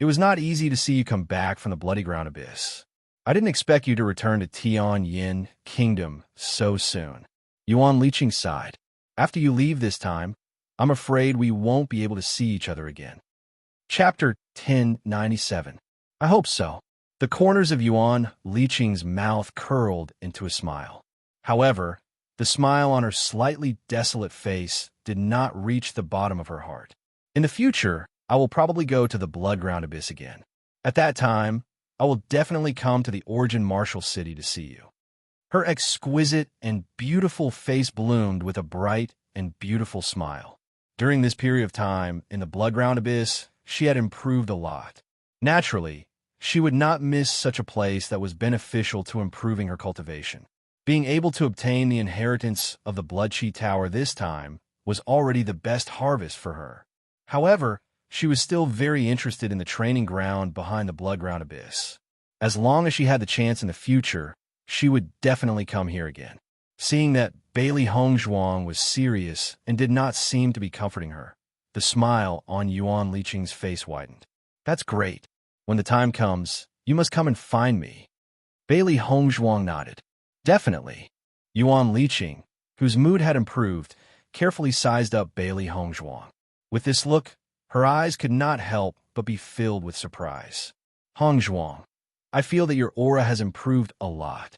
It was not easy to see you come back from the bloody ground abyss. I didn't expect you to return to Tianyin Kingdom so soon. Yuan Liqing sighed. After you leave this time, I'm afraid we won't be able to see each other again. Chapter 1097. I hope so. The corners of Yuan Liqing's mouth curled into a smile. However, the smile on her slightly desolate face did not reach the bottom of her heart. In the future, I will probably go to the blood-ground abyss again. At that time, I will definitely come to the Origin Martial City to see you. Her exquisite and beautiful face bloomed with a bright and beautiful smile. During this period of time in the blood-ground abyss, she had improved a lot. Naturally, she would not miss such a place that was beneficial to improving her cultivation. Being able to obtain the inheritance of the Bloodchi Tower this time was already the best harvest for her. However, she was still very interested in the training ground behind the blood-ground abyss. As long as she had the chance in the future, she would definitely come here again. Seeing that Bailey Hongzhuang was serious and did not seem to be comforting her, the smile on Yuan Liqing's face widened. That's great. When the time comes, you must come and find me. Bailey Hongzhuang nodded. Definitely. Yuan Liqing, whose mood had improved, carefully sized up Bailey Hongzhuang. With this look, her eyes could not help but be filled with surprise. Hongzhuang. I feel that your aura has improved a lot.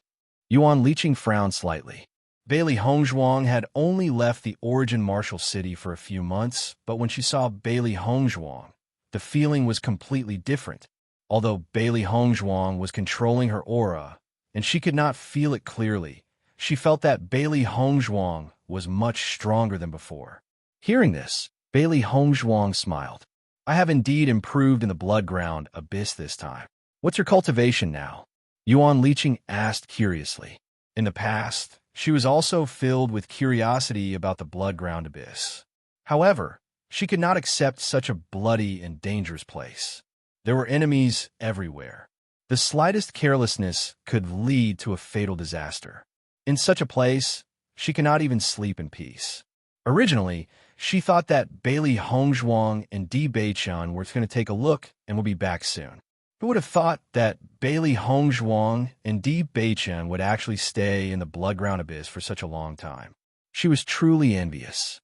Yuan Liqing frowned slightly. Bailey Hongzhuang had only left the origin martial city for a few months, but when she saw Bailey Hongzhuang, the feeling was completely different. Although Bailey Hongzhuang was controlling her aura, and she could not feel it clearly, she felt that Bailey Hongzhuang was much stronger than before. Hearing this, Bailey Hongzhuang smiled. I have indeed improved in the blood-ground abyss this time. What's your cultivation now? Yuan Liqing asked curiously. In the past, she was also filled with curiosity about the blood-ground abyss. However, she could not accept such a bloody and dangerous place. There were enemies everywhere. The slightest carelessness could lead to a fatal disaster. In such a place, she cannot even sleep in peace. Originally, she thought that Bailey Hongzhuang and Di Beiqian were going to take a look and would be back soon. Who would have thought that Bailey Hongzhuang and Di Beiqian would actually stay in the blood-ground abyss for such a long time? She was truly envious.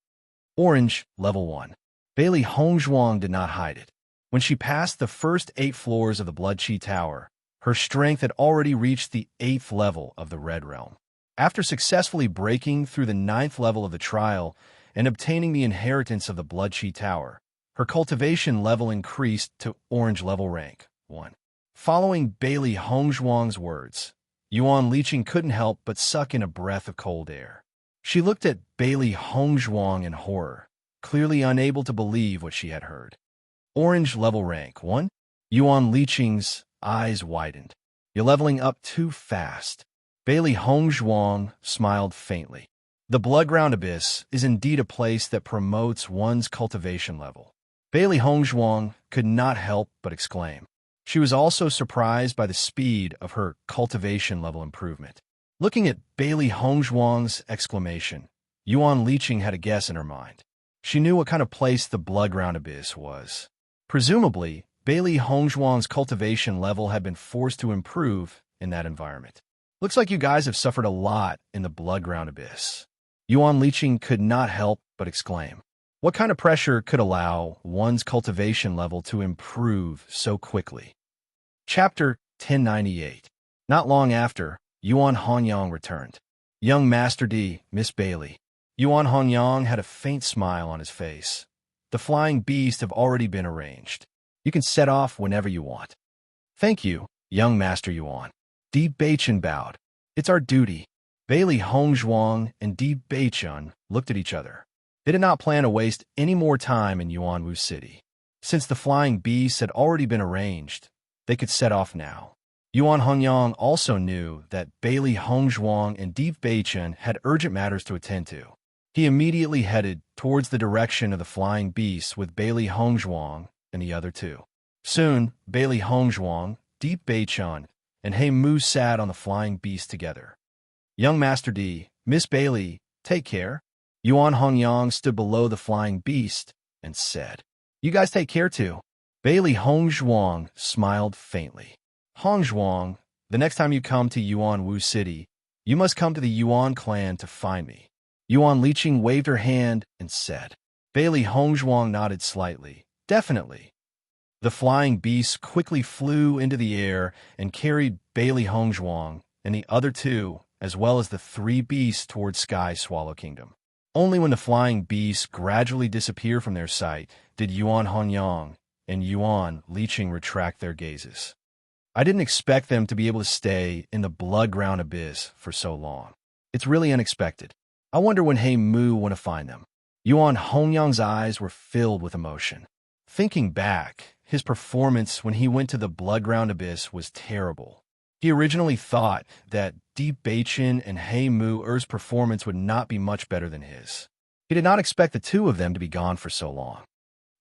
Orange, level 1. Bailey Hongzhuang did not hide it. When she passed the first 8 floors of the Blood Chi Tower, her strength had already reached the 8th level of the Red Realm. After successfully breaking through the 9th level of the trial and obtaining the inheritance of the Blood Chi Tower, her cultivation level increased to Orange level rank 1. Following Bailey Hongzhuang's words, Yuan Liqing couldn't help but suck in a breath of cold air. She looked at Bailey Hongzhuang in horror, clearly unable to believe what she had heard. Orange level rank 1. Yuan Liqing's eyes widened. You're leveling up too fast. Bailey Hongzhuang smiled faintly. The blood-ground abyss is indeed a place that promotes one's cultivation level. Bailey Hongzhuang could not help but exclaim. She was also surprised by the speed of her cultivation level improvement. Looking at Bailey Hongzhuang's exclamation, Yuan Liqing had a guess in her mind. She knew what kind of place the blood-ground abyss was. Presumably, Bailey Hongzhuang's cultivation level had been forced to improve in that environment. Looks like you guys have suffered a lot in the blood-ground abyss. Yuan Liqing could not help but exclaim. What kind of pressure could allow one's cultivation level to improve so quickly? Chapter 1098. Not long after, Yuan Hongyang returned. Young Master D, Miss Bailey. Yuan Hongyang had a faint smile on his face. The flying beasts have already been arranged. You can set off whenever you want. Thank you, young Master Yuan. Di Beiqian bowed. It's our duty. Bailey Hongzhuang and Di Beiqian looked at each other. They did not plan to waste any more time in Yuanwu City. Since the flying beasts had already been arranged, they could set off now. Yuan Hongyang also knew that Bailey Hongzhuang and Di Beiqian had urgent matters to attend to. He immediately headed towards the direction of the flying beasts with Bailey Hongzhuang and the other two. Soon, Bailey Hongzhuang, Di Beiqian, and He Mu sat on the flying beast together. Young Master D, Miss Bailey, take care. Yuan Hongyang stood below the flying beast and said, You guys take care too. Bailey Hongzhuang smiled faintly. Hongzhuang, the next time you come to Yuanwu City, you must come to the Yuan clan to find me. Yuan Liqing waved her hand and said. Bailey Hongzhuang nodded slightly. Definitely. The flying beasts quickly flew into the air and carried Bailey Hongzhuang and the other two, as well as the 3 beasts towards Sky Swallow Kingdom. Only when the flying beasts gradually disappeared from their sight did Yuan Hongyang and Yuan Liqing retract their gazes. I didn't expect them to be able to stay in the blood-ground abyss for so long. It's really unexpected. I wonder when He Mu want to find them. Yuan Hongyang's eyes were filled with emotion. Thinking back, his performance when he went to the blood-ground abyss was terrible. He originally thought that Di Beiqian and He Mu's performance would not be much better than his. He did not expect the two of them to be gone for so long.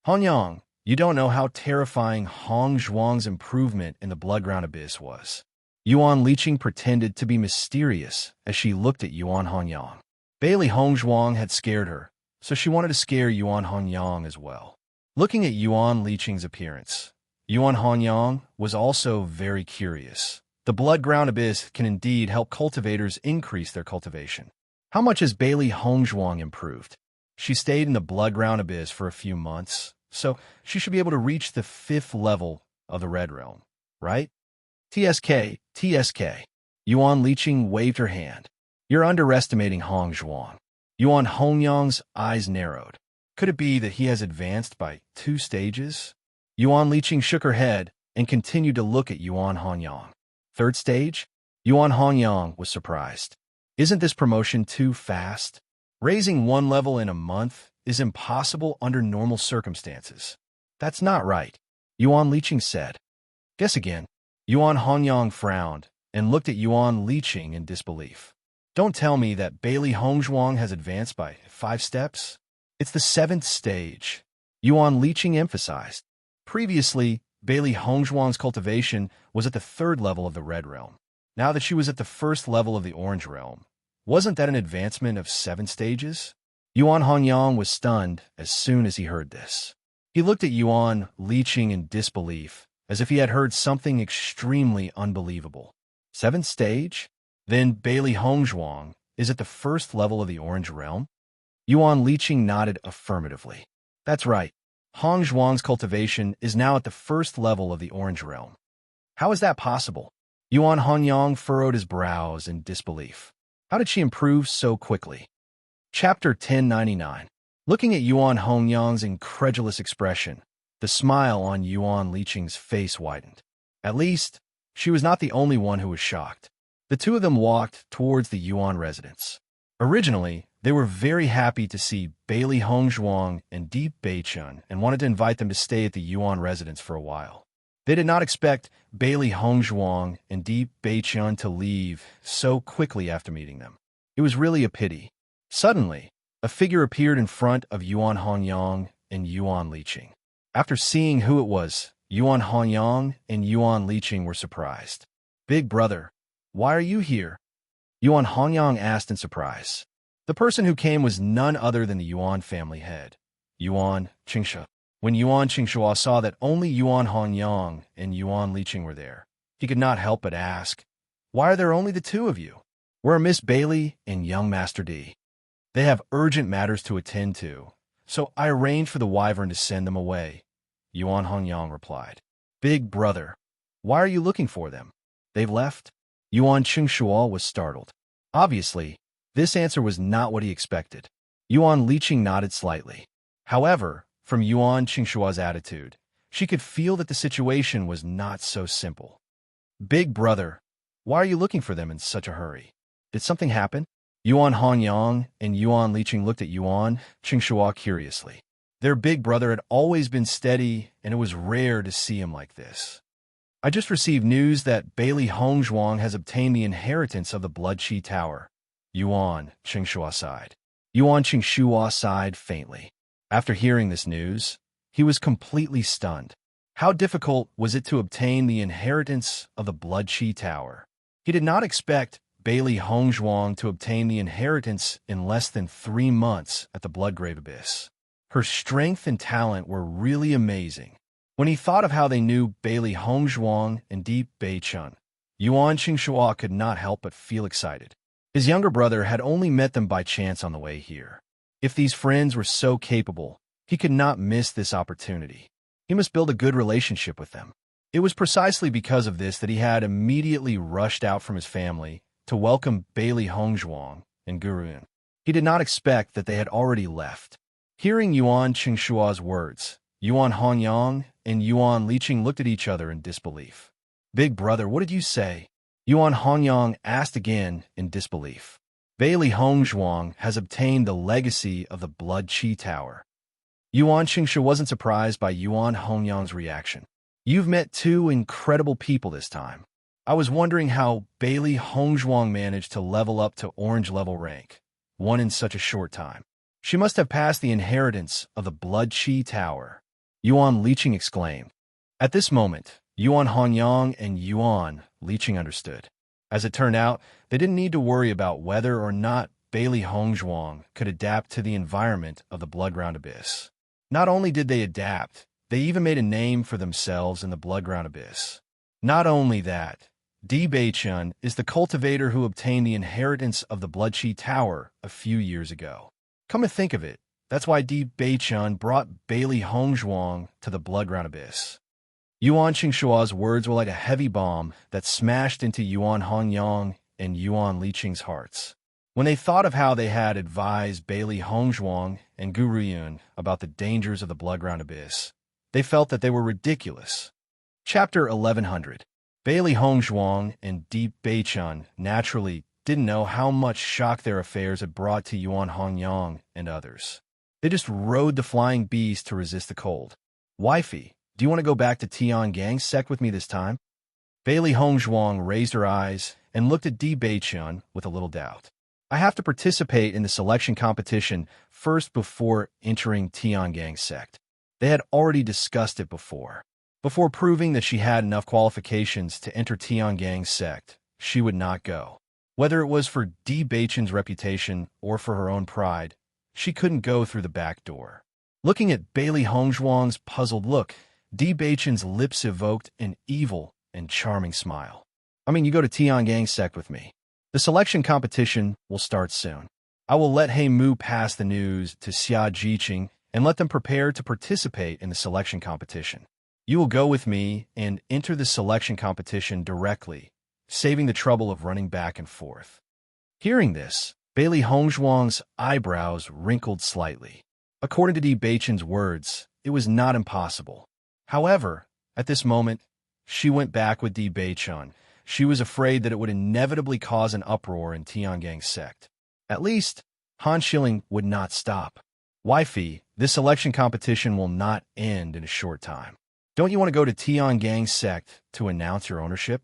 Hongyang, you don't know how terrifying Hongzhuang's improvement in the blood-ground abyss was. Yuan Liqing pretended to be mysterious as she looked at Yuan Hongyang. Bailey Hongzhuang had scared her, so she wanted to scare Yuan Hongyang as well. Looking at Yuan Liqing's appearance, Yuan Hongyang was also very curious. The blood-ground abyss can indeed help cultivators increase their cultivation. How much has Bailey Hongzhuang improved? She stayed in the blood-ground abyss for a few months, so she should be able to reach the 5th level of the Red Realm, right? TSK. Yuan Liqing waved her hand. You're underestimating Hong Zhuang. Yuan Hongyang's eyes narrowed. Could it be that he has advanced by 2 stages? Yuan Liqing shook her head and continued to look at Yuan Hongyang. 3rd stage? Yuan Hongyang was surprised. Isn't this promotion too fast? Raising 1 level in a month is impossible under normal circumstances. That's not right, Yuan Liqing said. Guess again. Yuan Hongyang frowned and looked at Yuan Liqing in disbelief. Don't tell me that Bailey Hongzhuang has advanced by 5 steps? It's the 7th stage, Yuan Liqing emphasized. Previously, Bailey Hongzhuang's cultivation was at the 3rd level of the Red Realm. Now that she was at the 1st level of the Orange Realm, wasn't that an advancement of 7 stages? Yuan Hongyang was stunned as soon as he heard this. He looked at Yuan Liqing in disbelief, as if he had heard something extremely unbelievable. 7th stage? Then Bailey Hongzhuang is at the 1st level of the Orange Realm? Yuan Liqing nodded affirmatively. That's right. Hongzhuang's cultivation is now at the 1st level of the Orange Realm. How is that possible? Yuan Hongyang furrowed his brows in disbelief. How did she improve so quickly? Chapter 1099. Looking at Yuan Hongyang's incredulous expression, the smile on Yuan Liqing's face widened. At least, she was not the only one who was shocked. The two of them walked towards the Yuan residence. Originally, they were very happy to see Bailey Hongzhuang and Deep Beichun and wanted to invite them to stay at the Yuan residence for a while. They did not expect Bailey Hongzhuang and Deep Beichun to leave so quickly after meeting them. It was really a pity. Suddenly, a figure appeared in front of Yuan Hongyang and Yuan Liqing. After seeing who it was, Yuan Hongyang and Yuan Liqing were surprised. Big brother, why are you here? Yuan Hongyang asked in surprise. The person who came was none other than the Yuan family head, Yuan Qingsha. When Yuan Qingsha saw that only Yuan Hongyang and Yuan Liqing were there, he could not help but ask, why are there only the 2 of you? Where are Miss Bailey and young Master D? They have urgent matters to attend to, so I arranged for the wyvern to send them away, Yuan Hongyang replied. Big brother, why are you looking for them? They've left? Yuan Qingsha was startled. Obviously, this answer was not what he expected. Yuan Liqing nodded slightly. However, from Yuan Qingshua's attitude, she could feel that the situation was not so simple. Big brother, why are you looking for them in such a hurry? Did something happen? Yuan Hongyang and Yuan Liqing looked at Yuan Qingshua curiously. Their big brother had always been steady, and it was rare to see him like this. I just received news that Bailey Hongzhuang has obtained the inheritance of the Blood-Chi Tower. Yuan Qingshua sighed. Yuan Qingshua sighed faintly. After hearing this news, he was completely stunned. How difficult was it to obtain the inheritance of the Blood-Chi Tower? He did not expect Bailey Hongzhuang to obtain the inheritance in less than 3 months at the Bloodgrave Abyss. Her strength and talent were really amazing. When he thought of how they knew Bailey Hongzhuang and Deep Beichun, Yuan Qingshua could not help but feel excited. His younger brother had only met them by chance on the way here. If these friends were so capable, he could not miss this opportunity. He must build a good relationship with them. It was precisely because of this that he had immediately rushed out from his family to welcome Bailey Hongzhuang and Gurun. He did not expect that they had already left. Hearing Yuan Qingshua's words, Yuan Hongyang and Yuan Liqing looked at each other in disbelief. Big brother, what did you say? Yuan Hongyang asked again in disbelief. Bailey Hongzhuang has obtained the legacy of the Blood-Chi Tower. Yuan Qingshu wasn't surprised by Yuan Hongyang's reaction. You've met 2 incredible people this time. I was wondering how Bailey Hongzhuang managed to level up to orange level rank, one in such a short time. She must have passed the inheritance of the Blood-Chi Tower, Yuan Liqing exclaimed. At this moment, Yuan Hongyang and Yuan Liqing understood. As it turned out, they didn't need to worry about whether or not Bailey Hongzhuang could adapt to the environment of the Bloodground Abyss. Not only did they adapt, they even made a name for themselves in the Bloodground Abyss. Not only that, Di Beichun is the cultivator who obtained the inheritance of the Blood-Chi Tower a few years ago. Come to think of it, that's why Di Beichun brought Bailey Hongzhuang to the Bloodground Abyss. Yuan Qingshua's words were like a heavy bomb that smashed into Yuan Hongyang and Yuan Liqing's hearts. When they thought of how they had advised Bailey Hongzhuang and Gu Ruyun about the dangers of the Bloodground Abyss, they felt that they were ridiculous. Chapter 1100. Bailey Hongzhuang and Deep Beichun naturally didn't know how much shock their affairs had brought to Yuan Hongyang and others. They just rode the flying beast to resist the cold. Wifey, do you want to go back to Tiangang's sect with me this time? Bailey Hongzhuang raised her eyes and looked at Di Beichun with a little doubt. I have to participate in the selection competition first before entering Tiangang's sect. They had already discussed it before. Before proving that she had enough qualifications to enter Tiangang's sect, she would not go. Whether it was for Di Beichun's reputation or for her own pride, she couldn't go through the back door. Looking at Bailey Hongzhuang's puzzled look, Di Beichun's lips evoked an evil and charming smile. You go to Tiangang's sect with me. The selection competition will start soon. I will let He Mu pass the news to Xia Jiqing and let them prepare to participate in the selection competition. You will go with me and enter the selection competition directly, saving the trouble of running back and forth. Hearing this, Bailey Hongzhuang's eyebrows wrinkled slightly. According to Di Beichun's words, it was not impossible. However, at this moment, she went back with Di Beichun. She was afraid that it would inevitably cause an uproar in Tiangang's sect. At least, Han Shilling would not stop. Wifey, this election competition will not end in a short time. Don't you want to go to Tiangang's sect to announce your ownership?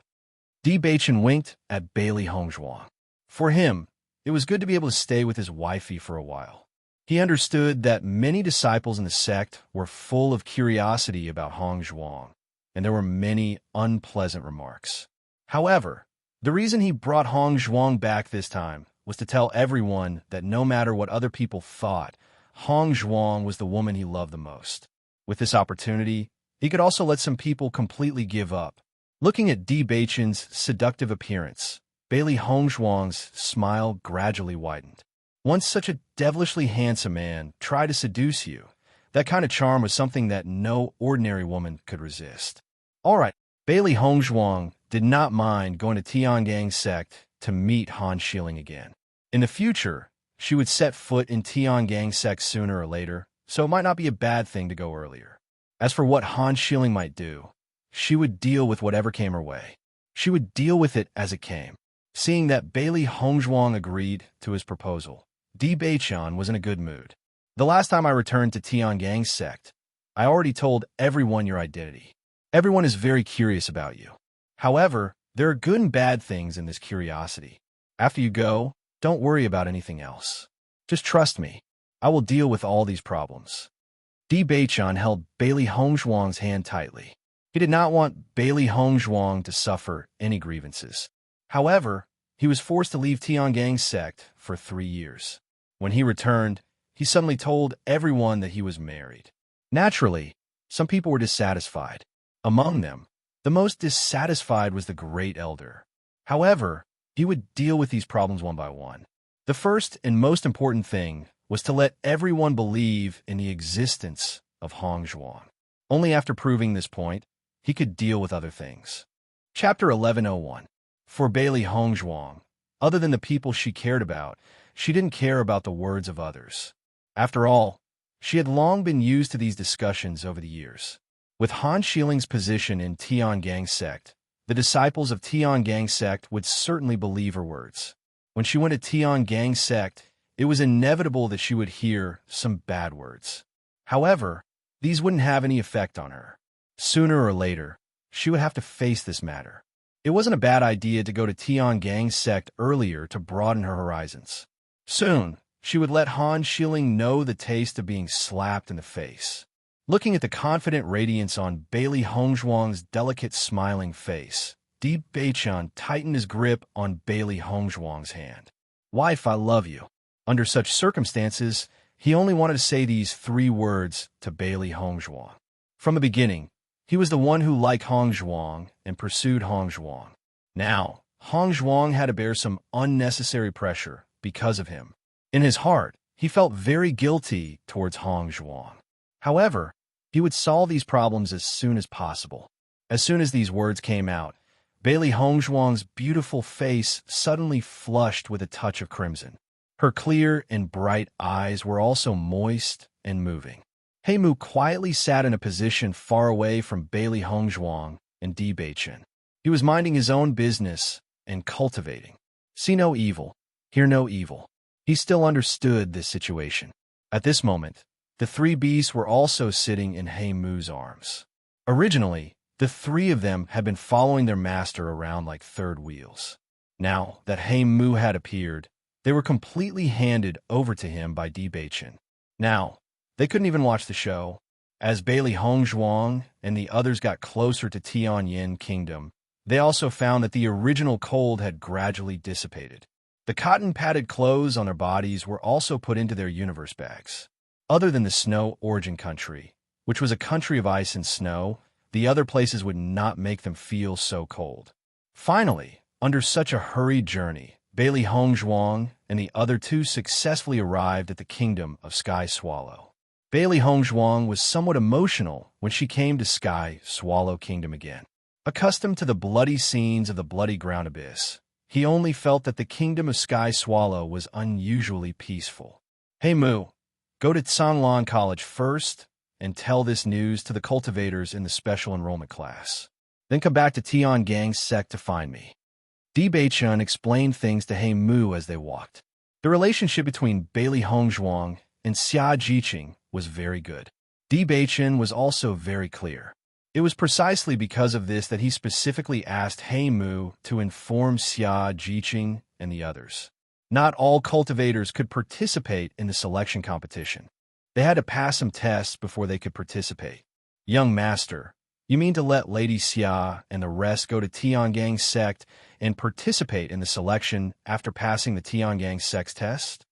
Di Beichun winked at Bailey Hongzhuang. For him, it was good to be able to stay with his wifey for a while. He understood that many disciples in the sect were full of curiosity about Hongzhuang, and there were many unpleasant remarks. However, the reason he brought Hongzhuang back this time was to tell everyone that no matter what other people thought, Hongzhuang was the woman he loved the most. With this opportunity, he could also let some people completely give up. Looking at Di Beichun's seductive appearance, Bailey Hongzhuang's smile gradually widened. Once such a devilishly handsome man tried to seduce you, that kind of charm was something that no ordinary woman could resist. All right, Bailey Hongzhuang did not mind going to Tiangang's sect to meet Han Shilling again. In the future, she would set foot in Tiangang's sect sooner or later, so it might not be a bad thing to go earlier. As for what Han Shilling might do, she would deal with whatever came her way. She would deal with it as it came. Seeing that Bailey Hongzhuang agreed to his proposal, Di Beichun was in a good mood. The last time I returned to Tiangang's sect, I already told everyone your identity. Everyone is very curious about you. However, there are good and bad things in this curiosity. After you go, don't worry about anything else. Just trust me. I will deal with all these problems. Di Beichun held Bailey Hongzhuang's hand tightly. He did not want Bailey Hongzhuang to suffer any grievances. However, he was forced to leave Tiangang's sect for 3 years. When he returned, he suddenly told everyone that he was married. Naturally, some people were dissatisfied. Among them, the most dissatisfied was the Great Elder. However, he would deal with these problems one by one. The first and most important thing was to let everyone believe in the existence of Hongzhuang. Only after proving this point, he could deal with other things. Chapter 1101. For Bailey Hongzhuang, other than the people she cared about, she didn't care about the words of others. After all, she had long been used to these discussions over the years. With Han Shilling's position in Tiangang's sect, the disciples of Tiangang's sect would certainly believe her words. When she went to Tiangang's sect, it was inevitable that she would hear some bad words. However, these wouldn't have any effect on her. Sooner or later, she would have to face this matter. It wasn't a bad idea to go to Tiangang's sect earlier to broaden her horizons. Soon, she would let Han Shilling know the taste of being slapped in the face. Looking at the confident radiance on Bailey Hongzhuang's delicate smiling face, Di Beichun tightened his grip on Bailey Hongzhuang's hand. Wife, I love you. Under such circumstances, he only wanted to say these 3 words to Bailey Hongzhuang. From the beginning, he was the one who liked Hongzhuang and pursued Hongzhuang. Now, Hongzhuang had to bear some unnecessary pressure because of him. In his heart, he felt very guilty towards Hongzhuang. However, he would solve these problems as soon as possible. As soon as these words came out, Bailey Hongzhuang's beautiful face suddenly flushed with a touch of crimson. Her clear and bright eyes were also moist and moving. Heimu quietly sat in a position far away from Bailey Hongzhuang and Di Beichen. He was minding his own business and cultivating. See no evil, hear no evil. He still understood this situation. At this moment, the three beasts were also sitting in Heimu's arms. Originally, the three of them had been following their master around like third wheels. Now that Heimu had appeared, they were completely handed over to him by Di Beichen. Now, they couldn't even watch the show. As Bailey Hongzhuang and the others got closer to Tianyin Kingdom, they also found that the original cold had gradually dissipated. The cotton-padded clothes on their bodies were also put into their universe bags. Other than the snow origin country, which was a country of ice and snow, the other places would not make them feel so cold. Finally, under such a hurried journey, Bailey Hongzhuang and the other two successfully arrived at the kingdom of Sky Swallow. Bailey Hongzhuang was somewhat emotional when she came to Sky Swallow Kingdom again. Accustomed to the bloody scenes of the bloody ground abyss, he only felt that the kingdom of Sky Swallow was unusually peaceful. Heimu, go to Tsanglan College first and tell this news to the cultivators in the special enrollment class. Then come back to Tiangang's sect to find me. Di Beichen explained things to Heimu as they walked. The relationship between Bailey Hongzhuang and Xia Jiqing was very good. Di Beichen was also very clear. It was precisely because of this that he specifically asked Heimu to inform Xia Jiqing and the others. Not all cultivators could participate in the selection competition. They had to pass some tests before they could participate. Young master, you mean to let Lady Xia and the rest go to Tiangang's sect and participate in the selection after passing the Tiangang sect's test?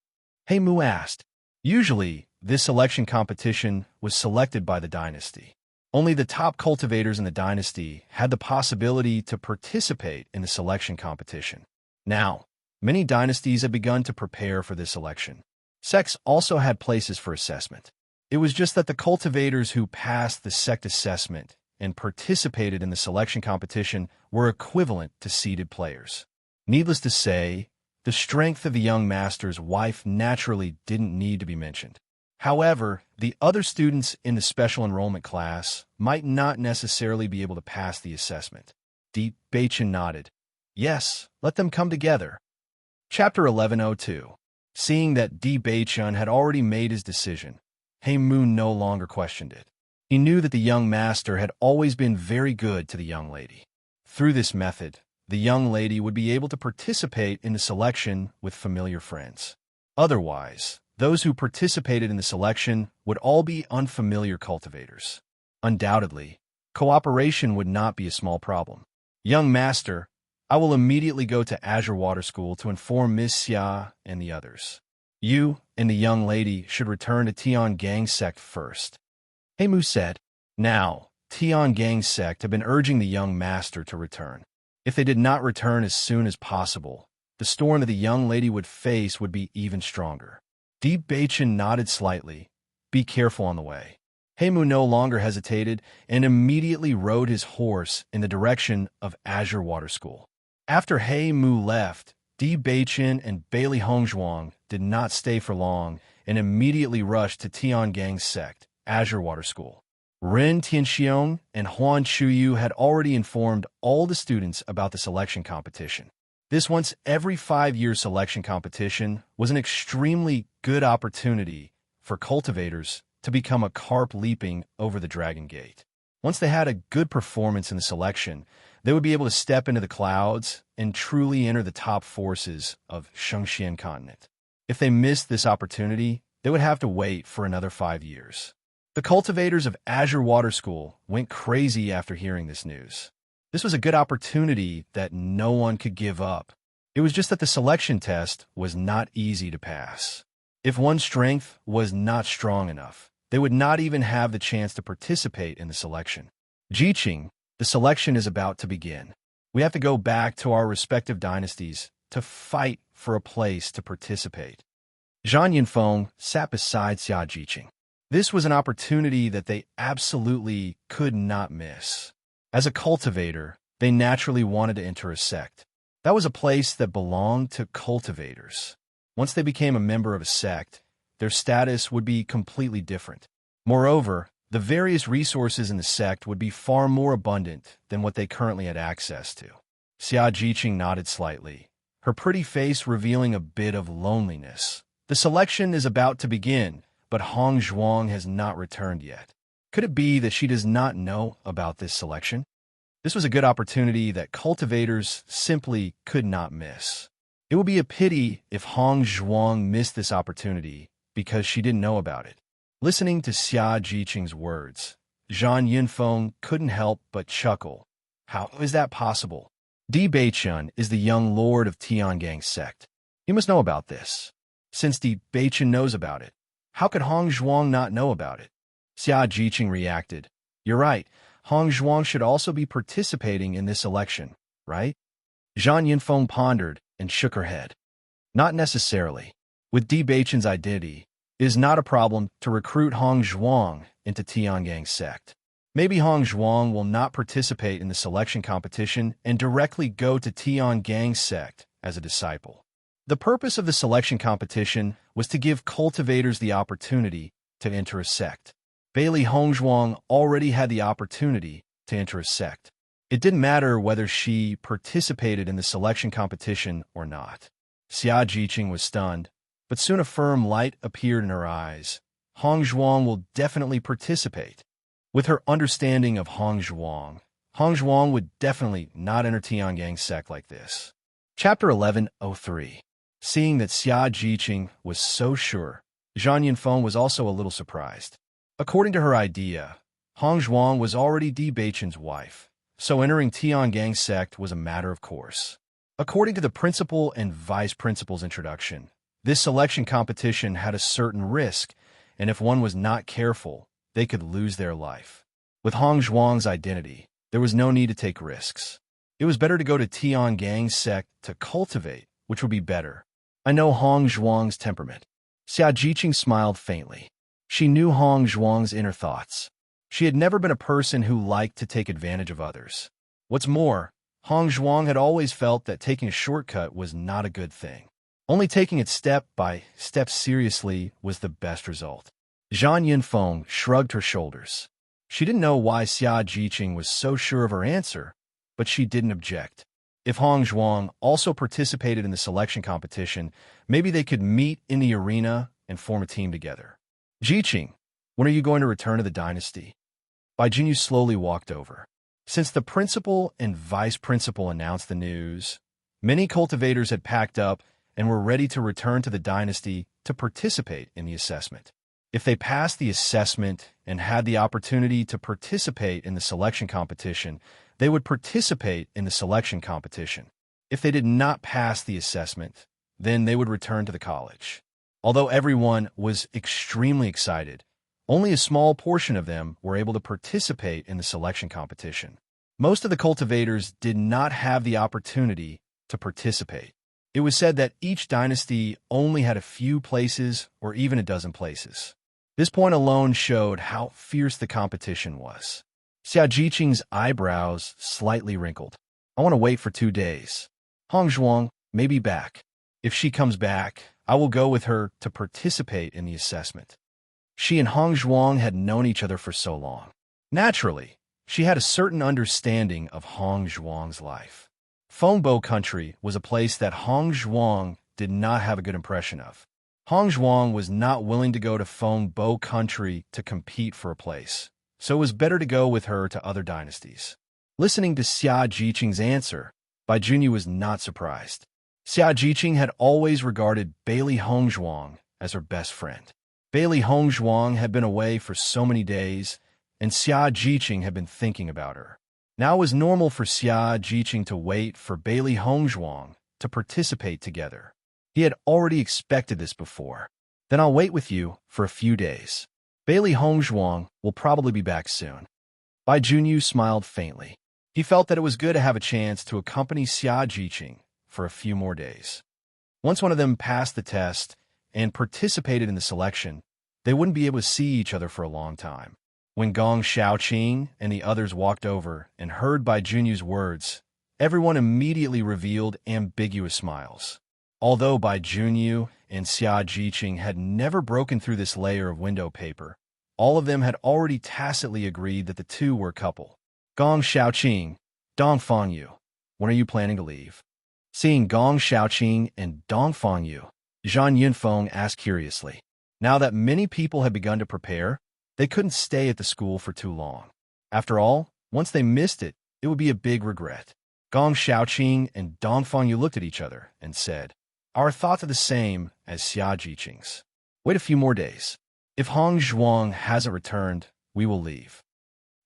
Heimu asked. Usually, this selection competition was selected by the dynasty. Only the top cultivators in the dynasty had the possibility to participate in the selection competition. Now, many dynasties have begun to prepare for this election. Sects also had places for assessment. It was just that the cultivators who passed the sect assessment and participated in the selection competition were equivalent to seeded players. Needless to say, the strength of the young master's wife naturally didn't need to be mentioned. However, the other students in the special enrollment class might not necessarily be able to pass the assessment. Di Beichen nodded. Yes, let them come together. Chapter 1102. Seeing that Di Beichen had already made his decision, Heimu no longer questioned it. He knew that the young master had always been very good to the young lady. Through this method, the young lady would be able to participate in the selection with familiar friends. Otherwise, those who participated in the selection would all be unfamiliar cultivators. Undoubtedly, cooperation would not be a small problem. Young master, I will immediately go to Azure Water School to inform Miss Xia and the others. You and the young lady should return to Tiangang's sect first. Heimu said. Now, Tiangang's sect had been urging the young master to return. If they did not return as soon as possible, the storm that the young lady would face would be even stronger. Di Beichen nodded slightly. Be careful on the way. Heimu no longer hesitated and immediately rode his horse in the direction of Azure Water School. After Heimu left, Di Beichen and Bailey Hongzhuang did not stay for long and immediately rushed to Tiangang's sect, Azure Water School. Ren Tianxiong and Huan Chuyu had already informed all the students about the selection competition. This once every 5-year selection competition was an extremely good opportunity for cultivators to become a carp leaping over the Dragon Gate. Once they had a good performance in the selection, they would be able to step into the clouds and truly enter the top forces of Shengxian continent. If they missed this opportunity, they would have to wait for another 5 years. The cultivators of Azure Water School went crazy after hearing this news. This was a good opportunity that no one could give up. It was just that the selection test was not easy to pass. If one's strength was not strong enough, they would not even have the chance to participate in the selection. Jiqing, the selection is about to begin. We have to go back to our respective dynasties to fight for a place to participate. Zhang Yinfeng sat beside Xia Jiqing. This was an opportunity that they absolutely could not miss. As a cultivator, they naturally wanted to enter a sect. That was a place that belonged to cultivators. Once they became a member of a sect, their status would be completely different. Moreover, the various resources in the sect would be far more abundant than what they currently had access to. Xia Jiqing nodded slightly, her pretty face revealing a bit of loneliness. The selection is about to begin, but Hong Zhuang has not returned yet. Could it be that she does not know about this selection? This was a good opportunity that cultivators simply could not miss. It would be a pity if Hong Zhuang missed this opportunity because she didn't know about it. Listening to Xia Jiqing's words, Zhang Yunfeng couldn't help but chuckle. How is that possible? Di Beichun is the young lord of Tiangang's sect. He must know about this. Since Di Beichun knows about it, how could Hong Zhuang not know about it? Xia Jiqing reacted. You're right. Hong Zhuang should also be participating in this election, right? Zhang Yunfeng pondered and shook her head. Not necessarily. With Di Beichun's identity, it is not a problem to recruit Hong Zhuang into Tiangang's sect. Maybe Hong Zhuang will not participate in the selection competition and directly go to Tiangang's sect as a disciple. The purpose of the selection competition was to give cultivators the opportunity to enter a sect. Bailey Hong Zhuang already had the opportunity to enter a sect. It didn't matter whether she participated in the selection competition or not. Xia Jiqing was stunned, but soon a firm light appeared in her eyes. Hong Zhuang will definitely participate. With her understanding of Hong Zhuang would definitely not enter Tiangang's sect like this. Chapter 11:03. Seeing that Xia Jiqing was so sure, Zhang Yunfeng was also a little surprised. According to her idea, Hong Zhuang was already Di Beichun's wife, so entering Tiangang's sect was a matter of course. According to the principal and vice principal's introduction, this selection competition had a certain risk, and if one was not careful, they could lose their life. With Hong Zhuang's identity, there was no need to take risks. It was better to go to Tiangang's sect to cultivate, which would be better. I know Hong Zhuang's temperament. Xia Jiqing smiled faintly. She knew Hong Zhuang's inner thoughts. She had never been a person who liked to take advantage of others. What's more, Hong Zhuang had always felt that taking a shortcut was not a good thing. Only taking it step by step seriously was the best result. Zhang Yunfeng shrugged her shoulders. She didn't know why Xia Jiqing was so sure of her answer, but she didn't object. If Hong Zhuang also participated in the selection competition, maybe they could meet in the arena and form a team together. Jiqing, when are you going to return to the dynasty? Bai Junyu slowly walked over. Since the principal and vice principal announced the news, many cultivators had packed up and were ready to return to the dynasty to participate in the assessment. If they passed the assessment and had the opportunity to participate in the selection competition, they would participate in the selection competition. If they did not pass the assessment, then they would return to the college. Although everyone was extremely excited, only a small portion of them were able to participate in the selection competition. Most of the cultivators did not have the opportunity to participate. It was said that each dynasty only had a few places or even a dozen places. This point alone showed how fierce the competition was. Xia Jiqing's eyebrows slightly wrinkled. I want to wait for 2 days. Hong Zhuang may be back. If she comes back, I will go with her to participate in the assessment. She and Hong Zhuang had known each other for so long. Naturally, she had a certain understanding of Hong Zhuang's life. Fengbo country was a place that Hong Zhuang did not have a good impression of. Hong Zhuang was not willing to go to Fengbo country to compete for a place, so it was better to go with her to other dynasties. Listening to Xia Jiqing's answer, Bai Junyu was not surprised. Xia Jiqing had always regarded Bailey Hong Zhuang as her best friend. Bailey Hong Zhuang had been away for so many days, and Xia Jiqing had been thinking about her. Now it was normal for Xia Jiqing to wait for Bailey Hong Zhuang to participate together. He had already expected this before. Then I'll wait with you for a few days. Bailey Hong Zhuang will probably be back soon. Bai Junyu smiled faintly. He felt that it was good to have a chance to accompany Xia Jiqing for a few more days. Once one of them passed the test and participated in the selection, they wouldn't be able to see each other for a long time. When Gong Shaoqing and the others walked over and heard Bai Junyu's words, everyone immediately revealed ambiguous smiles. Although Bai Junyu and Xia Jiqing had never broken through this layer of window paper, all of them had already tacitly agreed that the two were a couple. Gong Shaoqing, Dong Fangyu, when are you planning to leave? Seeing Gong Shaoqing and Dong Fangyu, Zhang Yunfeng asked curiously. Now that many people had begun to prepare, they couldn't stay at the school for too long. After all, once they missed it, it would be a big regret. Gong Shaoqing and Dong Fangyu looked at each other and said, "Our thoughts are the same as Xia Jiqing's. Wait a few more days. If Hong Zhuang hasn't returned, we will leave."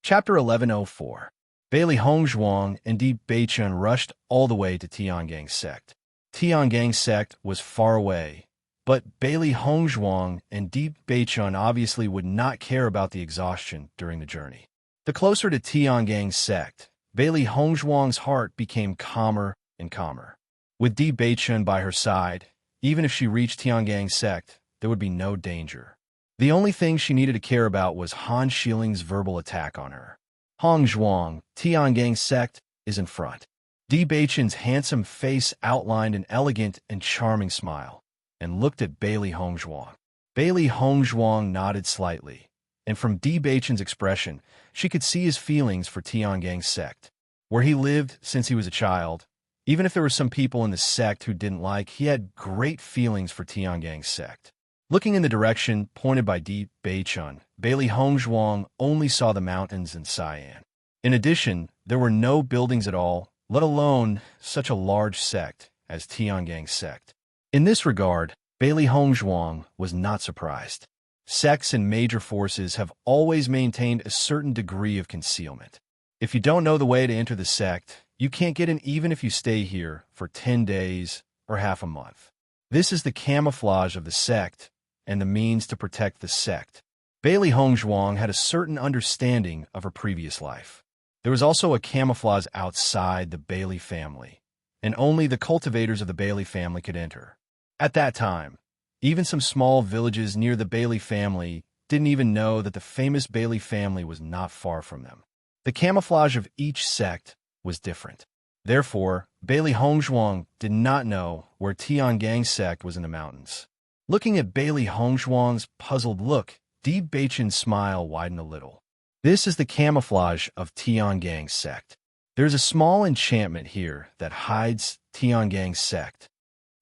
Chapter 1104. Bailey Hongzhuang and Di Beichun rushed all the way to Tiangang sect. Tiangang sect was far away, but Bailey Hongzhuang and Di Beichun obviously would not care about the exhaustion during the journey. The closer to Tiangang sect, Bailey Hongzhuang's heart became calmer and calmer. With Di Beichun by her side, even if she reached Tiangang sect, there would be no danger. The only thing she needed to care about was Han Shiling's verbal attack on her. Hongzhuang, Tiangang sect, is in front. Di Beichun's handsome face outlined an elegant and charming smile, and looked at Bailey Hongzhuang. Bailey Hongzhuang nodded slightly, and from Di Beichun's expression, she could see his feelings for Tiangang sect. Where he lived since he was a child, even if there were some people in the sect who didn't like, he had great feelings for Tiangang sect. Looking in the direction pointed by Di Beichun, Bailey Hongzhuang only saw the mountains and Sian. In addition, there were no buildings at all, let alone such a large sect as Tiangang sect. In this regard, Bailey Hongzhuang was not surprised. Sects and major forces have always maintained a certain degree of concealment. If you don't know the way to enter the sect, you can't get in even if you stay here for 10 days or half a month. This is the camouflage of the sect and the means to protect the sect. Bailey Hongzhuang had a certain understanding of her previous life. There was also a camouflage outside the Bailey family, and only the cultivators of the Bailey family could enter. At that time, even some small villages near the Bailey family didn't even know that the famous Bailey family was not far from them. The camouflage of each sect was different. Therefore, Bailey Hongzhuang did not know where Tiangang sect was in the mountains. Looking at Bailey Hongzhuang's puzzled look, Di Beichun's smile widened a little. This is the camouflage of Tiangang sect. There's a small enchantment here that hides Tiangang sect.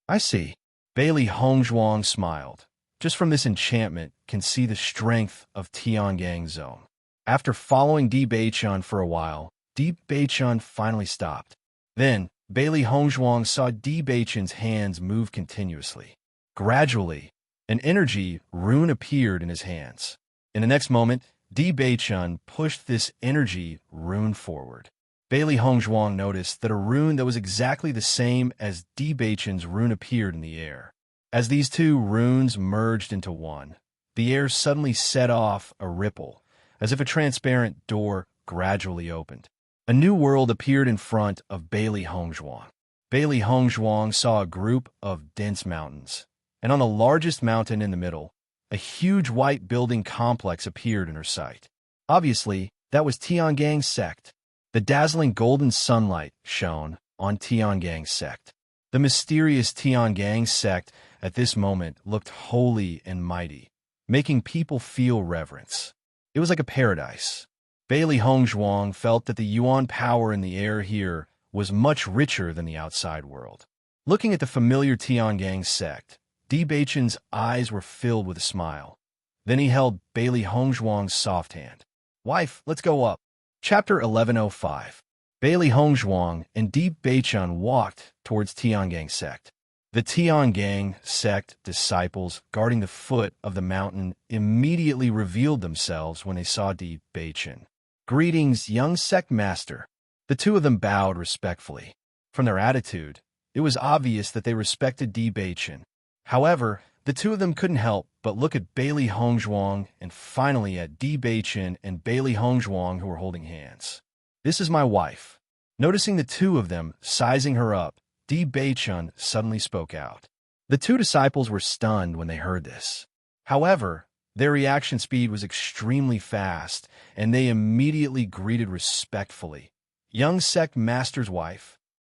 I see. Bailey Hongzhuang smiled. Just from this enchantment can see the strength of Tiangang zone. After following Di Beichun for a while, Di Beichun finally stopped. Then, Bailey Hongzhuang saw Di Beichun's hands move continuously. Gradually, an energy rune appeared in his hands. In the next moment, Di Beichun pushed this energy rune forward. Bailey Hongzhuang noticed that a rune that was exactly the same as Di Beichun's rune appeared in the air. As these two runes merged into one, the air suddenly set off a ripple, as if a transparent door gradually opened. A new world appeared in front of Bailey Hongzhuang. Bailey Hongzhuang saw a group of dense mountains, and on the largest mountain in the middle, a huge white building complex appeared in her sight. Obviously, that was Tiangang sect. The dazzling golden sunlight shone on Tiangang sect. The mysterious Tiangang sect at this moment looked holy and mighty, making people feel reverence. It was like a paradise. Bailey Hongzhuang felt that the yuan power in the air here was much richer than the outside world. Looking at the familiar Tiangang sect, Di Beichun's eyes were filled with a smile. Then he held Bailey Hongzhuang's soft hand. "Wife, let's go up." Chapter 1105. Bailey Hongzhuang and Di Beichun walked towards Tiangang sect. The Tiangang sect disciples guarding the foot of the mountain immediately revealed themselves when they saw Di Beichun. "Greetings, young sect master." The two of them bowed respectfully. From their attitude, it was obvious that they respected Di Beichun. However, the two of them couldn't help but look at Bailey Hongzhuang and finally at Di Beichun and Bailey Hongzhuang who were holding hands. "This is my wife." Noticing the two of them sizing her up, Di Beichun suddenly spoke out. The two disciples were stunned when they heard this. However, Their reaction speed was extremely fast, and they immediately greeted respectfully. Young sect master's wife.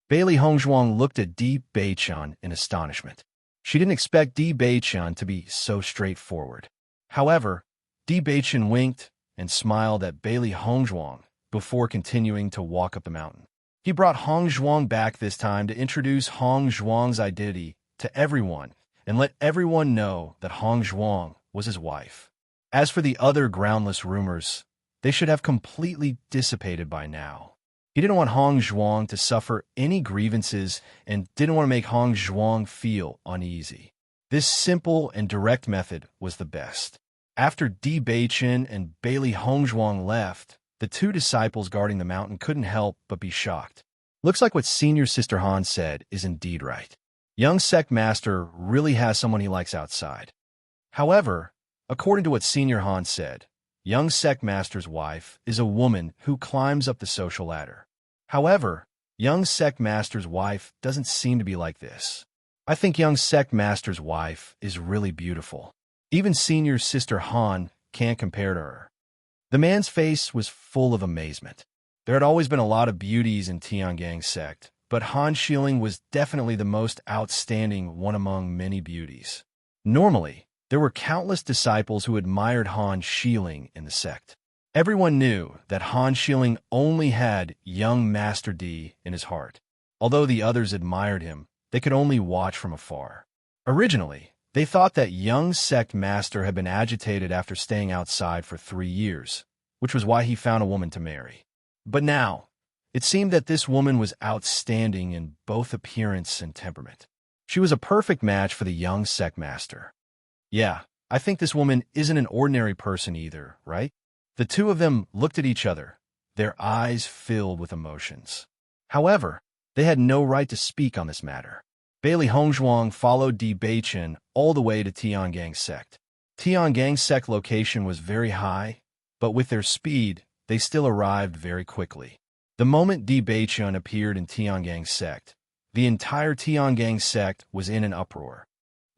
Bailey Hongzhuang looked at Di Beiqian in astonishment. She didn't expect Di Beiqian to be so straightforward. However, Di Beiqian winked and smiled at Bailey Hongzhuang before continuing to walk up the mountain. He brought Hongzhuang back this time to introduce Hongzhuang's identity to everyone and let everyone know that Hongzhuang was his wife. As for the other groundless rumors, they should have completely dissipated by now. He didn't want Hongzhuang to suffer any grievances and didn't want to make Hongzhuang feel uneasy. This simple and direct method was the best. After Di Beiqian and Bailey Hongzhuang left, the two disciples guarding the mountain couldn't help but be shocked. Looks like what Senior Sister Han said is indeed right. Young sect master really has someone he likes outside. However, according to what Senior Han said, young sect master's wife is a woman who climbs up the social ladder. However, young sect master's wife doesn't seem to be like this. I think young sect master's wife is really beautiful. Even Senior Sister Han can't compare to her. The man's face was full of amazement. There had always been a lot of beauties in Tiangong sect, but Han Xiling was definitely the most outstanding one among many beauties. Normally, there were countless disciples who admired Han Xiling in the sect. Everyone knew that Han Xiling only had young Master Di in his heart. Although the others admired him, they could only watch from afar. Originally, they thought that young sect master had been agitated after staying outside for 3 years, which was why he found a woman to marry. But now, it seemed that this woman was outstanding in both appearance and temperament. She was a perfect match for the young sect master. Yeah, I think this woman isn't an ordinary person either, right? The two of them looked at each other, their eyes filled with emotions. However, they had no right to speak on this matter. Bailey Hongzhuang followed Di Beiqian all the way to Tiangong sect. Tiangong sect location was very high, but with their speed, they still arrived very quickly. The moment Di Beiqian appeared in Tiangong sect, the entire Tiangong sect was in an uproar.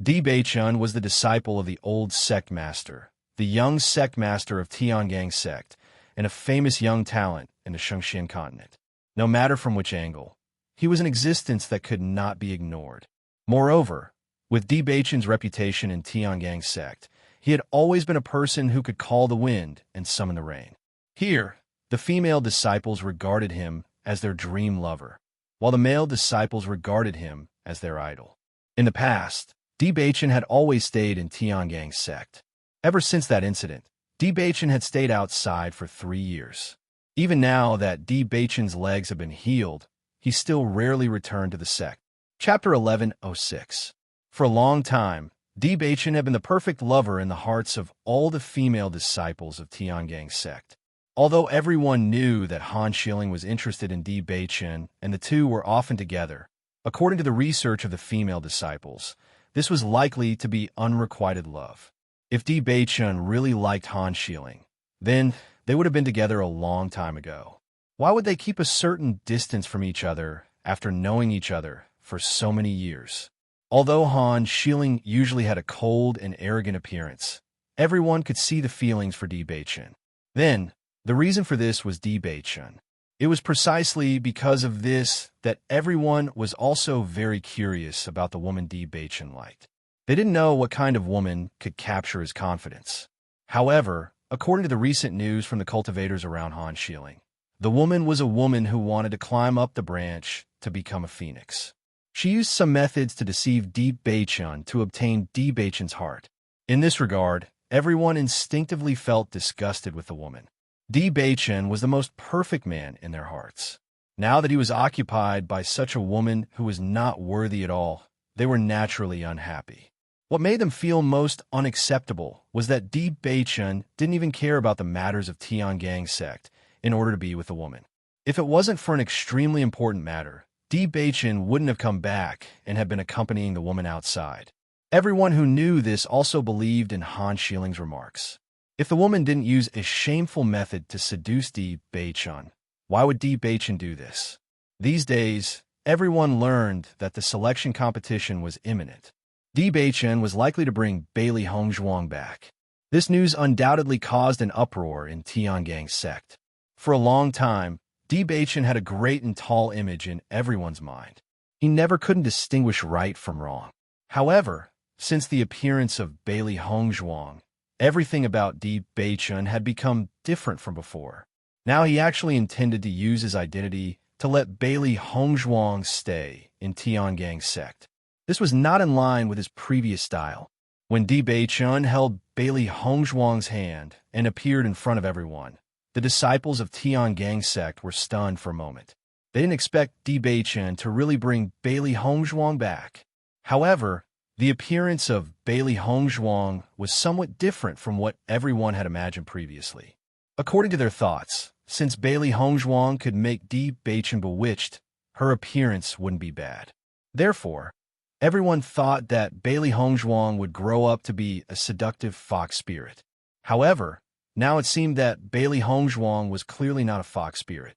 Di Beiqian was the disciple of the old sect master, the young sect master of Tiangong sect, and a famous young talent in the Shengxian continent. No matter from which angle, he was an existence that could not be ignored. Moreover, with Di Beiqian's reputation in Tiangong sect, he had always been a person who could call the wind and summon the rain. Here, the female disciples regarded him as their dream lover, while the male disciples regarded him as their idol. In the past, Di Beiqian had always stayed in Tiangong sect. Ever since that incident, Di Beiqian had stayed outside for 3 years. Even now that Di Beiqian's legs have been healed, he still rarely returned to the sect. Chapter 1106. For a long time, Di Beiqian had been the perfect lover in the hearts of all the female disciples of Tiangong sect. Although everyone knew that Han Xiling was interested in Di Beiqian and the two were often together, according to the research of the female disciples, this was likely to be unrequited love. If Di Beiqian really liked Han Xiling, then they would have been together a long time ago. Why would they keep a certain distance from each other after knowing each other for so many years? Although Han Xiling usually had a cold and arrogant appearance, everyone could see the feelings for Di Beiqian. Then, the reason for this was Di Beiqian. It was precisely because of this that everyone was also very curious about the woman Di Beiqian liked. They didn't know what kind of woman could capture his confidence. However, according to the recent news from the cultivators around Han Xiling, the woman was a woman who wanted to climb up the branch to become a phoenix. She used some methods to deceive Di Beiqian to obtain Di Beiqian's heart. In this regard, everyone instinctively felt disgusted with the woman. Di Beiqian was the most perfect man in their hearts. Now that he was occupied by such a woman who was not worthy at all, they were naturally unhappy. What made them feel most unacceptable was that Di Beiqian didn't even care about the matters of Tiangong sect in order to be with the woman. If it wasn't for an extremely important matter, Di Beiqian wouldn't have come back and have been accompanying the woman outside. Everyone who knew this also believed in Han Xiling's remarks. If the woman didn't use a shameful method to seduce Di Beiqian, why would Di Beiqian do this? These days, everyone learned that the selection competition was imminent. Di Beiqian was likely to bring Bailey Hongzhuang back. This news undoubtedly caused an uproar in Tiangang's sect. For a long time, Di Baichen had a great and tall image in everyone's mind. He never couldn't distinguish right from wrong. However, since the appearance of Bailey Hongzhuang, everything about Di Baichen had become different from before. Now he actually intended to use his identity to let Bailey Hongzhuang stay in Tiangang's sect. This was not in line with his previous style. When Di Baichen held Bailey Hongzhuang's hand and appeared in front of everyone, the disciples of Tiangang's sect were stunned for a moment. They didn't expect Di Baichen to really bring Bailey Hongzhuang back. However, the appearance of Bailey Hongzhuang was somewhat different from what everyone had imagined previously. According to their thoughts, since Bailey Hongzhuang could make Di Baichen bewitched, her appearance wouldn't be bad. Therefore, everyone thought that Bailey Hongzhuang would grow up to be a seductive fox spirit. However, now it seemed that Bailey Hongzhuang was clearly not a fox spirit.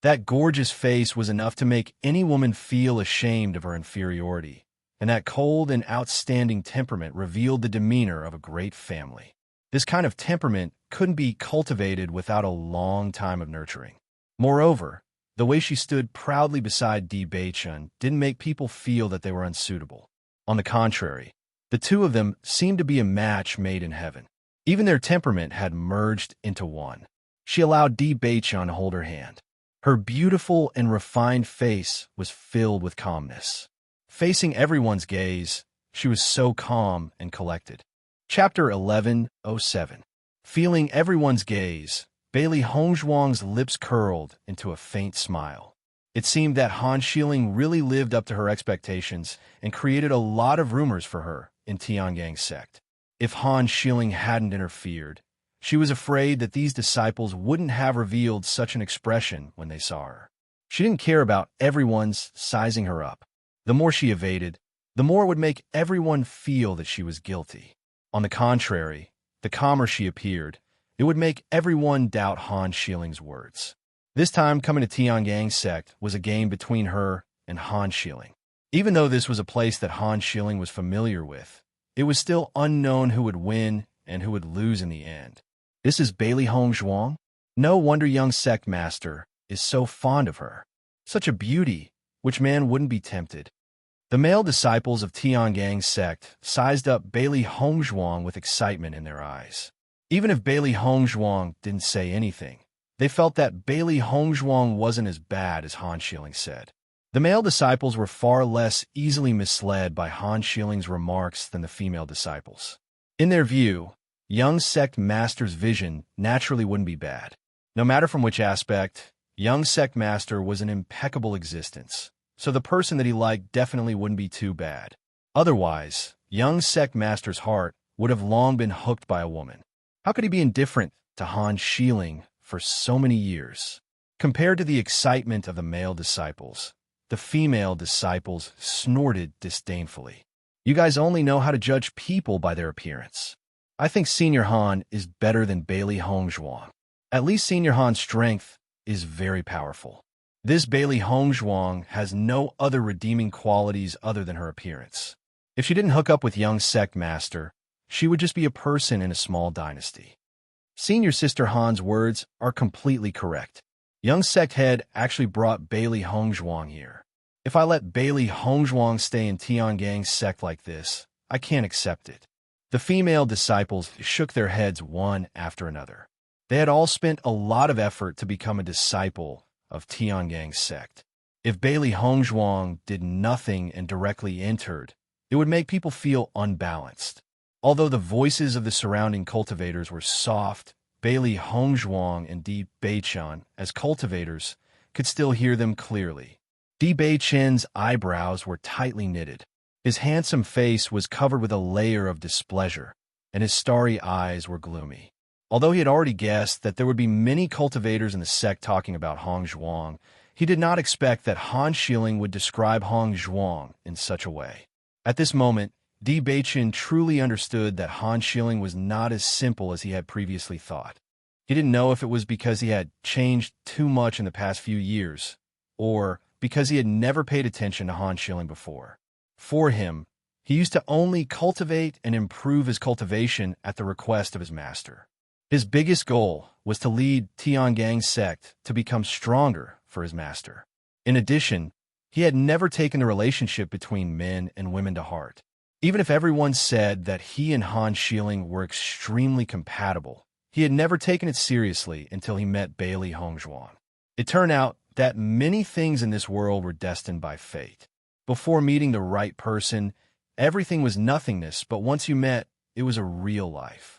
That gorgeous face was enough to make any woman feel ashamed of her inferiority, and that cold and outstanding temperament revealed the demeanor of a great family. This kind of temperament couldn't be cultivated without a long time of nurturing. Moreover, the way she stood proudly beside Di Baichen didn't make people feel that they were unsuitable. On the contrary, the two of them seemed to be a match made in heaven. Even their temperament had merged into one. She allowed Di Baichen to hold her hand. Her beautiful and refined face was filled with calmness. Facing everyone's gaze, she was so calm and collected. Chapter 11:07. Feeling everyone's gaze, Bailey Hongzhuang's lips curled into a faint smile. It seemed that Han Xiling really lived up to her expectations and created a lot of rumors for her in Tiangang's sect. If Han Xiling hadn't interfered, she was afraid that these disciples wouldn't have revealed such an expression when they saw her. She didn't care about everyone's sizing her up. The more she evaded, the more it would make everyone feel that she was guilty. On the contrary, the calmer she appeared, it would make everyone doubt Han Xiling's words. This time coming to Tiangang's sect was a game between her and Han Xiling. Even though this was a place that Han Xiling was familiar with, it was still unknown who would win and who would lose in the end. This is Bailey Hongzhuang? No wonder young sect master is so fond of her. Such a beauty, which man wouldn't be tempted? The male disciples of Tiangang's sect sized up Bailey Hongzhuang with excitement in their eyes. Even if Bailey Hongzhuang didn't say anything, they felt that Bailey Hongzhuang wasn't as bad as Han Xiling said. The male disciples were far less easily misled by Han Xiling's remarks than the female disciples. In their view, young sect master's vision naturally wouldn't be bad. No matter from which aspect, young sect master was an impeccable existence, so the person that he liked definitely wouldn't be too bad. Otherwise, young sect master's heart would have long been hooked by a woman. How could he be indifferent to Han Xiling for so many years? Compared to the excitement of the male disciples, the female disciples snorted disdainfully. You guys only know how to judge people by their appearance. I think Senior Han is better than Bailey Hongzhuang. At least Senior Han's strength is very powerful. This Bailey Hongzhuang has no other redeeming qualities other than her appearance. If she didn't hook up with young sect master, she would just be a person in a small dynasty. Senior Sister Han's words are completely correct. Young sect head actually brought Bailey Hongzhuang here. If I let Bailey Hongzhuang stay in Tiangang's sect like this, I can't accept it. The female disciples shook their heads one after another. They had all spent a lot of effort to become a disciple of Tiangang's sect. If Bailey Hongzhuang did nothing and directly entered, it would make people feel unbalanced. Although the voices of the surrounding cultivators were soft, Bailey Hongzhuang and Di Baichen, as cultivators, could still hear them clearly. Di Baichen's eyebrows were tightly knitted. His handsome face was covered with a layer of displeasure, and his starry eyes were gloomy. Although he had already guessed that there would be many cultivators in the sect talking about Hongzhuang, he did not expect that Han Xiling would describe Hongzhuang in such a way. At this moment, Di Baichen truly understood that Han Xiling was not as simple as he had previously thought. He didn't know if it was because he had changed too much in the past few years, or because he had never paid attention to Han Xiling before. For him, He used to only cultivate and improve his cultivation at the request of his master. His biggest goal was to lead Tiangang's sect to become stronger for his master. In addition, he had never taken the relationship between men and women to heart. Even if everyone said that he and Han Shieling were extremely compatible, he had never taken it seriously until he met Bailey Hongzhuang. It turned out that many things in this world were destined by fate. Before meeting the right person, everything was nothingness, but once you met, it was a real life.